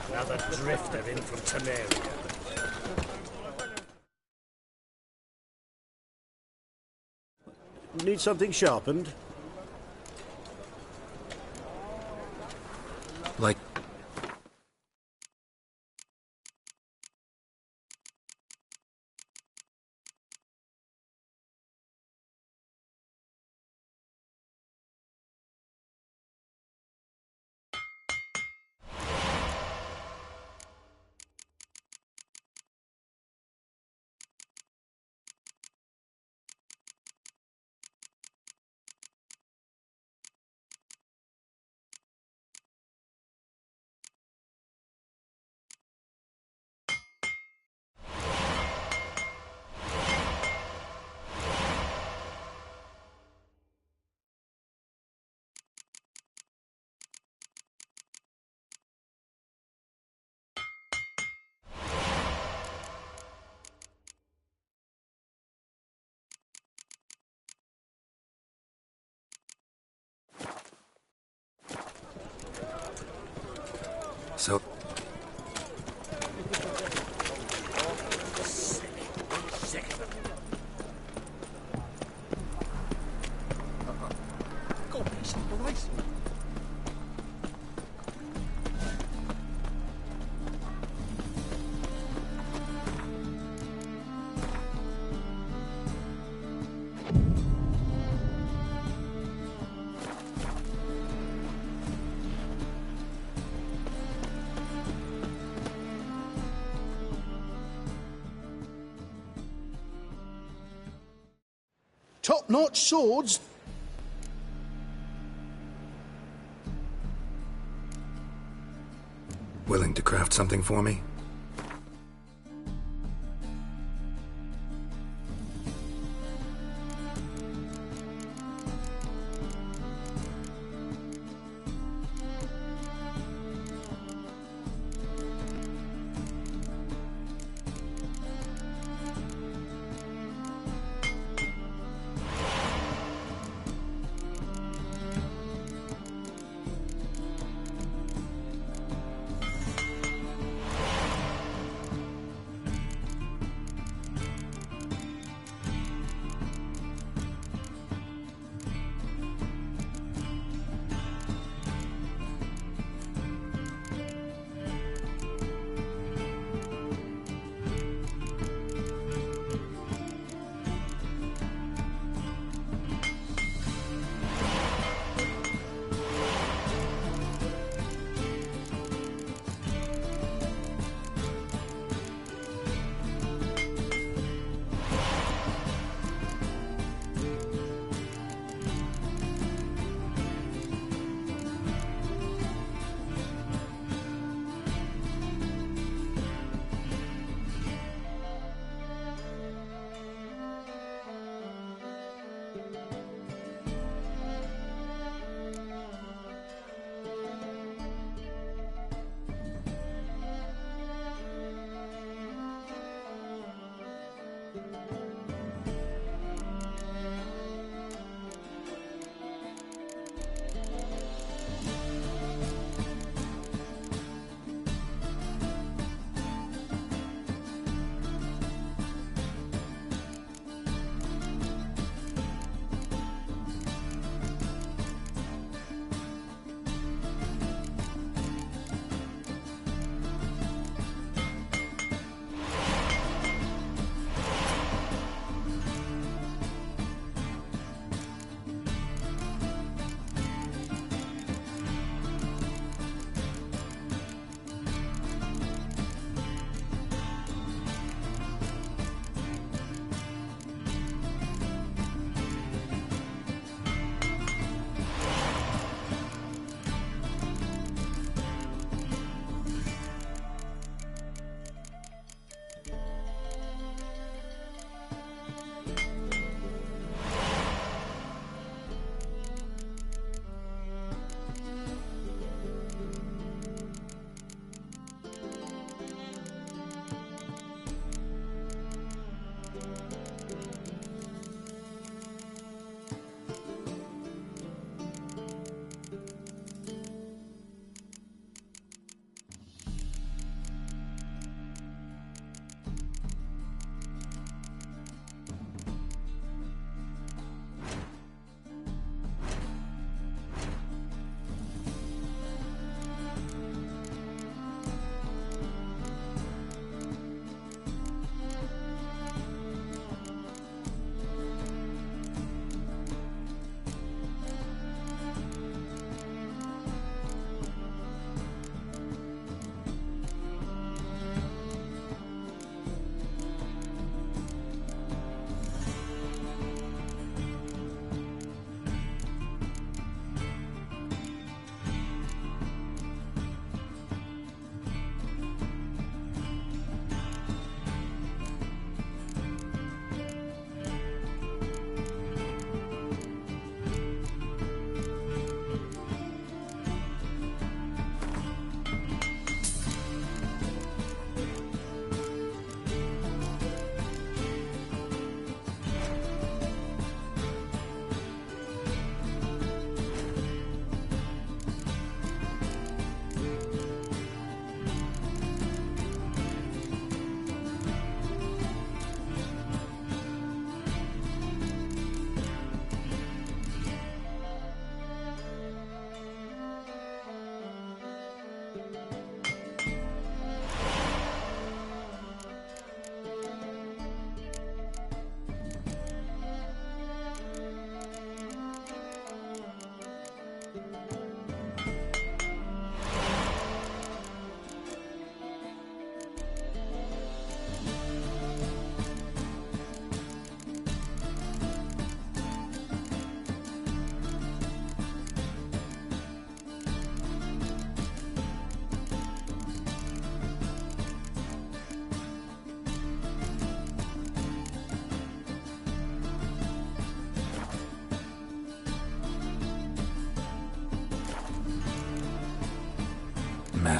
Another drifter in from Temeria. Need something sharpened? Like... So... Sick of them. God, it's nice. Top-notch swords? Willing to craft something for me?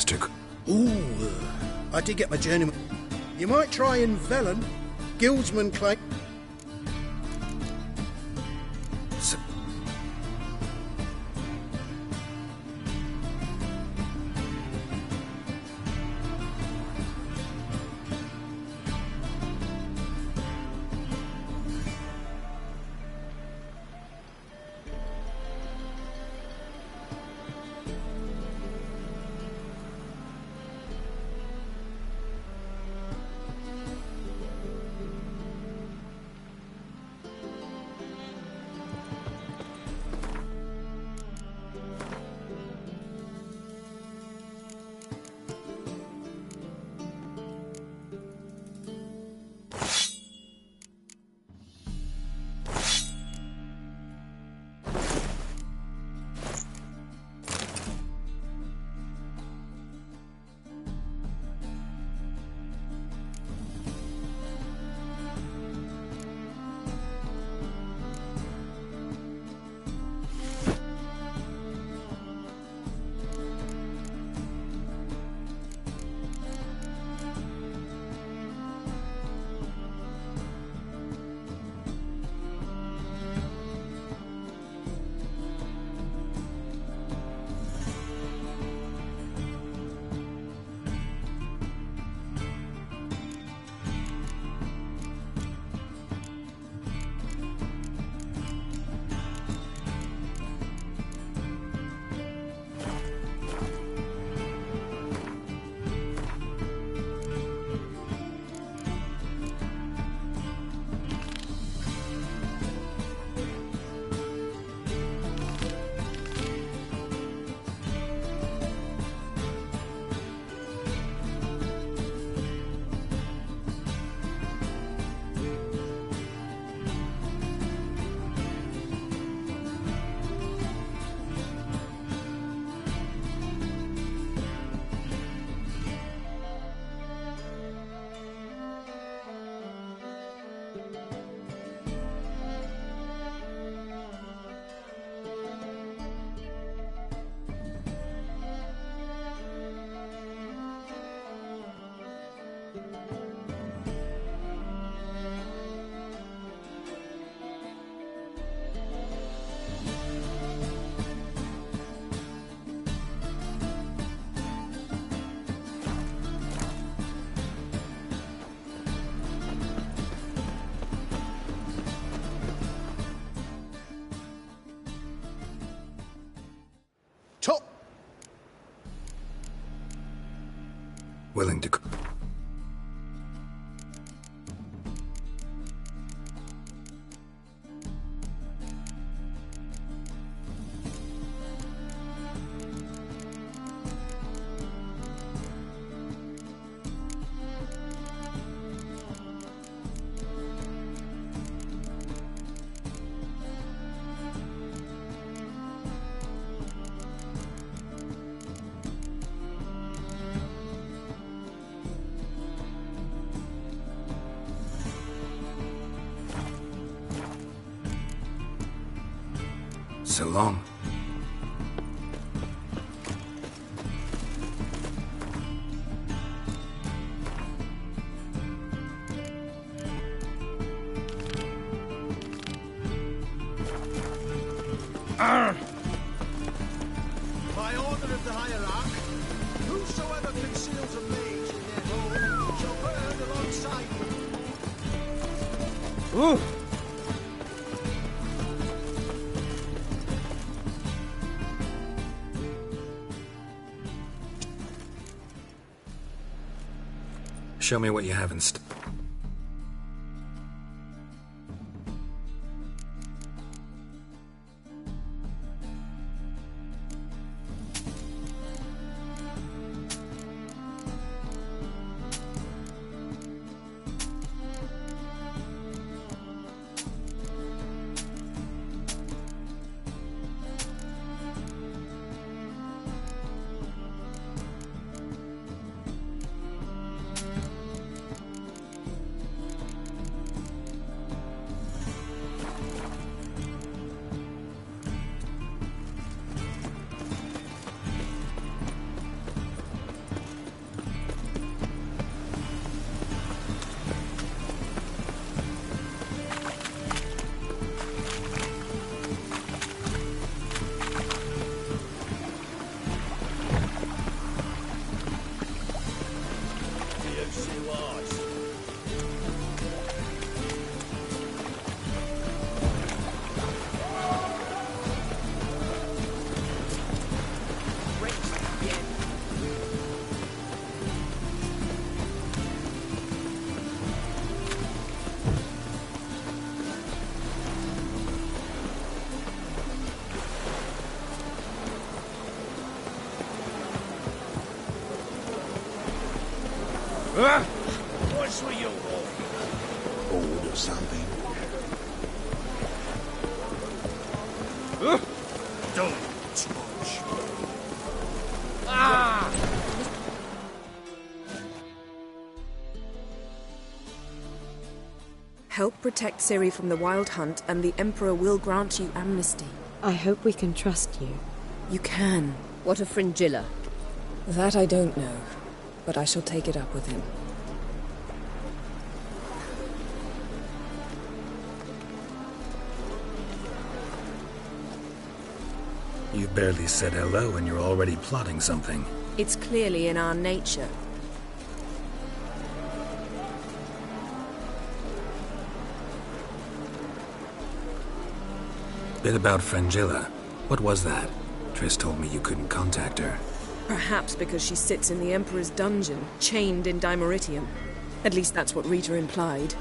Master. Ooh, I did get my journeyman. You might try in Velen. Guildsman claim. Willing to... So long. By order of the hierarch, whosoever conceals a mage in their home shall burn alongside them. Ooh. Show me what you have in What's with you all? Bored or something? Don't touch. Help protect Ciri from the Wild Hunt, and the Emperor will grant you amnesty. I hope we can trust you. You can. What of Fringilla? That I don't know, but I shall take it up with him. You've barely said hello and you're already plotting something. It's clearly in our nature. Bit about Fringilla. What was that? Triss told me you couldn't contact her. Perhaps because she sits in the Emperor's dungeon, chained in Dimeritium. At least that's what Rita implied.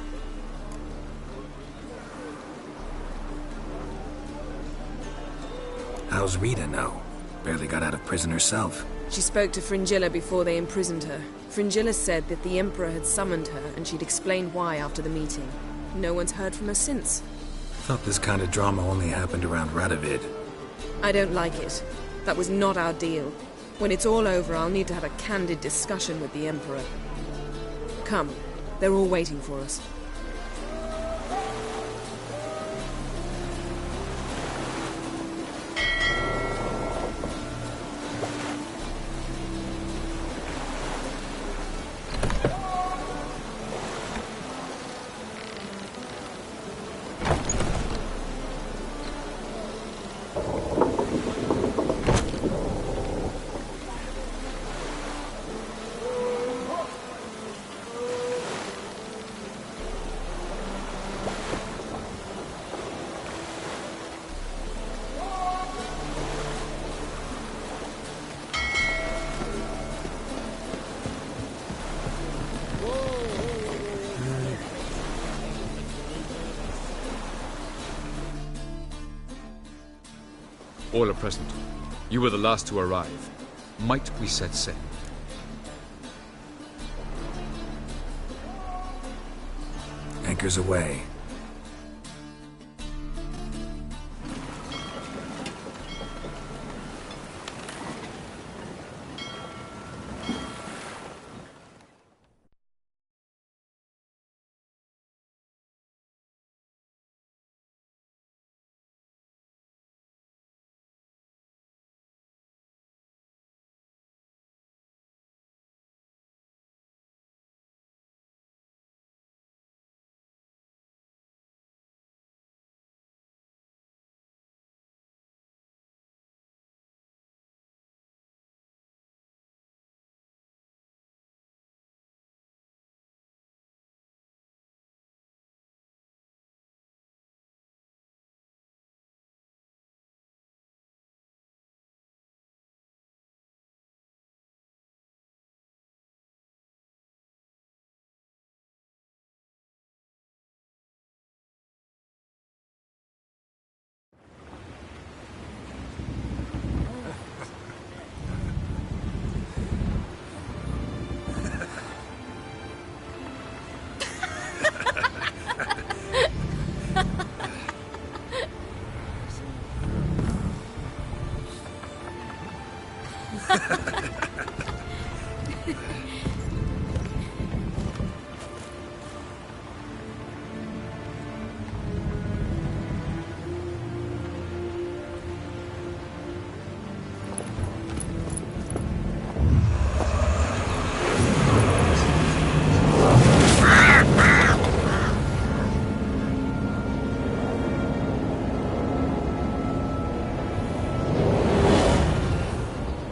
How's Rita know? Barely got out of prison herself. She spoke to Fringilla before they imprisoned her. Fringilla said that the Emperor had summoned her, and she'd explained why after the meeting. No one's heard from her since. Thought this kind of drama only happened around Radovid. I don't like it. That was not our deal. When it's all over, I'll need to have a candid discussion with the Emperor. Come, they're all waiting for us. All are present. You were the last to arrive. Might we set sail? Anchors away.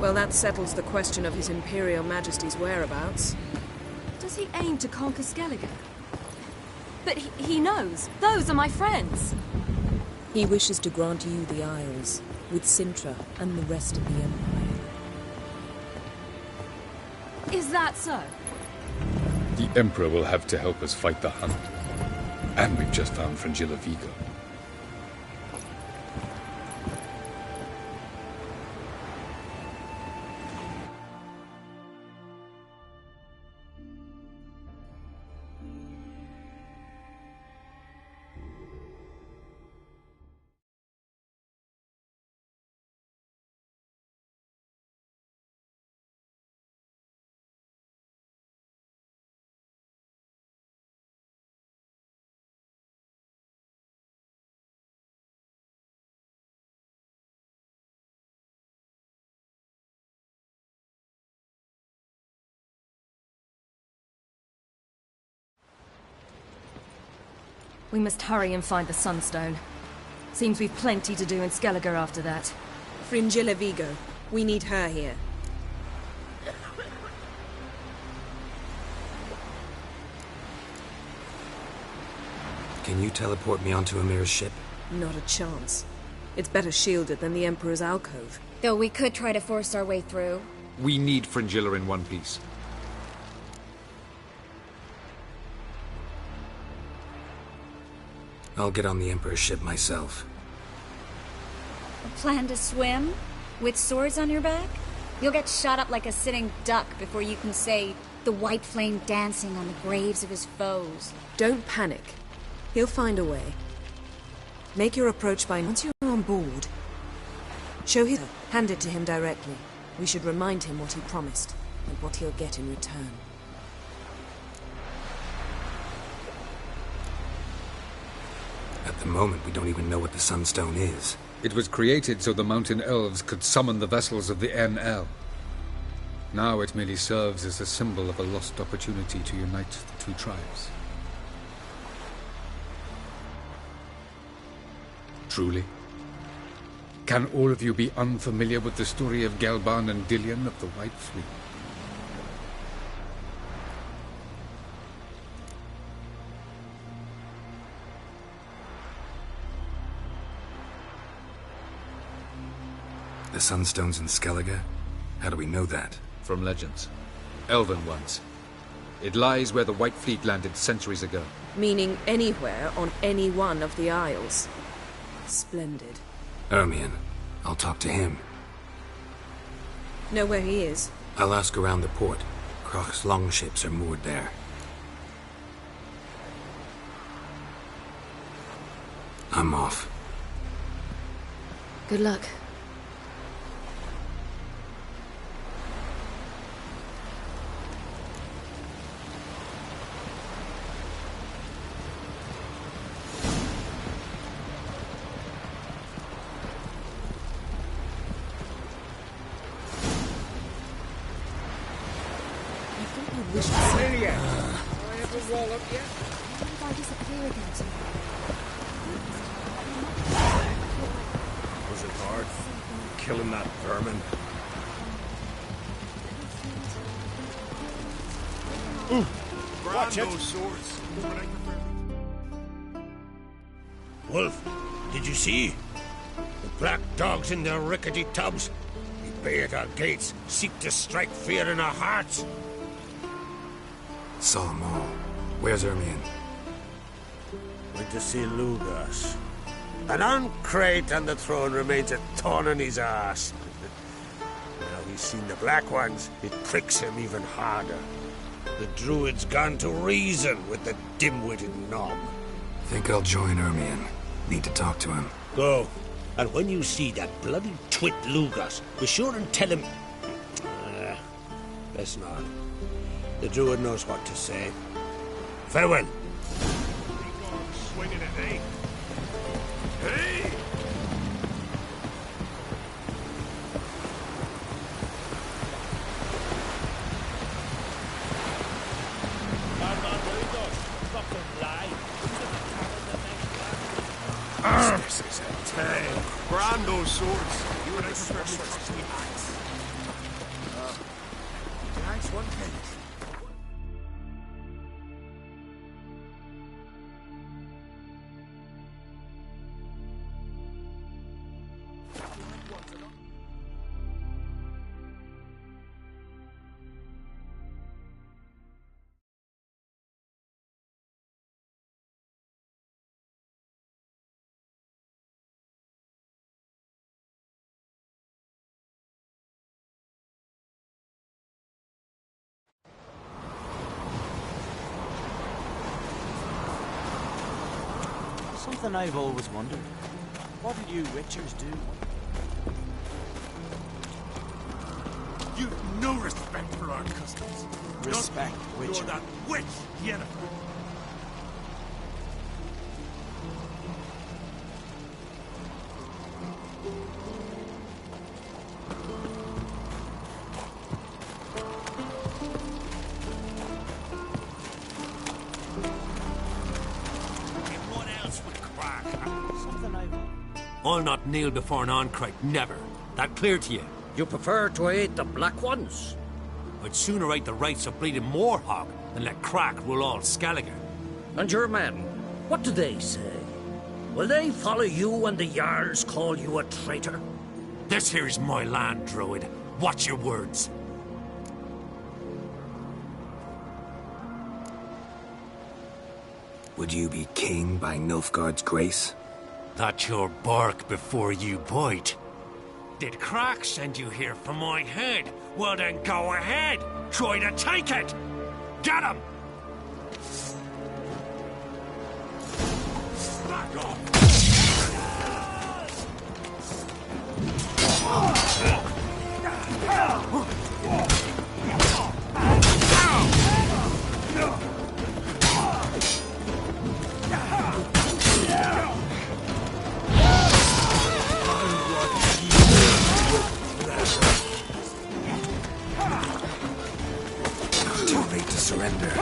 Well, that settles the question of His Imperial Majesty's whereabouts. Does he aim to conquer Skellige? But he knows. Those are my friends. He wishes to grant you the Isles, with Sintra and the rest of the Empire. Is that so? The Emperor will have to help us fight the Hunt. And we've just found Fringilla Vigo. We must hurry and find the Sunstone. Seems we've plenty to do in Skellige after that. Fringilla Vigo. We need her here. Can you teleport me onto Amir's ship? Not a chance. It's better shielded than the Emperor's alcove. Though we could try to force our way through. We need Fringilla in one piece. I'll get on the Emperor's ship myself. Plan to swim? With swords on your back? You'll get shot up like a sitting duck before you can say the white flame dancing on the graves of his foes. Don't panic. He'll find a way. Make your approach by once you're on board. Show him. Hand it to him directly. We should remind him what he promised, and what he'll get in return. At the moment, we don't even know what the Sunstone is. It was created so the mountain elves could summon the vessels of the NL. Now it merely serves as a symbol of a lost opportunity to unite the two tribes. Truly? Can all of you be unfamiliar with the story of Gelban and Dillion of the White Fleet? The Sunstone's in Skellige? How do we know that? From legends. Elven ones. It lies where the White Fleet landed centuries ago. Meaning anywhere on any one of the Isles. Splendid. Ermion. I'll talk to him. Know where he is? I'll ask around the port. Croc's longships are moored there. I'm off. Good luck. Was it hard? Killing that vermin? Watch those swords. Wolf, did you see? The black dogs in their rickety tubs. We bay at our gates, seek to strike fear in our hearts. Saw them all. Where's Ermion? Went to see Lugas. An uncrate on the throne remains a thorn in his ass. Now he's seen the Black Ones, it pricks him even harder. The druid's gone to reason with the dim-witted knob. Think I'll join Ermion. Need to talk to him. Go. And when you see that bloody twit Lugas, be sure and tell him... best not. The druid knows what to say. Farewell. Swinging it, eh? Hey! This is a tale. Brand those swords. You and I prefer swords to be nice. Nice one, Kate. Something I've always wondered. What did you witchers do? You've no respect for our customs. Respect, You're witcher. that witch, Yennefer. In what I'll not kneel before an Ancrate, never. That clear to you? You prefer to aid the Black Ones? I'd sooner aid the rights of bleeding Moorhog than let Crack rule all Skellige. And your men, what do they say? Will they follow you when the Jarls call you a traitor? This here is my land, Druid. Watch your words. Would you be king by Nilfgaard's grace? That's your bark before you bite. Did Crack send you here for my head? Well then go ahead! Try to take it! Get him! Back off! Too late to surrender.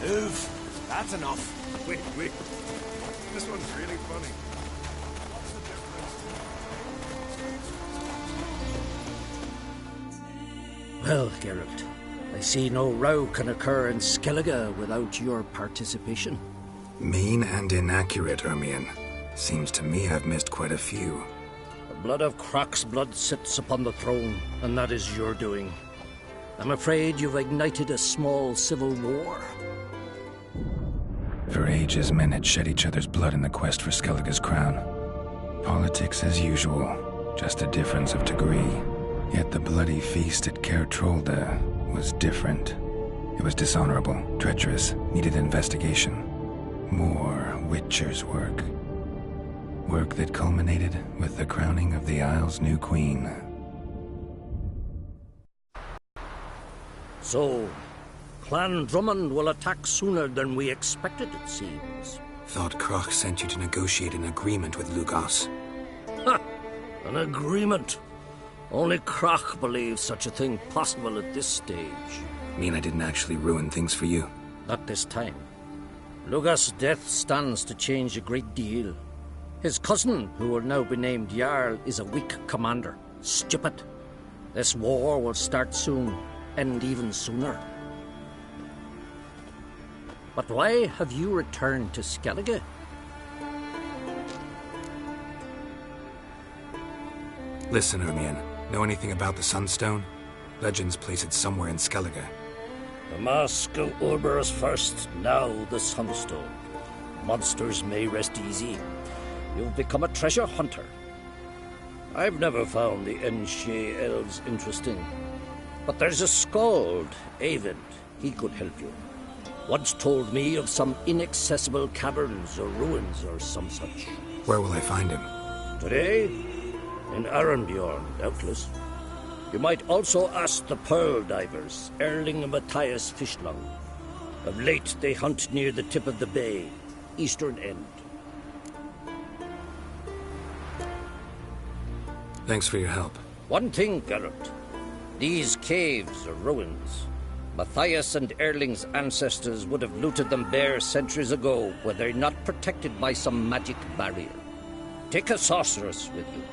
Move. That's enough. Wait. This one's really funny. Well, Geralt, I see no row can occur in Skellige without your participation. Mean and inaccurate, Ermion. Seems to me I've missed quite a few. The blood of Croc's blood sits upon the throne, and that is your doing. I'm afraid you've ignited a small civil war. For ages, men had shed each other's blood in the quest for Skellige's crown. Politics as usual, just a difference of degree. Yet the bloody feast at Caer Trolda was different. It was dishonorable, treacherous, needed investigation. More Witcher's work. Work that culminated with the crowning of the Isle's new queen. So, Clan Drummond will attack sooner than we expected, it seems. Thought Croc sent you to negotiate an agreement with Lugos. Ha! An agreement? Only Croc believes such a thing possible at this stage. Mean I didn't actually ruin things for you? Not this time. Lugas' death stands to change a great deal. His cousin, who will now be named Jarl, is a weak commander. Stupid. This war will start soon, end even sooner. But why have you returned to Skellige? Listen, Ermion. Know anything about the Sunstone? Legends place it somewhere in Skellige. The mask of Urberus first, now the Sunstone. Monsters may rest easy. You've become a treasure hunter. I've never found the Enshe elves interesting. But there's a skald, Eyvind. He could help you. Once told me of some inaccessible caverns or ruins or some such. Where will I find him? Today? In Arrnbjorn, doubtless. You might also ask the Pearl Divers, Erling and Matthias Fishlung. Of late, they hunt near the tip of the bay, eastern end. Thanks for your help. One thing, Geralt. These caves are ruins. Matthias and Erling's ancestors would have looted them bare centuries ago were they not protected by some magic barrier. Take a sorceress with you.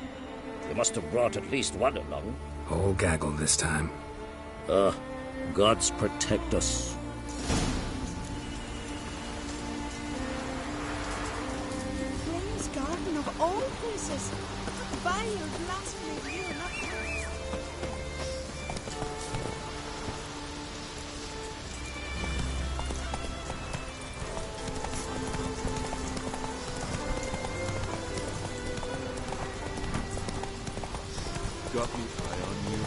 You must have brought at least one along. Whole gaggle this time. Gods protect us. Flame's garden of all places. Vile, blasphemy, here, not here. Got me eye on you.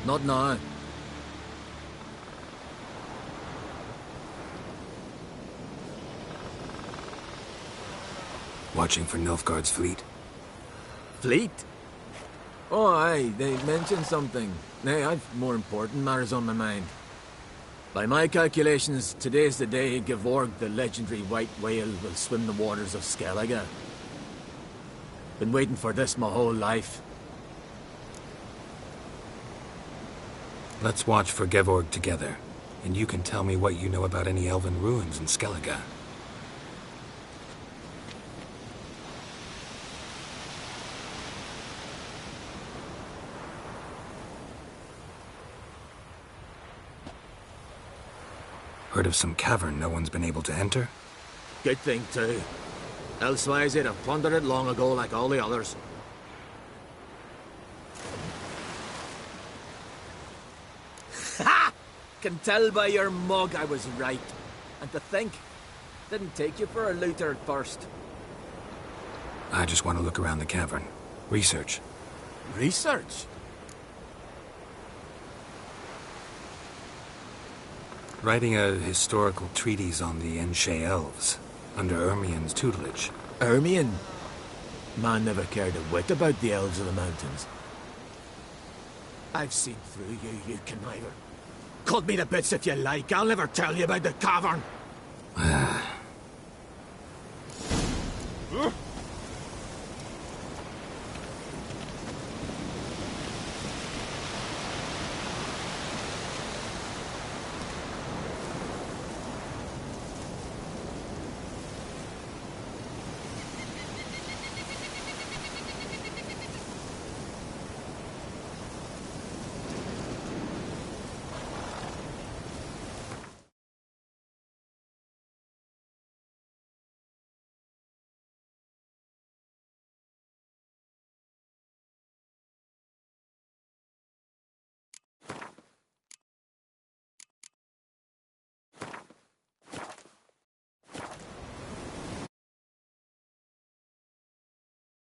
Not now. Watching for Nilfgaard's fleet. Fleet? Oh, aye, they mentioned something. Nay, I've more important matters on my mind. By my calculations, today's the day Gevorg, the legendary white whale, will swim the waters of Skellige. Been waiting for this my whole life. Let's watch for Gevorg together, and you can tell me what you know about any elven ruins in Skellige. Heard of some cavern no one's been able to enter? Good thing, too. Elsewise, they'd have plundered it long ago like all the others. Ha! Can tell by your mug I was right. And to think, didn't take you for a looter at first. I just want to look around the cavern. Research. Research? Writing a historical treatise on the Enshe elves, under Ermion's tutelage. Ermion? Man never cared a whit about the elves of the mountains. I've seen through you, you conniver. Cut me to bits if you like, I'll never tell you about the cavern.